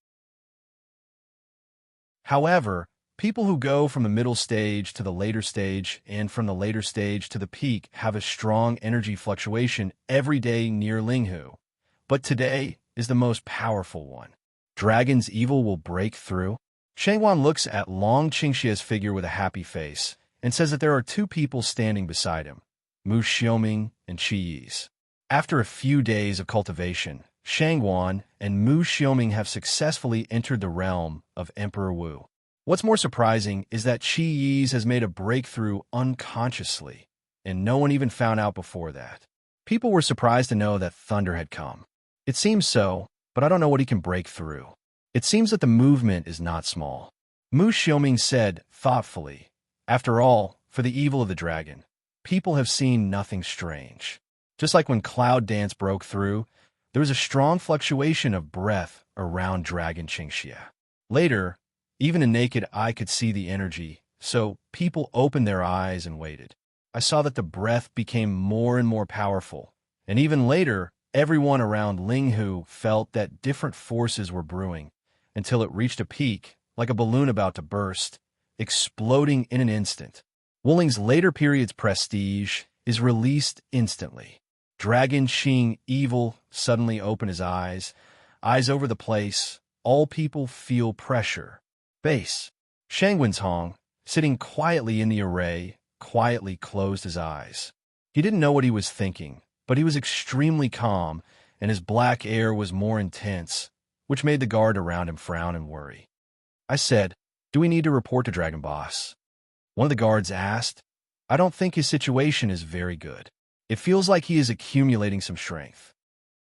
However, people who go from the middle stage to the later stage and from the later stage to the peak have a strong energy fluctuation every day near Linghu. But today is the most powerful one. Dragon's evil will break through. Shangwan looks at Long Qingxie's figure with a happy face and says that there are 2 people standing beside him, Mu Xiaoming and Qi Yi's. After a few days of cultivation, Shangwan and Mu Xiaoming have successfully entered the realm of Emperor Wu. What's more surprising is that Qi Yi's has made a breakthrough unconsciously, and no one even found out before that. People were surprised to know that thunder had come. It seems so, but I don't know what he can break through. It seems that the movement is not small. Mu Xiaoming said thoughtfully, after all, for the evil of the dragon, people have seen nothing strange. Just like when Cloud Dance broke through, there was a strong fluctuation of breath around Dragon Qingxie. Later, even a naked eye could see the energy, so people opened their eyes and waited. I saw that the breath became more and more powerful, and even later, everyone around Linghu felt that different forces were brewing, until it reached a peak, like a balloon about to burst, exploding in an instant. Wuling's later period's prestige is released instantly. Dragon Qing Evil suddenly opened his eyes over the place. All people feel pressure. Base. Shangwen's Hong, sitting quietly in the array, quietly closed his eyes. He didn't know what he was thinking, but he was extremely calm, and his black air was more intense, which made the guard around him frown and worry. I said, "Do we need to report to Dragon Boss?" One of the guards asked. I don't think his situation is very good. It feels like he is accumulating some strength."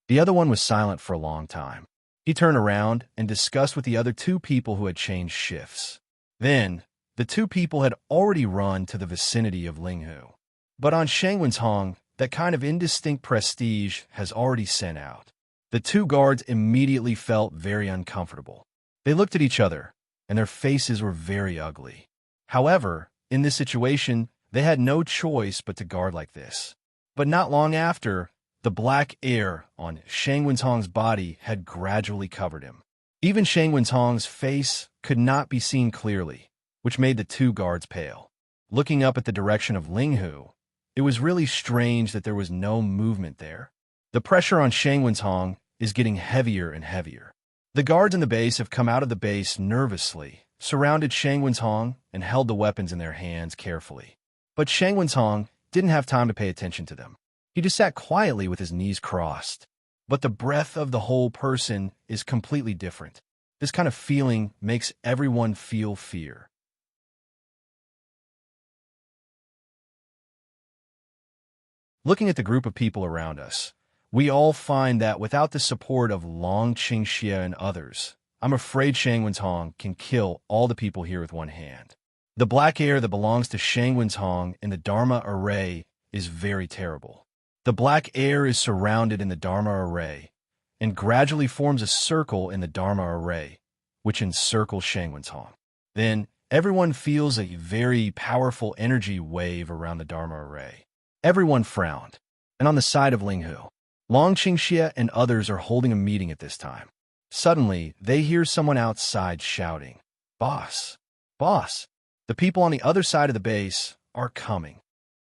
The other one was silent for a long time. He turned around and discussed with the other two people who had changed shifts. Then, the two people had already run to the vicinity of Linghu. But on Shangwen's Hong, that kind of indistinct prestige has already sent out. The two guards immediately felt very uncomfortable. They looked at each other, and their faces were very ugly. However, in this situation, they had no choice but to guard like this. But not long after, the black air on Shangwen's Hong's body had gradually covered him. Even Shangwen's Hong's face could not be seen clearly, which made the two guards pale. Looking up at the direction of Linghu, it was really strange that there was no movement there. The pressure on Shangwen's Hong is getting heavier and heavier. The guards in the base have come out of the base nervously, surrounded Shangwen's Hong, and held the weapons in their hands carefully. But Shangwen's Hong didn't have time to pay attention to them. He just sat quietly with his knees crossed. But the breath of the whole person is completely different. This kind of feeling makes everyone feel fear. Looking at the group of people around us, we all find that without the support of Long Qingxie and others, I'm afraid Shangwen's Hong can kill all the people here with one hand. The black air that belongs to Shangwen's Hong in the Dharma array is very terrible. The black air is surrounded in the Dharma array and gradually forms a circle in the Dharma array, which encircles Shangwen's Hong. Then everyone feels a very powerful energy wave around the Dharma array. Everyone frowned, and on the side of Linghu, Long Qingxie and others are holding a meeting at this time. Suddenly, they hear someone outside shouting, "Boss! Boss!" The people on the other side of the base are coming.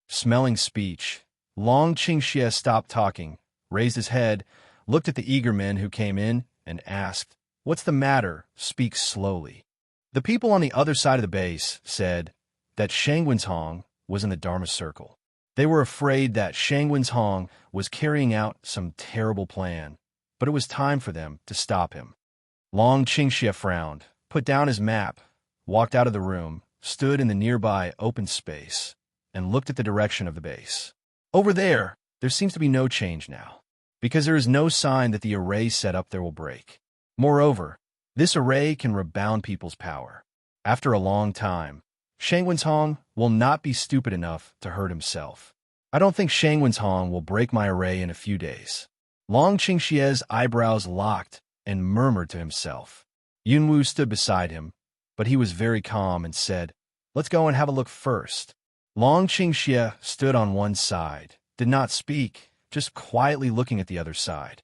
Smelling speech, Long Qingxie stopped talking, raised his head, looked at the eager men who came in, and asked, "What's the matter? Speak slowly." The people on the other side of the base said that Shangwen's Hong was in the Dharma circle. They were afraid that Shangwen's Hong was carrying out some terrible plan, but it was time for them to stop him. Long Qingxie frowned, put down his map, walked out of the room, stood in the nearby open space, and looked at the direction of the base. Over there seems to be no change now, because there is no sign that the array set up there will break. Moreover, this array can rebound people's power. After a long time, Shangwen's Hong will not be stupid enough to hurt himself. I don't think Shangwen's Hong will break my array in a few days. Long Qingxie's eyebrows locked and murmured to himself. Yunwu stood beside him, but he was very calm and said, "Let's go and have a look first." Long Qingxie stood on one side, did not speak, just quietly looking at the other side.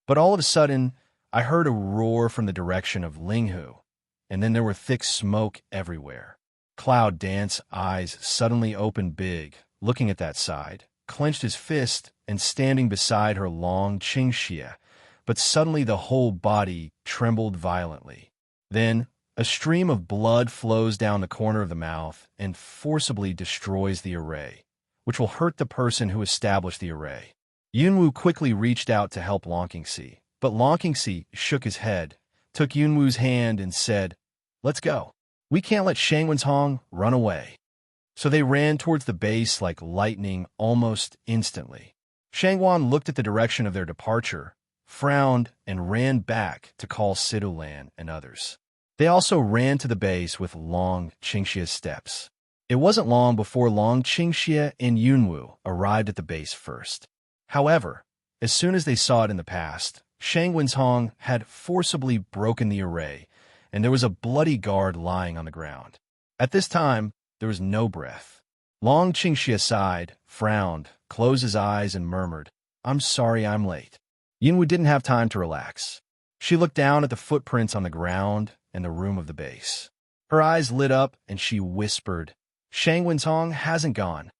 But all of a sudden, I heard a roar from the direction of Linghu, and then there were thick smoke everywhere. Cloud Dance's eyes suddenly opened big, looking at that side, clenched his fist, and standing beside her Long Qingxie, but suddenly the whole body trembled violently. Then, a stream of blood flows down the corner of the mouth and forcibly destroys the array, which will hurt the person who established the array. Yunwu quickly reached out to help Long Qingxie, but Long Qingxie shook his head, took Yunwu's hand, and said, "Let's go. We can't let Shangwen's Hong run away." So they ran towards the base like lightning almost instantly. Shangwan looked at the direction of their departure, frowned, and ran back to call Sidulan and others. They also ran to the base with Long Qingxie's steps. It wasn't long before Long Qingxie and Yunwu arrived at the base first. However, as soon as they saw it in the past, Shangwen's Hong had forcibly broken the array, and there was a bloody guard lying on the ground. At this time, there was no breath. Long Qingxie sighed, frowned, closed his eyes, and murmured, "I'm sorry I'm late." Yunwu didn't have time to relax. She looked down at the footprints on the ground and the room of the base. Her eyes lit up, and she whispered, "Shangwen's Hong hasn't gone."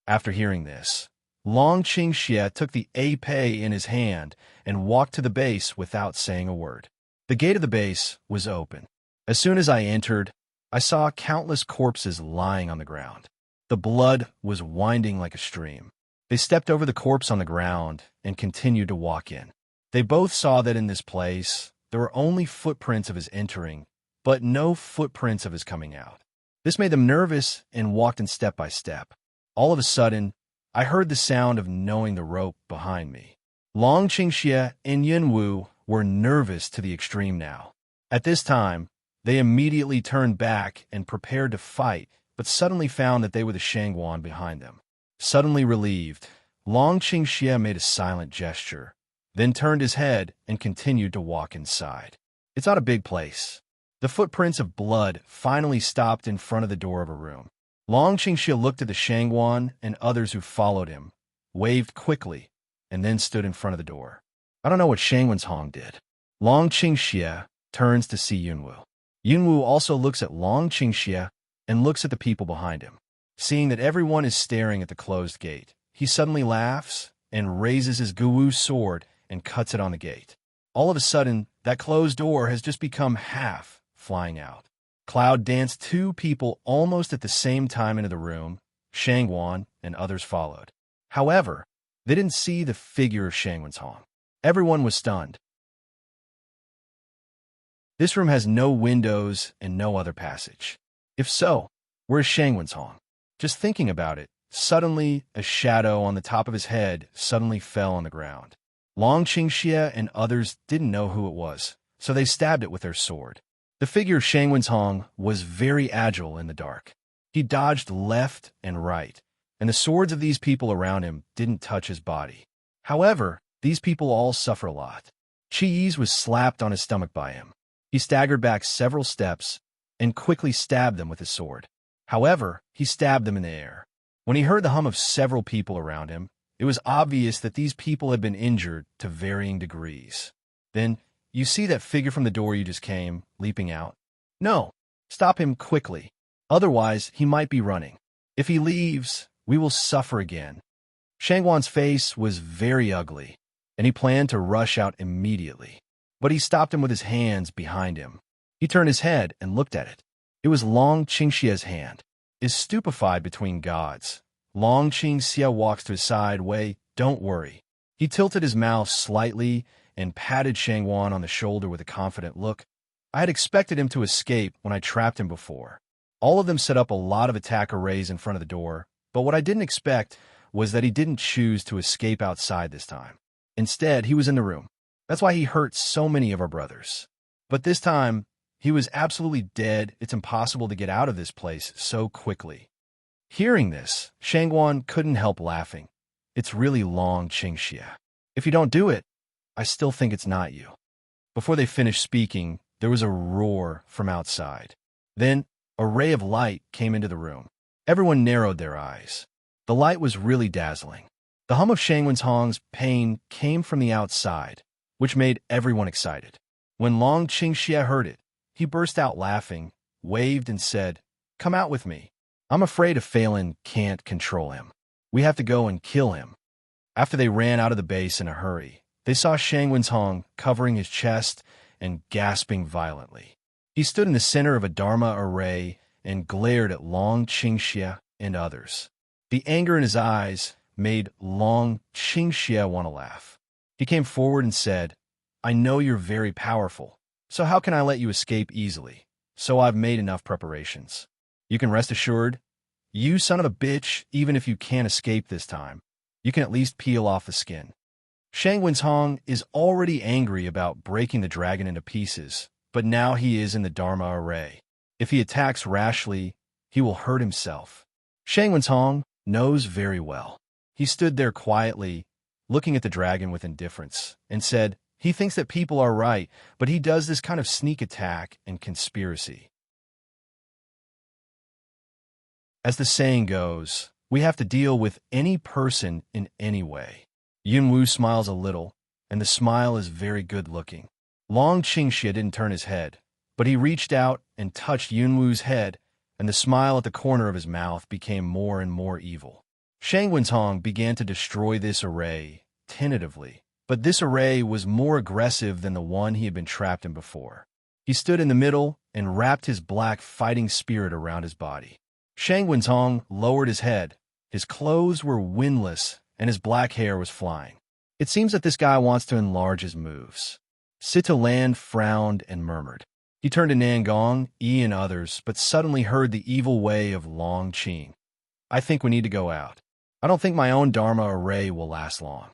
After hearing this, Long Qingxie took the épée in his hand and walked to the base without saying a word. The gate of the base was open. As soon as I entered, I saw countless corpses lying on the ground. The blood was winding like a stream. They stepped over the corpse on the ground and continued to walk in. They both saw that in this place, there were only footprints of his entering, but no footprints of his coming out. This made them nervous and walked in step by step. All of a sudden, I heard the sound of knowing the rope behind me. Long Qingxie and Yunwu were nervous to the extreme now. At this time, they immediately turned back and prepared to fight, but suddenly found that they were the Shangguan behind them. Suddenly relieved, Long Qingxie made a silent gesture, then turned his head and continued to walk inside. It's not a big place. The footprints of blood finally stopped in front of the door of a room. Long Qingxie looked at the Shangguan and others who followed him, waved quickly, and then stood in front of the door. I don't know what Shangguan's Hong did. Long Qingxie turns to see Yunwu. Yunwu also looks at Long Qingxie and looks at the people behind him. Seeing that everyone is staring at the closed gate, he suddenly laughs and raises his Guwu sword and cuts it on the gate. All of a sudden, that closed door has just become half, flying out. Cloud danced 2 people almost at the same time into the room. Shangguan and others followed. However, they didn't see the figure of Shangguan's Hong. Everyone was stunned. This room has no windows and no other passage. If so, where's Shangguan's Hong? Just thinking about it, suddenly a shadow on the top of his head suddenly fell on the ground. Long Qingxie and others didn't know who it was, so they stabbed it with their sword. The figure of Shangguan's Hong was very agile in the dark. He dodged left and right, and the swords of these people around him didn't touch his body. However, these people all suffer a lot. Cheese was slapped on his stomach by him. He staggered back several steps and quickly stabbed them with his sword. However, he stabbed them in the air. When he heard the hum of several people around him, it was obvious that these people had been injured to varying degrees. Then, you see that figure from the door you just came, leaping out? No, stop him quickly. Otherwise, he might be running. If he leaves, we will suffer again. Shangguan's face was very ugly, and he planned to rush out immediately. But he stopped him with his hands behind him. He turned his head and looked at it. It was Long Qingxie's hand. Is stupefied between gods. Long Qingxie walks to his side. Wei, don't worry. He tilted his mouth slightly and patted Shangguan on the shoulder with a confident look. I had expected him to escape when I trapped him before. All of them set up a lot of attack arrays in front of the door, but what I didn't expect was that he didn't choose to escape outside this time. Instead, he was in the room. That's why he hurt so many of our brothers. But this time, he was absolutely dead. It's impossible to get out of this place so quickly. Hearing this, Shangguan couldn't help laughing. It's really Long Qingxie. If you don't do it, I still think it's not you. Before they finished speaking, there was a roar from outside. Then, a ray of light came into the room. Everyone narrowed their eyes. The light was really dazzling. The hum of Shangguan's Hong's pain came from the outside, which made everyone excited. When Long Qingxie heard it, he burst out laughing, waved and said, "Come out with me. I'm afraid if Phelan can't control him. We have to go and kill him." After they ran out of the base in a hurry, they saw Shangguan's Hong covering his chest and gasping violently. He stood in the center of a Dharma array and glared at Long Qingxie and others. The anger in his eyes made Long Qingxie want to laugh. He came forward and said, "I know you're very powerful, so how can I let you escape easily? So I've made enough preparations. You can rest assured, you son of a bitch, even if you can't escape this time, you can at least peel off the skin." Shangguan's Hong is already angry about breaking the dragon into pieces, but now he is in the Dharma array. If he attacks rashly, he will hurt himself. Shangguan's Hong knows very well. He stood there quietly, looking at the dragon with indifference, and said, he thinks that people are right, but he does this kind of sneak attack and conspiracy. As the saying goes, we have to deal with any person in any way. Yunwu smiles a little, and the smile is very good-looking. Long Qingxie didn't turn his head, but he reached out and touched Yunwu's head, and the smile at the corner of his mouth became more and more evil. Shangguan's Hong began to destroy this array, tentatively, but this array was more aggressive than the one he had been trapped in before. He stood in the middle and wrapped his black fighting spirit around his body. Shangguan's Hong lowered his head. His clothes were windless, and his black hair was flying. It seems that this guy wants to enlarge his moves. Sita Land frowned and murmured, He turned to Nangong, Yi, and others, but suddenly heard the evil way of Long Qing. I think we need to go out. I don't think my own Dharma array will last long.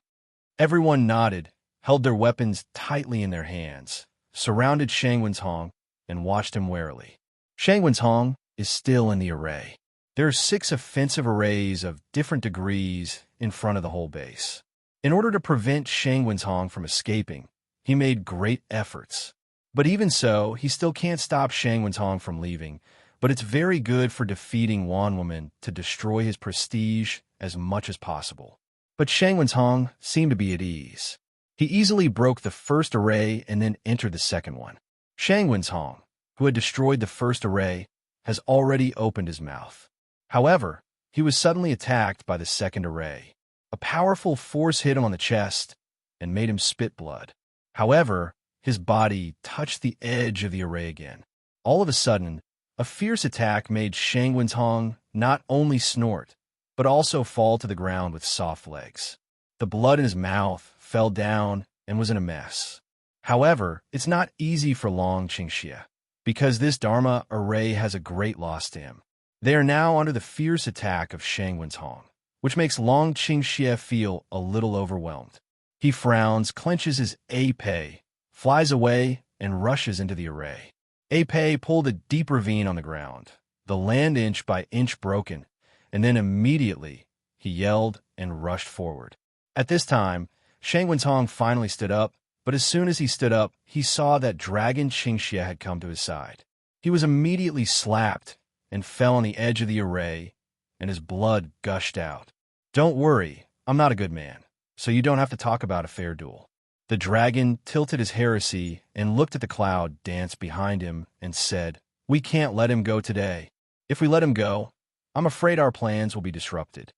Everyone nodded, held their weapons tightly in their hands, surrounded Shang Wenhong, and watched him warily. Shang Wenhong is still in the array. There are 6 offensive arrays of different degrees in front of the whole base. In order to prevent Shang Wenhong from escaping, he made great efforts. But even so, he still can't stop Shang Wenhong from leaving, but it's very good for defeating Wan Woman to destroy his prestige as much as possible. But Shang Wenhong seemed to be at ease. He easily broke the first array and then entered the second one. Shang Wenhong, who had destroyed the first array, has already opened his mouth. However, he was suddenly attacked by the second array. A powerful force hit him on the chest and made him spit blood. However, his body touched the edge of the array again. All of a sudden, a fierce attack made Shang Wenhong not only snort, but also fall to the ground with soft legs. The blood in his mouth fell down and was in a mess. However, it's not easy for Long Qingxie, because this Dharma array has a great loss to him. They are now under the fierce attack of Shang Wenhong, which makes Long Qingxie feel a little overwhelmed. He frowns, clenches his épée, flies away, and rushes into the array. Épée pulled a deep ravine on the ground, the land inch by inch broken, and then immediately he yelled and rushed forward. At this time, Shang Wenhong finally stood up, but as soon as he stood up, he saw that Dragon Qingxie had come to his side. He was immediately slapped and fell on the edge of the array, and his blood gushed out. "Don't worry, I'm not a good man, so you don't have to talk about a fair duel." The dragon tilted his heresy and looked at the cloud dance behind him and said, "We can't let him go today. If we let him go, I'm afraid our plans will be disrupted."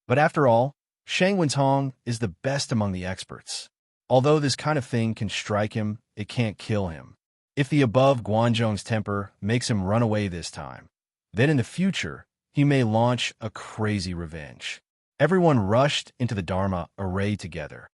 But after all, Shang Wenhong is the best among the experts. Although this kind of thing can strike him, it can't kill him. If the above Guanzhong's temper makes him run away this time, then in the future, he may launch a crazy revenge. Everyone rushed into the Dharma array together.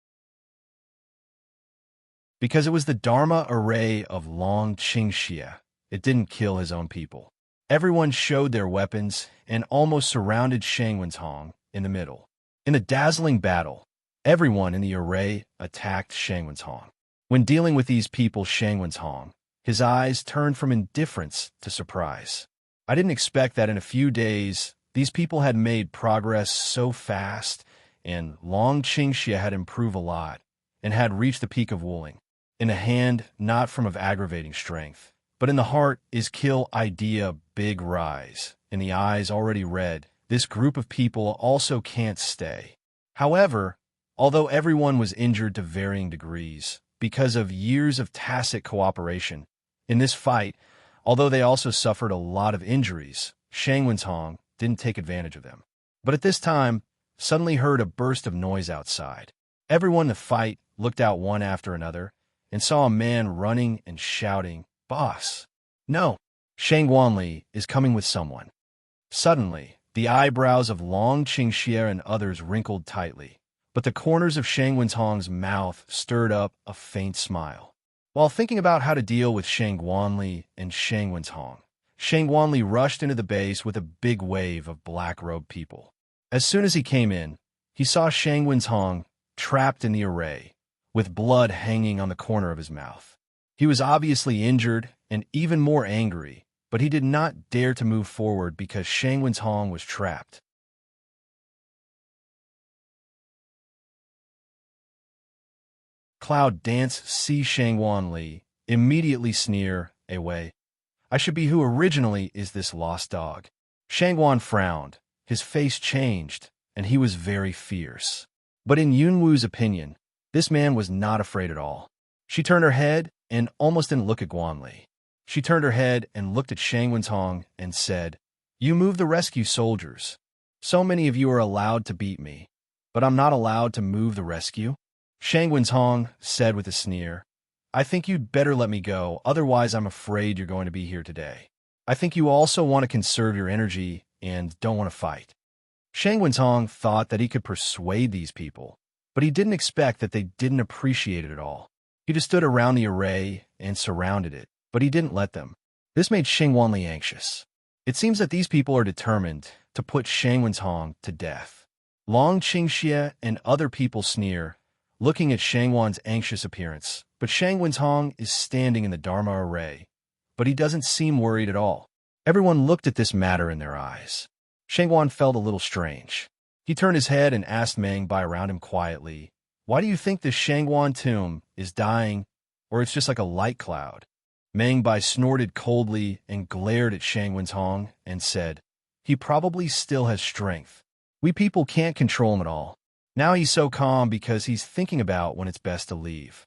Because it was the Dharma array of Long Qingxie, it didn't kill his own people. Everyone showed their weapons and almost surrounded Shang Wenhong in the middle. In the dazzling battle, everyone in the array attacked Shang Wenhong. When dealing with these people, Shang Wenhong, his eyes turned from indifference to surprise. I didn't expect that in a few days, these people had made progress so fast, and Long Qingxie had improved a lot, and had reached the peak of Wuling. In the hand, not from of aggravating strength, but in the heart is kill idea big rise. In the eyes already red, this group of people also can't stay. However, although everyone was injured to varying degrees, because of years of tacit cooperation, in this fight, although they also suffered a lot of injuries, Shang Wenhong didn't take advantage of them. But at this time, suddenly heard a burst of noise outside. Everyone in the fight looked out one after another, and saw a man running and shouting, "Boss! No! Shang Guanli is coming with someone." Suddenly, the eyebrows of Long Qingxie and others wrinkled tightly, but the corners of Shang Wenhong's mouth stirred up a faint smile. While thinking about how to deal with Shang Guanli and Shang Wenhong, Shang Guanli rushed into the base with a big wave of black-robed people. As soon as he came in, he saw Shang Wenhong trapped in the array, with blood hanging on the corner of his mouth. He was obviously injured and even more angry, but he did not dare to move forward because Shang Wenhong was trapped. Cloud Dance see Shang Guanli, immediately sneer, "Away. I should be who originally is this lost dog." Shang Guan frowned, his face changed, and he was very fierce. But in Yunwu's opinion, this man was not afraid at all. She turned her head and almost didn't look at Guanli. She turned her head and looked at Shang Wenhong and said, "You move the rescue soldiers. So many of you are allowed to beat me, but I'm not allowed to move the rescue?" Shang Wenhong said with a sneer, "I think you'd better let me go, otherwise I'm afraid you're going to be here today. I think you also want to conserve your energy and don't want to fight." Shang Wenhong thought that he could persuade these people, but he didn't expect that they didn't appreciate it at all. He just stood around the array and surrounded it, but he didn't let them. This made Xing Wanli anxious. It seems that these people are determined to put Shang Wenhong to death. Long Qingxie and other people sneer, looking at Shang Wan's anxious appearance, but Shang Wenhong is standing in the Dharma array, but he doesn't seem worried at all. Everyone looked at this matter in their eyes. Shang Wan felt a little strange. He turned his head and asked Meng Bai around him quietly, "Why do you think this Shang Wan tomb is dying, or it's just like a light cloud?" Meng Bai snorted coldly and glared at Shang Wenhong and said, "He probably still has strength. We people can't control him at all. Now he's so calm because he's thinking about when it's best to leave."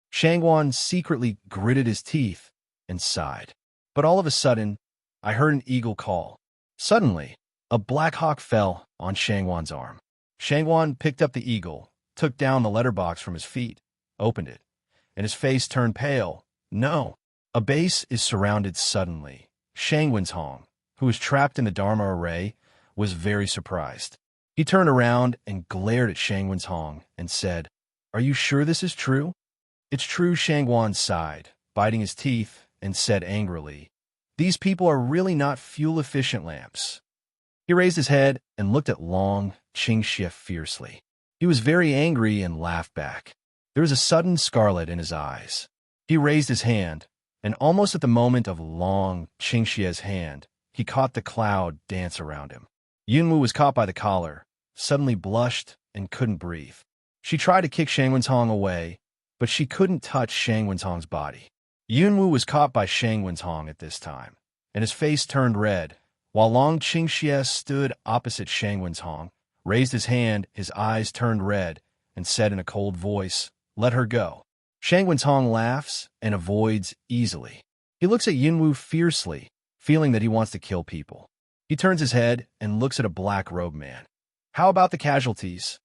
Shang Wan secretly gritted his teeth and sighed. But all of a sudden, I heard an eagle call. Suddenly, a black hawk fell on Shang Wan's arm. Shang Wan picked up the eagle, took down the letterbox from his feet, opened it, and his face turned pale. No, a base is surrounded suddenly. Shang Wenhong, who was trapped in the Dharma array, was very surprised. He turned around and glared at Shang Wenhong and said, "Are you sure this is true?" "It's true," Shang Wan sighed, biting his teeth, and said angrily, "These people are really not fuel-efficient lamps." He raised his head and looked at Long Qingxie fiercely. He was very angry and laughed back. There was a sudden scarlet in his eyes. He raised his hand, and almost at the moment of Long Qingxie's hand, he caught the cloud dance around him. Yunwu was caught by the collar, suddenly blushed, and couldn't breathe. She tried to kick Shang Wenhong away, but she couldn't touch Shang Wenhong's body. Yunwu was caught by Shang Wenhong at this time, and his face turned red, while Long Qingxie stood opposite Shang Wenhong, raised his hand, his eyes turned red, and said in a cold voice, "Let her go." Shang Wenhong laughs and avoids easily. He looks at Yunwu fiercely, feeling that he wants to kill people. He turns his head and looks at a black-robed man. "How about the casualties?"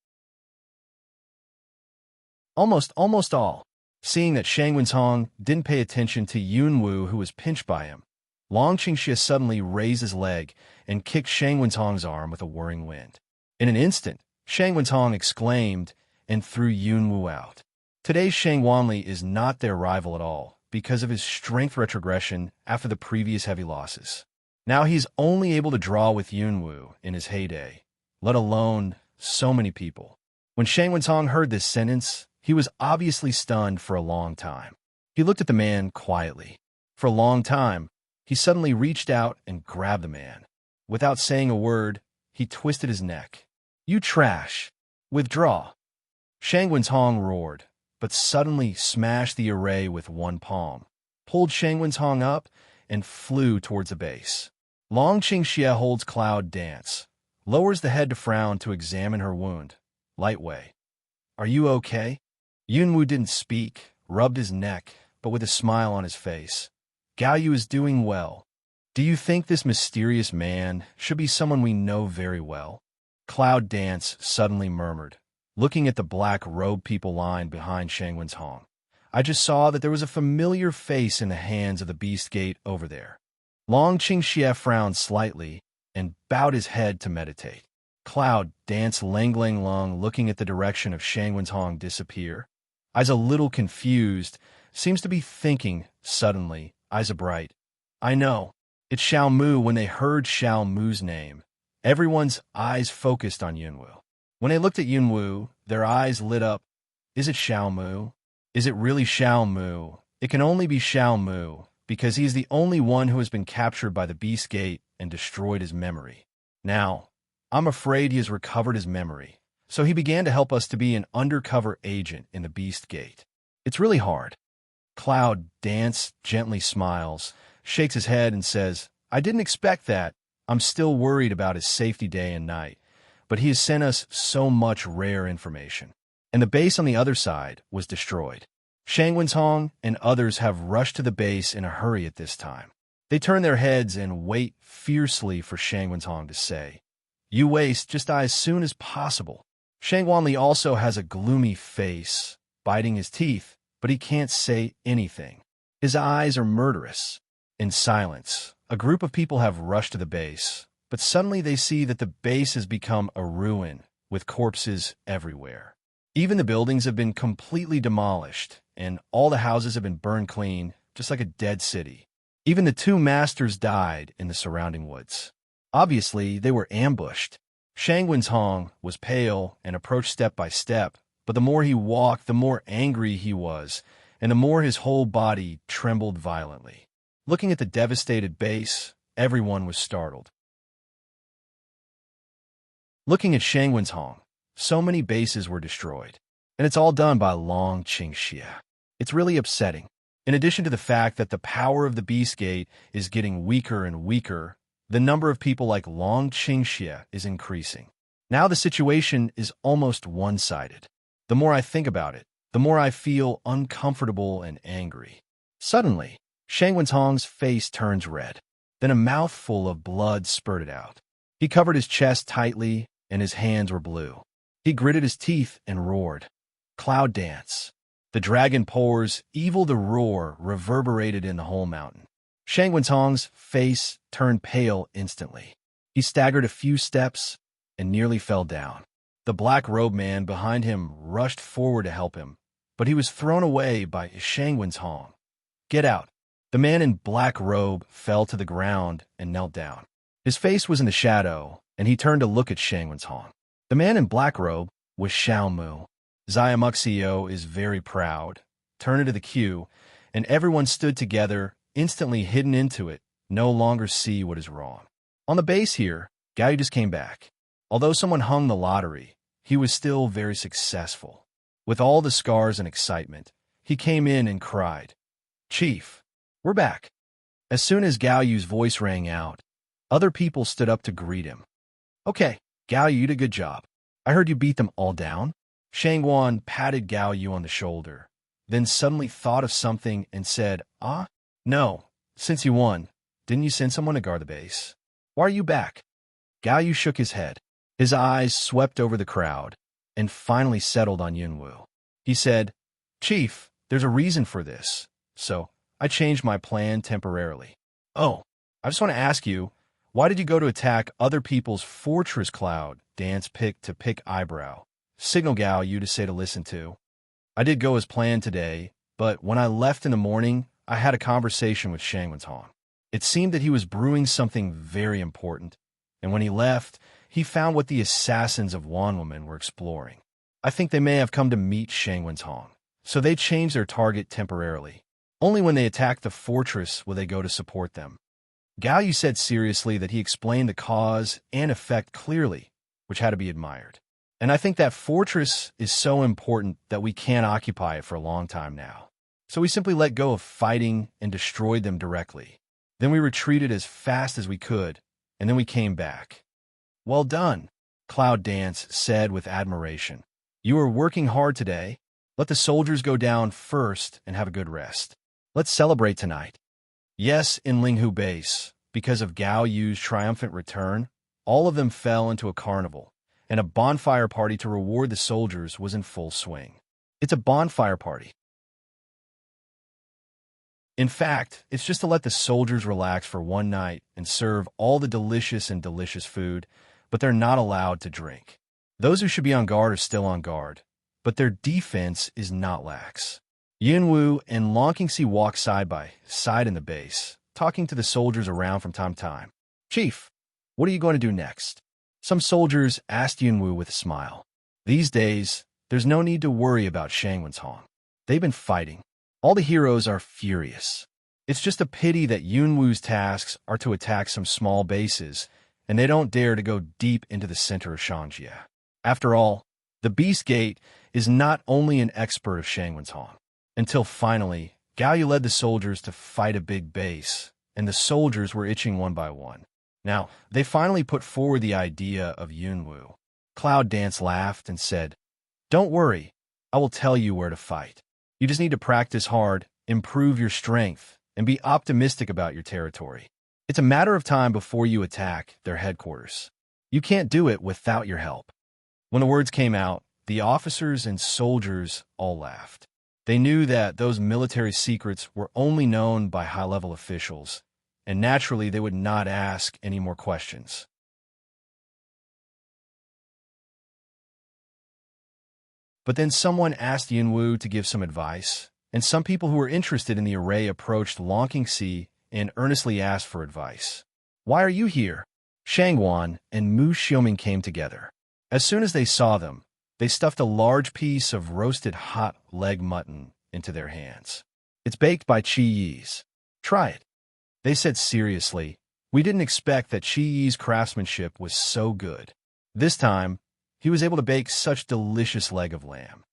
Almost all. Seeing that Shang Wenhong didn't pay attention to Yunwu, who was pinched by him, Long Qingxie suddenly raised his leg and kicked Shang Wenhong's arm with a whirring wind. In an instant, Shang Wenhong exclaimed and threw Yunwu out. Today's Shang Wanli is not their rival at all because of his strength retrogression after the previous heavy losses. Now he's only able to draw with Yunwu in his heyday, let alone so many people. When Shang Wenhong heard this sentence, he was obviously stunned for a long time. He looked at the man quietly. For a long time, he suddenly reached out and grabbed the man. Without saying a word, he twisted his neck. "You trash! Withdraw!" Shang Wenhong roared, but suddenly smashed the array with one palm, pulled Shang Wenhong up, and flew towards the base. Long Qingxie holds cloud dance, lowers the head to frown to examine her wound. Light way. "Are you okay?" Yunwu didn't speak, rubbed his neck, but with a smile on his face. "Gao Yu is doing well. Do you think this mysterious man should be someone we know very well?" Cloud Dance suddenly murmured, looking at the black-robed people lined behind Shang Wenhong. "I just saw that there was a familiar face in the hands of the Beast Gate over there." Long Qingxie frowned slightly and bowed his head to meditate. Cloud Dance Lang Lung, looking at the direction of Shang Wenhong disappear. Eyes a little confused, seems to be thinking suddenly, eyes bright. "I know. It's Xiao Mu." When they heard Xiao Mu's name, everyone's eyes focused on Yunwu. When they looked at Yunwu, their eyes lit up. Is it Xiao Mu? Is it really Xiao Mu? It can only be Xiao Mu, because he is the only one who has been captured by the Beast Gate and destroyed his memory. Now, I'm afraid he has recovered his memory, so he began to help us to be an undercover agent in the Beast Gate. It's really hard. Cloud Dance gently smiles, shakes his head and says, "I didn't expect that. I'm still worried about his safety day and night, but he has sent us so much rare information." And the base on the other side was destroyed. Shang Wenhong and others have rushed to the base in a hurry at this time. They turn their heads and wait fiercely for Shang Wenhong to say, "You waste, just die as soon as possible." Shang Wanli also has a gloomy face, biting his teeth, but he can't say anything. His eyes are murderous. In silence, a group of people have rushed to the base, but suddenly they see that the base has become a ruin, with corpses everywhere. Even the buildings have been completely demolished, and all the houses have been burned clean, just like a dead city. Even the two masters died in the surrounding woods. Obviously, they were ambushed. Shangwen's Hong was pale and approached step by step, but the more he walked, the more angry he was, and the more his whole body trembled violently. Looking at the devastated base, everyone was startled. Looking at Shangwen's Hong, so many bases were destroyed, and it's all done by Long Qingxia. It's really upsetting. In addition to the fact that the power of the Beast Gate is getting weaker and weaker, the number of people like Long Qingxia is increasing. Now the situation is almost one-sided. The more I think about it, the more I feel uncomfortable and angry. Suddenly, Shangwen's Hong's face turns red. Then a mouthful of blood spurted out. He covered his chest tightly, and his hands were blue. He gritted his teeth and roared. Cloud dance. The dragon pores, evil the roar, reverberated in the whole mountain. Shangwen's Hong's face turned pale instantly. He staggered a few steps and nearly fell down. The black robe man behind him rushed forward to help him, but he was thrown away by Shangwen's Hong. Get out. The man in black robe fell to the ground and knelt down. His face was in the shadow, and he turned to look at Shangwen's Hong. The man in black robe was Xiao Mu. Xiamuxio is very proud, turned into the queue, and everyone stood together, instantly hidden into it, no longer see what is wrong. On the base here, Gao just came back. Although someone hung the lottery, he was still very successful. With all the scars and excitement, he came in and cried, "Chief, we're back." As soon as Gao Yu's voice rang out, other people stood up to greet him. "Okay, Gao Yu, you did a good job. I heard you beat them all down." Shangwan patted Gao Yu on the shoulder, then suddenly thought of something and said, No, since you won, didn't you send someone to guard the base? Why are you back?" Gao Yu shook his head. His eyes swept over the crowd and finally settled on Yunwu. He said, "Chief, there's a reason for this, so I changed my plan temporarily." "Oh, I just want to ask you, why did you go to attack other people's fortress?" Cloud Dance picked to pick eyebrow. Signal Gao Yu to say to listen to. "I did go as planned today, but when I left in the morning, I had a conversation with Shangwen's Hong. It seemed that he was brewing something very important, and when he left, he found what the assassins of Wanwoman were exploring. I think they may have come to meet Shangwen's Hong, so they changed their target temporarily. Only when they attack the fortress will they go to support them." Gao Yu said seriously that he explained the cause and effect clearly, which had to be admired. "And I think that fortress is so important that we can't occupy it for a long time now. So we simply let go of fighting and destroyed them directly. Then we retreated as fast as we could, and then we came back." "Well done," Cloud Dance said with admiration. "You are working hard today. Let the soldiers go down first and have a good rest. Let's celebrate tonight." Yes, in Linghu Base, because of Gao Yu's triumphant return, all of them fell into a carnival, and a bonfire party to reward the soldiers was in full swing. It's a bonfire party. In fact, it's just to let the soldiers relax for one night and serve all the delicious food, but they're not allowed to drink. Those who should be on guard are still on guard, but their defense is not lax. Yunwu and Long Qingxi walk side by side in the base, talking to the soldiers around from time to time. "Chief, what are you going to do next?" Some soldiers asked Yunwu with a smile. "These days, there's no need to worry about Shangwen's Hong. They've been fighting. All the heroes are furious. It's just a pity that Yunwu's tasks are to attack some small bases, and they don't dare to go deep into the center of Shangjia. After all, the Beast Gate is not only an expert of Shangwen's Hong." Until finally, Gao Yu led the soldiers to fight a big base, and the soldiers were itching one by one. Now, they finally put forward the idea of Yunwu. Cloud Dance laughed and said, "Don't worry, I will tell you where to fight. You just need to practice hard, improve your strength, and be optimistic about your territory. It's a matter of time before you attack their headquarters. You can't do it without your help." When the words came out, the officers and soldiers all laughed. They knew that those military secrets were only known by high-level officials, and naturally they would not ask any more questions. But then someone asked Yunwu to give some advice, and some people who were interested in the array approached Long Qingxi and earnestly asked for advice. "Why are you here?" Shangwan and Mu Xiuming came together. As soon as they saw them, they stuffed a large piece of roasted hot leg mutton into their hands. "It's baked by Qi Yi's. Try it," they said seriously. "We didn't expect that Qi Yi's craftsmanship was so good. This time, he was able to bake such delicious leg of lamb."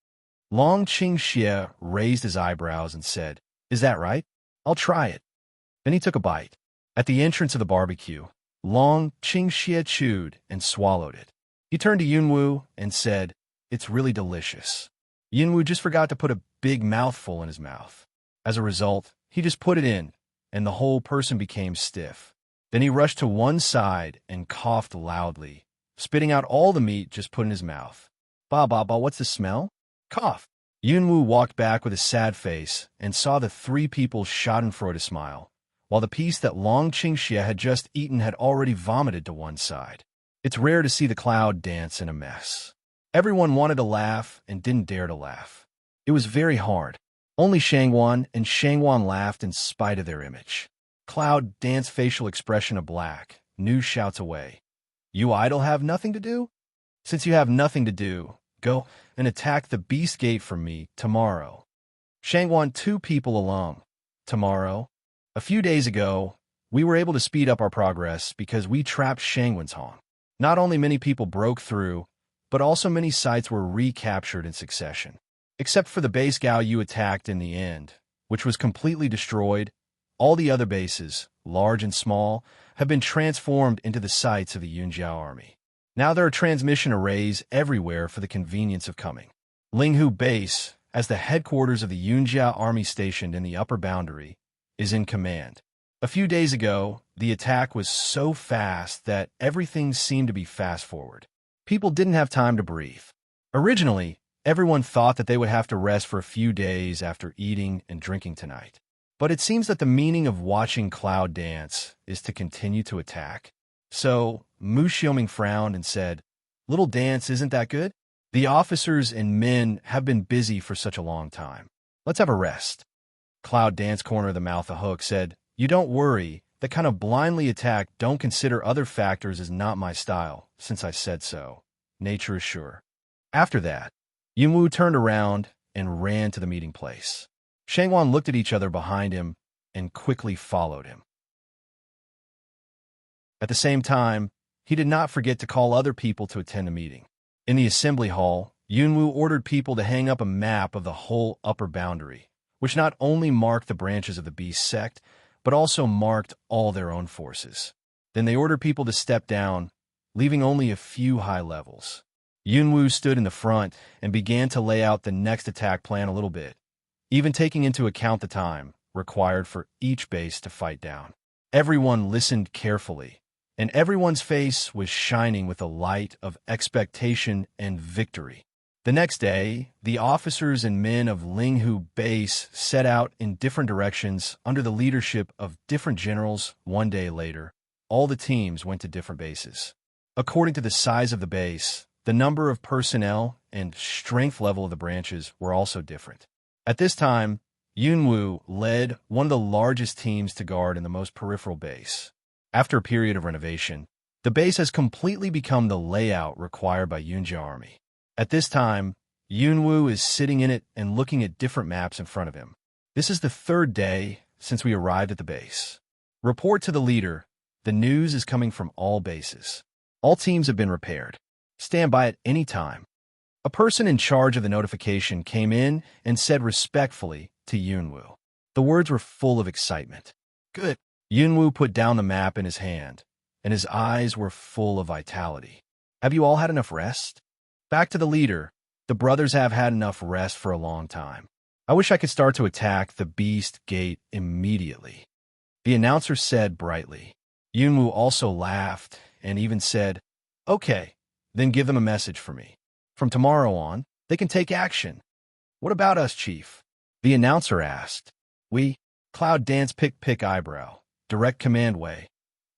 Long Qingxie raised his eyebrows and said, "Is that right? I'll try it." Then he took a bite. At the entrance of the barbecue, Long Qingxie chewed and swallowed it. He turned to Yunwu and said, "It's really delicious." Yunwu just forgot to put a big mouthful in his mouth. As a result, he just put it in, and the whole person became stiff. Then he rushed to one side and coughed loudly, spitting out all the meat just put in his mouth. "Ba ba ba, what's the smell?" "Cough." Yunwu walked back with a sad face and saw the three people schadenfreude smile, while the piece that Long Qingxie had just eaten had already vomited to one side. It's rare to see the cloud dance in a mess. Everyone wanted to laugh and didn't dare to laugh. It was very hard. Only Shangwan and Shangwan laughed in spite of their image. Cloud dance facial expression of black. New shouts away. "You idle have nothing to do? Since you have nothing to do, go and attack the beast gate for me tomorrow." Shangwan, 2 people alone. Tomorrow? A few days ago, we were able to speed up our progress because we trapped Shangwan's Hong. Not only many people broke through, but also many sites were recaptured in succession. Except for the base Gao Yu attacked in the end, which was completely destroyed, all the other bases, large and small, have been transformed into the sites of the Yunjiao army. Now there are transmission arrays everywhere for the convenience of coming. Linghu Base, as the headquarters of the Yunjiao army stationed in the upper boundary, is in command. A few days ago, the attack was so fast that everything seemed to be fast-forward. People didn't have time to breathe. Originally, everyone thought that they would have to rest for a few days after eating and drinking tonight. But it seems that the meaning of watching Cloud dance is to continue to attack. So, Mu Xiuming frowned and said, "Little dance isn't that good? The officers and men have been busy for such a long time. Let's have a rest." Cloud Dance corner of the mouth of Hook said, "You don't worry. That kind of blindly attack don't consider other factors is not my style, since I said so. Nature is sure." After that, Yunwu turned around and ran to the meeting place. Shangwan looked at each other behind him and quickly followed him. At the same time, he did not forget to call other people to attend the meeting. In the assembly hall, Yunwu ordered people to hang up a map of the whole upper boundary, which not only marked the branches of the beast sect, but also marked all their own forces. Then they ordered people to step down, leaving only a few high levels. Yunwu stood in the front and began to lay out the next attack plan a little bit, even taking into account the time required for each base to fight down. Everyone listened carefully, and everyone's face was shining with a light of expectation and victory. The next day, the officers and men of Linghu Base set out in different directions under the leadership of different generals. One day later, all the teams went to different bases. According to the size of the base, the number of personnel and strength level of the branches were also different. At this time, Yunwu led one of the largest teams to guard in the most peripheral base. After a period of renovation, the base has completely become the layout required by Yunjiao army. At this time, Yunwu is sitting in it and looking at different maps in front of him. This is the 3rd day since we arrived at the base. Report to the leader. The news is coming from all bases. All teams have been repaired. Stand by at any time. A person in charge of the notification came in and said respectfully to Yunwu. The words were full of excitement. Good. Yunwu put down the map in his hand, and his eyes were full of vitality. Have you all had enough rest? Back to the leader. The brothers have had enough rest for a long time. I wish I could start to attack the beast gate immediately. The announcer said brightly. Yunwu also laughed and even said, "Okay, then give them a message for me. From tomorrow on, they can take action." "What about us, Chief?" the announcer asked. "We, Cloud Dance pick eyebrow, direct command way.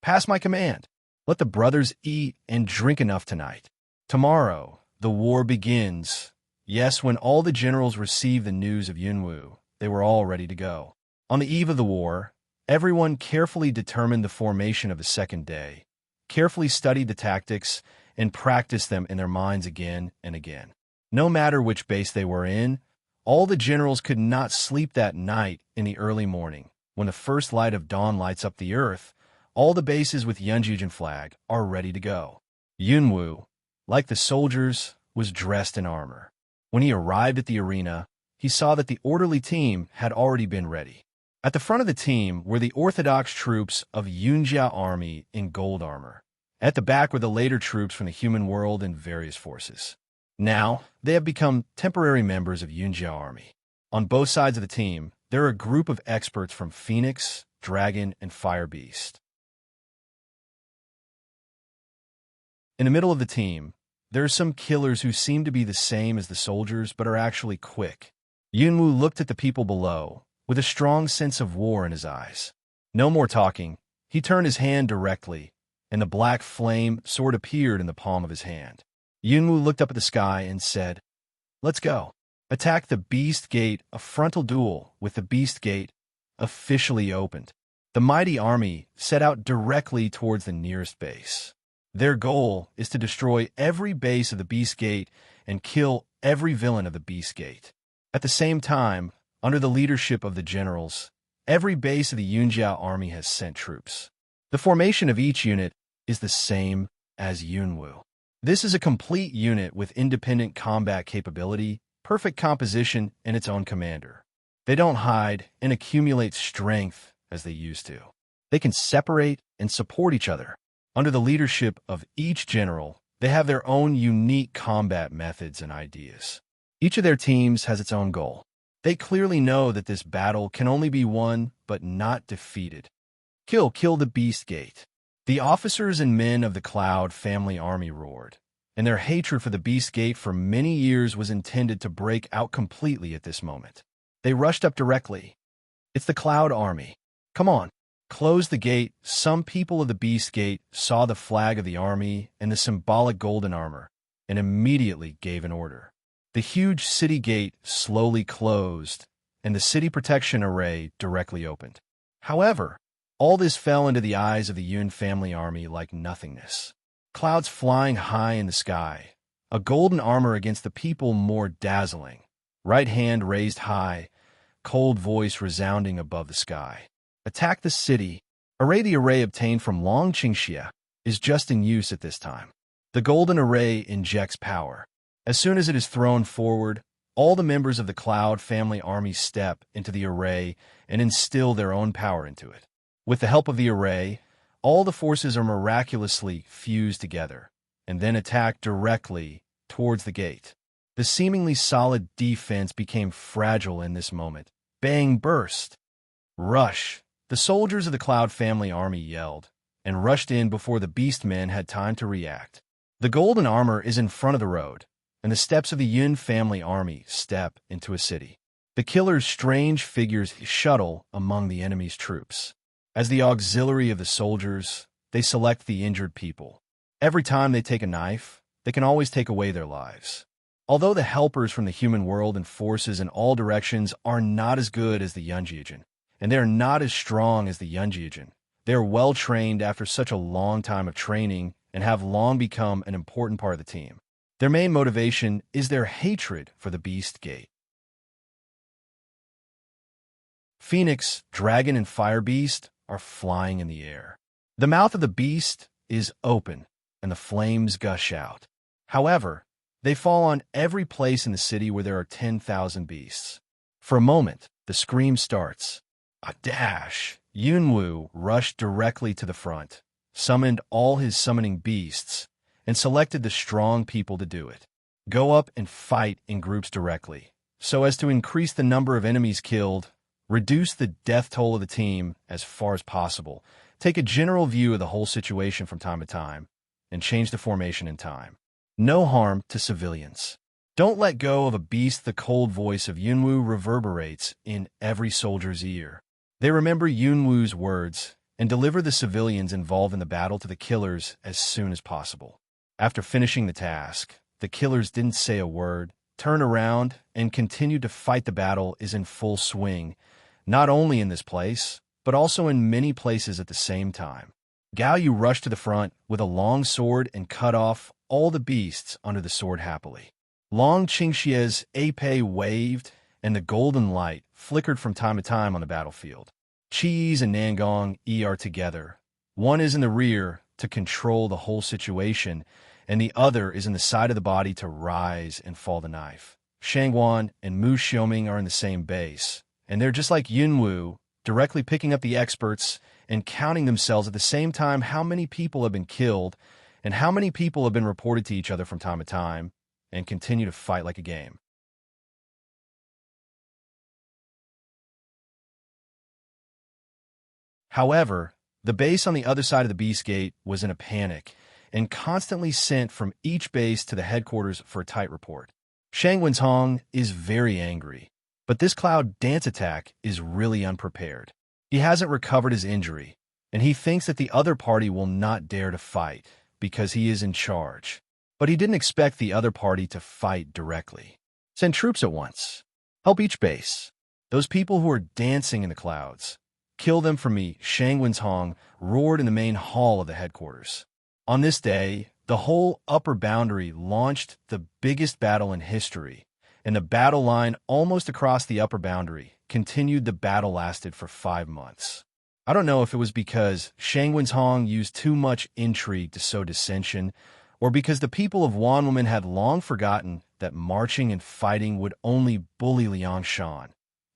Pass my command. Let the brothers eat and drink enough tonight. Tomorrow, the war begins." Yes, when all the generals received the news of Yunwu, they were all ready to go. On the eve of the war, everyone carefully determined the formation of the second day, carefully studied the tactics, and practiced them in their minds again and again. No matter which base they were in, all the generals could not sleep that night. In the early morning, when the first light of dawn lights up the earth, all the bases with Yunjijin flag are ready to go. Yunwu, like the soldiers, was dressed in armor. When he arrived at the arena, he saw that the orderly team had already been ready. At the front of the team were the orthodox troops of Yunjia army in gold armor. At the back were the later troops from the human world and various forces. Now, they have become temporary members of Yunjia army. On both sides of the team, there are a group of experts from Phoenix, Dragon, and Fire Beast. In the middle of the team, there are some killers who seem to be the same as the soldiers but are actually quick. Yunwu looked at the people below, with a strong sense of war in his eyes. No more talking, he turned his hand directly, and the black flame sword appeared in the palm of his hand. Yunwu looked up at the sky and said, "Let's go. Attack the Beast Gate." A frontal duel with the Beast Gate officially opened. The mighty army set out directly towards the nearest base. Their goal is to destroy every base of the Beast Gate and kill every villain of the Beast Gate. At the same time, under the leadership of the generals, every base of the Yunjia army has sent troops. The formation of each unit is the same as Yunwu. This is a complete unit with independent combat capability, perfect composition, and its own commander. They don't hide and accumulate strength as they used to. They can separate and support each other. Under the leadership of each general, they have their own unique combat methods and ideas. Each of their teams has its own goal. They clearly know that this battle can only be won but not defeated. Kill the Beast Gate. The officers and men of the Cloud family army roared, and their hatred for the Beast Gate for many years was intended to break out completely at this moment. They rushed up directly. "It's the Cloud army. Come on. Close the gate." Some people of the Beast Gate saw the flag of the army and the symbolic golden armor, and immediately gave an order. The huge city gate slowly closed, and the city protection array directly opened. However, all this fell into the eyes of the Yun family army like nothingness. Clouds flying high in the sky, a golden armor against the people more dazzling, right hand raised high, cold voice resounding above the sky. Attack the city. The array obtained from Long Qingxia is just in use at this time. The golden array injects power. As soon as it is thrown forward, all the members of the Cloud family army step into the array and instill their own power into it. With the help of the array, all the forces are miraculously fused together and then attack directly towards the gate. The seemingly solid defense became fragile in this moment. Bang burst. Rush. The soldiers of the Cloud family army yelled and rushed in before the beast men had time to react. The golden armor is in front of the road, and the steps of the Yun family army step into a city. The killer's strange figures shuttle among the enemy's troops. As the auxiliary of the soldiers, they select the injured people. Every time they take a knife, they can always take away their lives. Although the helpers from the human world and forces in all directions are not as good as the Yunjijin, and they are not as strong as the Yunjijin, they are well trained after such a long time of training and have long become an important part of the team. Their main motivation is their hatred for the Beast Gate. Phoenix, Dragon, and Fire Beast are flying in the air. The mouth of the beast is open, and the flames gush out. However, they fall on every place in the city where there are 10,000 beasts. For a moment, the scream starts. A dash. Yunwu rushed directly to the front, summoned all his summoning beasts, and selected the strong people to do it. Go up and fight in groups directly, so as to increase the number of enemies killed, reduce the death toll of the team as far as possible, take a general view of the whole situation from time to time, and change the formation in time. No harm to civilians. Don't let go of a beast. The cold voice of Yunwu reverberates in every soldier's ear. They remember Yunwu's words and deliver the civilians involved in the battle to the killers as soon as possible. After finishing the task, the killers didn't say a word, turned around, and continued to fight. The battle is in full swing, not only in this place, but also in many places at the same time. Gao Yu rushed to the front with a long sword and cut off all the beasts under the sword happily. Long Qingxie's épée waved, and the golden light flickered from time to time on the battlefield. Qi and Nangong Yi are together. One is in the rear to control the whole situation, and the other is in the side of the body to rise and fall the knife. Shangguan and Mu Xiaoming are in the same base, and they're just like Yunwu, directly picking up the experts and counting themselves at the same time how many people have been killed and how many people have been reported to each other from time to time, and continue to fight like a game. However, the base on the other side of the Beast Gate was in a panic and constantly sent from each base to the headquarters for a tight report. Shang Wenzhong is very angry, but this cloud dance attack is really unprepared. He hasn't recovered his injury, and he thinks that the other party will not dare to fight because he is in charge. But he didn't expect the other party to fight directly. Send troops at once. Help each base. Those people who are dancing in the clouds. Kill them for me, Shang Wenzhong roared in the main hall of the headquarters. On this day, the whole upper boundary launched the biggest battle in history, and the battle line almost across the upper boundary continued. The battle lasted for 5 months. I don't know if it was because Shang Wenzhong used too much intrigue to sow dissension, or because the people of Wanwoman had long forgotten that marching and fighting would only bully Liangshan,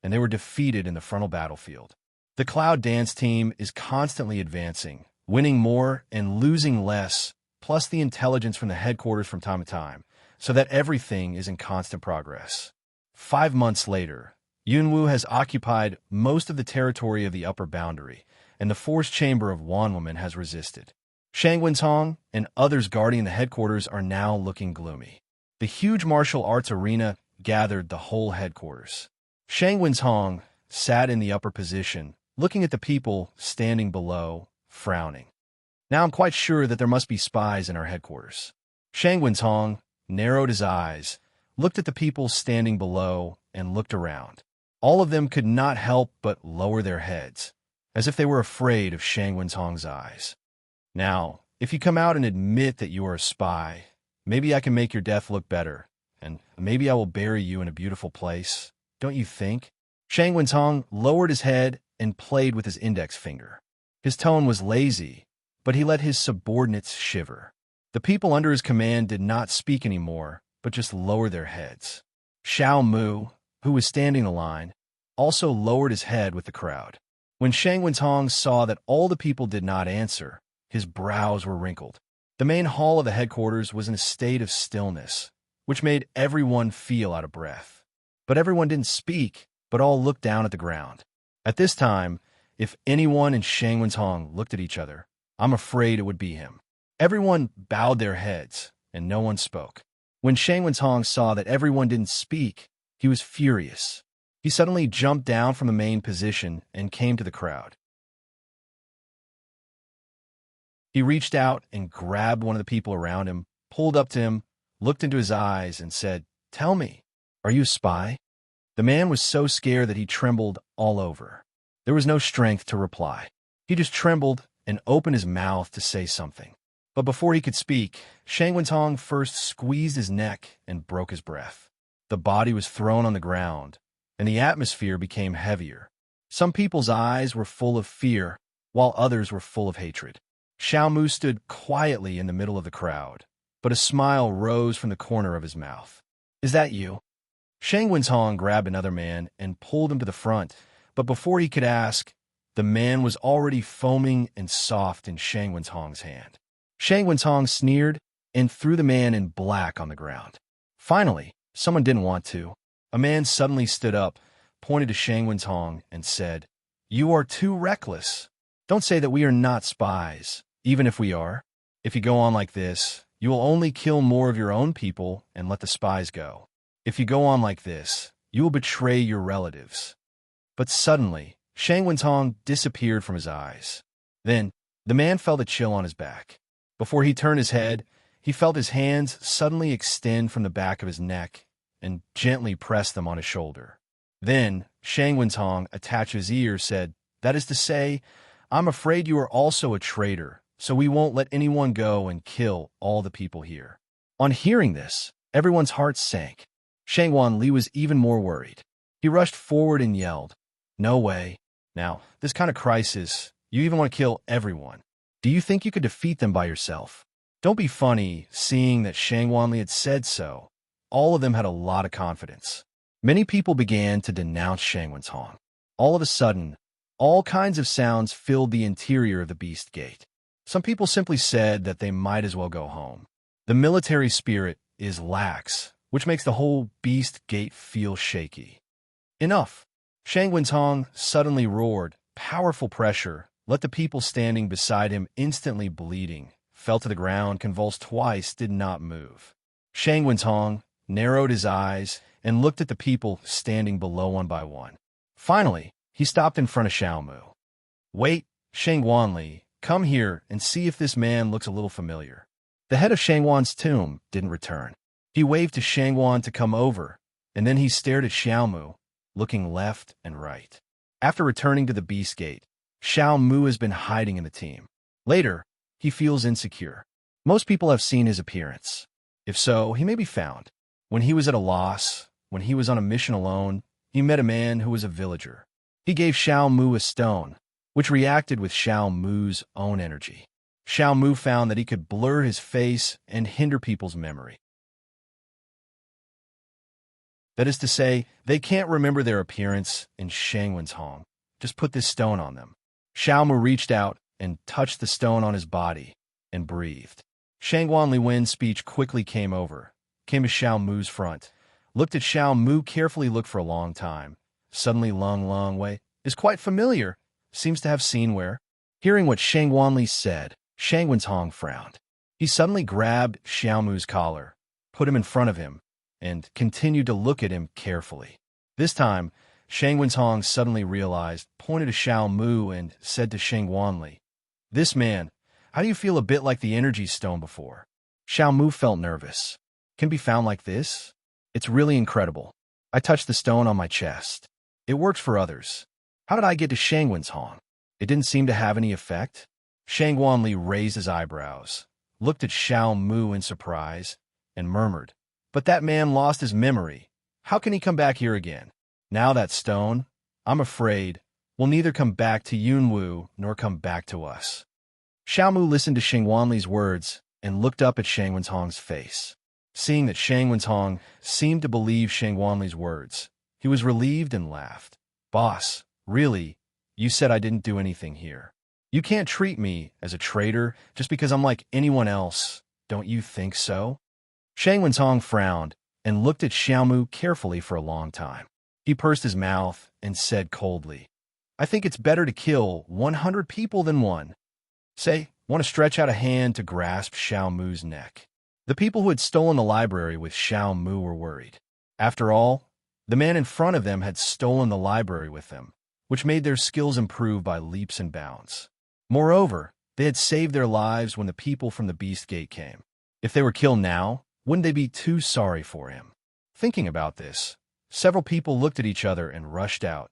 and they were defeated in the frontal battlefield. The Cloud Dance team is constantly advancing, winning more and losing less, plus the intelligence from the headquarters from time to time, so that everything is in constant progress. 5 months later, Yunwu has occupied most of the territory of the upper boundary, and the force chamber of Wanwoman has resisted. Shang Wenzhong and others guarding the headquarters are now looking gloomy. The huge martial arts arena gathered the whole headquarters. Shang Wenzhong sat in the upper position, looking at the people standing below, frowning. Now I'm quite sure that there must be spies in our headquarters. Shang Wenzhong narrowed his eyes, looked at the people standing below, and looked around. All of them could not help but lower their heads, as if they were afraid of Shang Wenzhong's eyes. Now, if you come out and admit that you are a spy, maybe I can make your death look better, and maybe I will bury you in a beautiful place, don't you think? Shang Wenzhong lowered his head and played with his index finger. His tone was lazy, but he let his subordinates shiver. The people under his command did not speak anymore, but just lowered their heads. Xiao Mu, who was standing the line, also lowered his head with the crowd. When Shang Wenzhong saw that all the people did not answer, his brows were wrinkled. The main hall of the headquarters was in a state of stillness, which made everyone feel out of breath. But everyone didn't speak, but all looked down at the ground. At this time, if anyone in Shang Wenzhong looked at each other, I'm afraid it would be him. Everyone bowed their heads, and no one spoke. When Shang Wenzhong saw that everyone didn't speak, he was furious. He suddenly jumped down from the main position and came to the crowd. He reached out and grabbed one of the people around him, pulled up to him, looked into his eyes, and said, "Tell me, are you a spy?" The man was so scared that he trembled all over. There was no strength to reply. He just trembled and opened his mouth to say something. But before he could speak, Shang Wenzhong first squeezed his neck and broke his breath. The body was thrown on the ground, and the atmosphere became heavier. Some people's eyes were full of fear, while others were full of hatred. Xiao Mu stood quietly in the middle of the crowd, but a smile rose from the corner of his mouth. "Is that you?" Shang Wenzhong grabbed another man and pulled him to the front, but before he could ask, the man was already foaming and soft in Shang Wenzhong's hand. Shang Wenzhong sneered and threw the man in black on the ground. Finally, someone didn't want to. A man suddenly stood up, pointed to Shang Wenzhong, and said, "You are too reckless. Don't say that we are not spies, even if we are. If you go on like this, you will only kill more of your own people and let the spies go. If you go on like this, you will betray your relatives." But suddenly, Shang Wenzhong disappeared from his eyes. Then, the man felt a chill on his back. Before he turned his head, he felt his hands suddenly extend from the back of his neck and gently pressed them on his shoulder. Then Shang Wentong, attached to his ear, said, "That is to say, I'm afraid you are also a traitor, so we won't let anyone go and kill all the people here." On hearing this, everyone's hearts sank. Shang Wanli was even more worried. He rushed forward and yelled, "No way. Now, this kind of crisis, you even want to kill everyone. Do you think you could defeat them by yourself?" Don't be funny, seeing that Shang Wanli had said so. All of them had a lot of confidence. Many people began to denounce Shang Wentong. All of a sudden, all kinds of sounds filled the interior of the Beast Gate. Some people simply said that they might as well go home. The military spirit is lax, which makes the whole Beast Gate feel shaky. Enough! Shang Wentong suddenly roared. Powerful pressure let the people standing beside him instantly bleeding, fell to the ground, convulsed twice, did not move. Shang Wentong narrowed his eyes and looked at the people standing below one by one. Finally, he stopped in front of Xiao Mu. "Wait, Shang Wanli, come here and see if this man looks a little familiar." The head of Shang Wan's tomb didn't return. He waved to Shang Wan to come over, and then he stared at Xiao Mu, looking left and right. After returning to the Beast Gate, Xiao Mu has been hiding in the team. Later, he feels insecure. Most people have seen his appearance. If so, he may be found. When he was at a loss, when he was on a mission alone, he met a man who was a villager. He gave Xiao Mu a stone, which reacted with Xiao Mu's own energy. Xiao Mu found that he could blur his face and hinder people's memory. That is to say, they can't remember their appearance in Shang Wentong. Just put this stone on them. Xiao Mu reached out and touched the stone on his body and breathed. Shang Wanliwen's speech quickly came to Xiao Mu's front, looked at Xiao Mu, carefully looked for a long time. Suddenly Long Wei is quite familiar, seems to have seen where. Hearing what Shang Wanli said, Shang Wentong frowned. He suddenly grabbed Xiao Mu's collar, put him in front of him, and continued to look at him carefully. This time, Shang Wentong suddenly realized, pointed to Xiao Mu and said to Shang Wanli, "This man, how do you feel? A bit like the energy stone before?" Xiao Mu felt nervous. "Can be found like this? It's really incredible. I touched the stone on my chest. It worked for others. How did I get to Shang Wentong? It didn't seem to have any effect." Shang Wanli raised his eyebrows, looked at Xiao Mu in surprise, and murmured, "But that man lost his memory. How can he come back here again? Now that stone, I'm afraid, will neither come back to Yunwu nor come back to us." Xiao Mu listened to Shang Wanli's words and looked up at Shang Wentong's face. Seeing that Shang Wentong seemed to believe Shang Wanli's words, he was relieved and laughed. "Boss, really, you said I didn't do anything here. You can't treat me as a traitor just because I'm like anyone else, don't you think so?" Shang Wentong frowned and looked at Xiao Mu carefully for a long time. He pursed his mouth and said coldly, "I think it's better to kill 100 people than one." Say, want to stretch out a hand to grasp Xiao Mu's neck. The people who had stolen the library with Xiao Mu were worried. After all, the man in front of them had stolen the library with them, which made their skills improve by leaps and bounds. Moreover, they had saved their lives when the people from the Beast Gate came. If they were killed now, wouldn't they be too sorry for him? Thinking about this, several people looked at each other and rushed out.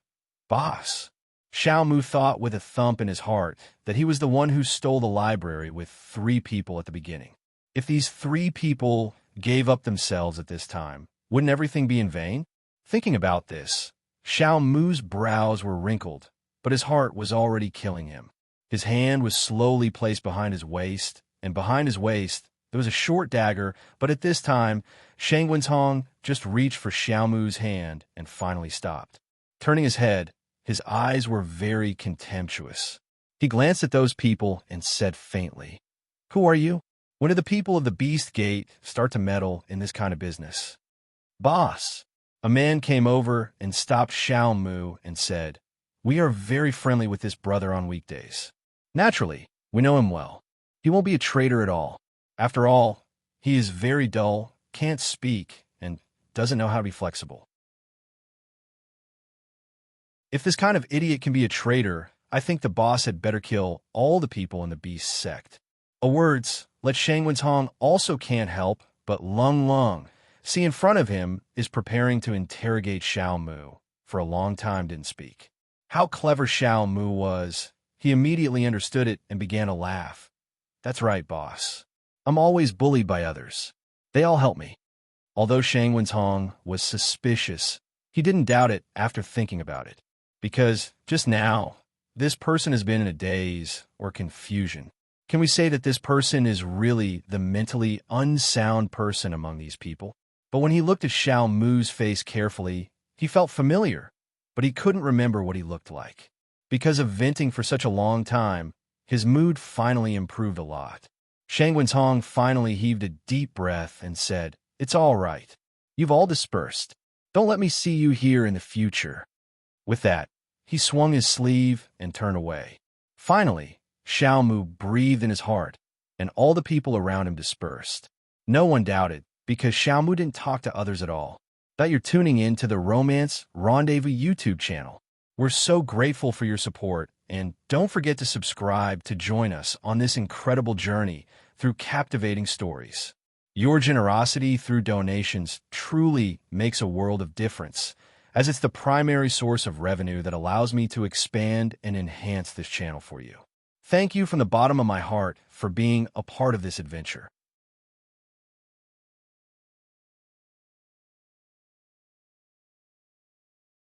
"Boss!" Xiao Mu thought with a thump in his heart that he was the one who stole the library with 3 people at the beginning. If these 3 people gave up themselves at this time, wouldn't everything be in vain? Thinking about this, Xiao Mu's brows were wrinkled, but his heart was already killing him. His hand was slowly placed behind his waist, and behind his waist there was a short dagger, but at this time, Shang Wentong just reached for Xiao Mu's hand and finally stopped. Turning his head, his eyes were very contemptuous. He glanced at those people and said faintly, "Who are you? When did the people of the Beast Gate start to meddle in this kind of business?" "Boss!" A man came over and stopped Xiao Mu and said, "We are very friendly with this brother on weekdays. Naturally, we know him well. He won't be a traitor at all. After all, he is very dull, can't speak, and doesn't know how to be flexible." If this kind of idiot can be a traitor, I think the boss had better kill all the people in the Beast sect. Words, let Shang Wentong also can't help but Lung, See, in front of him is preparing to interrogate Xiao Mu. For a long time didn't speak. How clever Xiao Mu was. He immediately understood it and began to laugh. That's right, boss. I'm always bullied by others. They all help me. Although Shang Wenhong was suspicious, he didn't doubt it after thinking about it. Because, just now, this person has been in a daze or confusion. Can we say that this person is really the mentally unsound person among these people? But when he looked at Xiao Mu's face carefully, he felt familiar, but he couldn't remember what he looked like. Because of venting for such a long time, his mood finally improved a lot. Shang Wenhong finally heaved a deep breath and said, "It's all right. You've all dispersed. Don't let me see you here in the future." With that, he swung his sleeve and turned away. Finally, Xiao Mu breathed in his heart, and all the people around him dispersed. No one doubted, because Xiao Mu didn't talk to others at all, that you're tuning in to the Romance Rendezvous YouTube channel. We're so grateful for your support, and don't forget to subscribe to join us on this incredible journey through captivating stories. Your generosity through donations truly makes a world of difference, as it's the primary source of revenue that allows me to expand and enhance this channel for you. Thank you from the bottom of my heart for being a part of this adventure.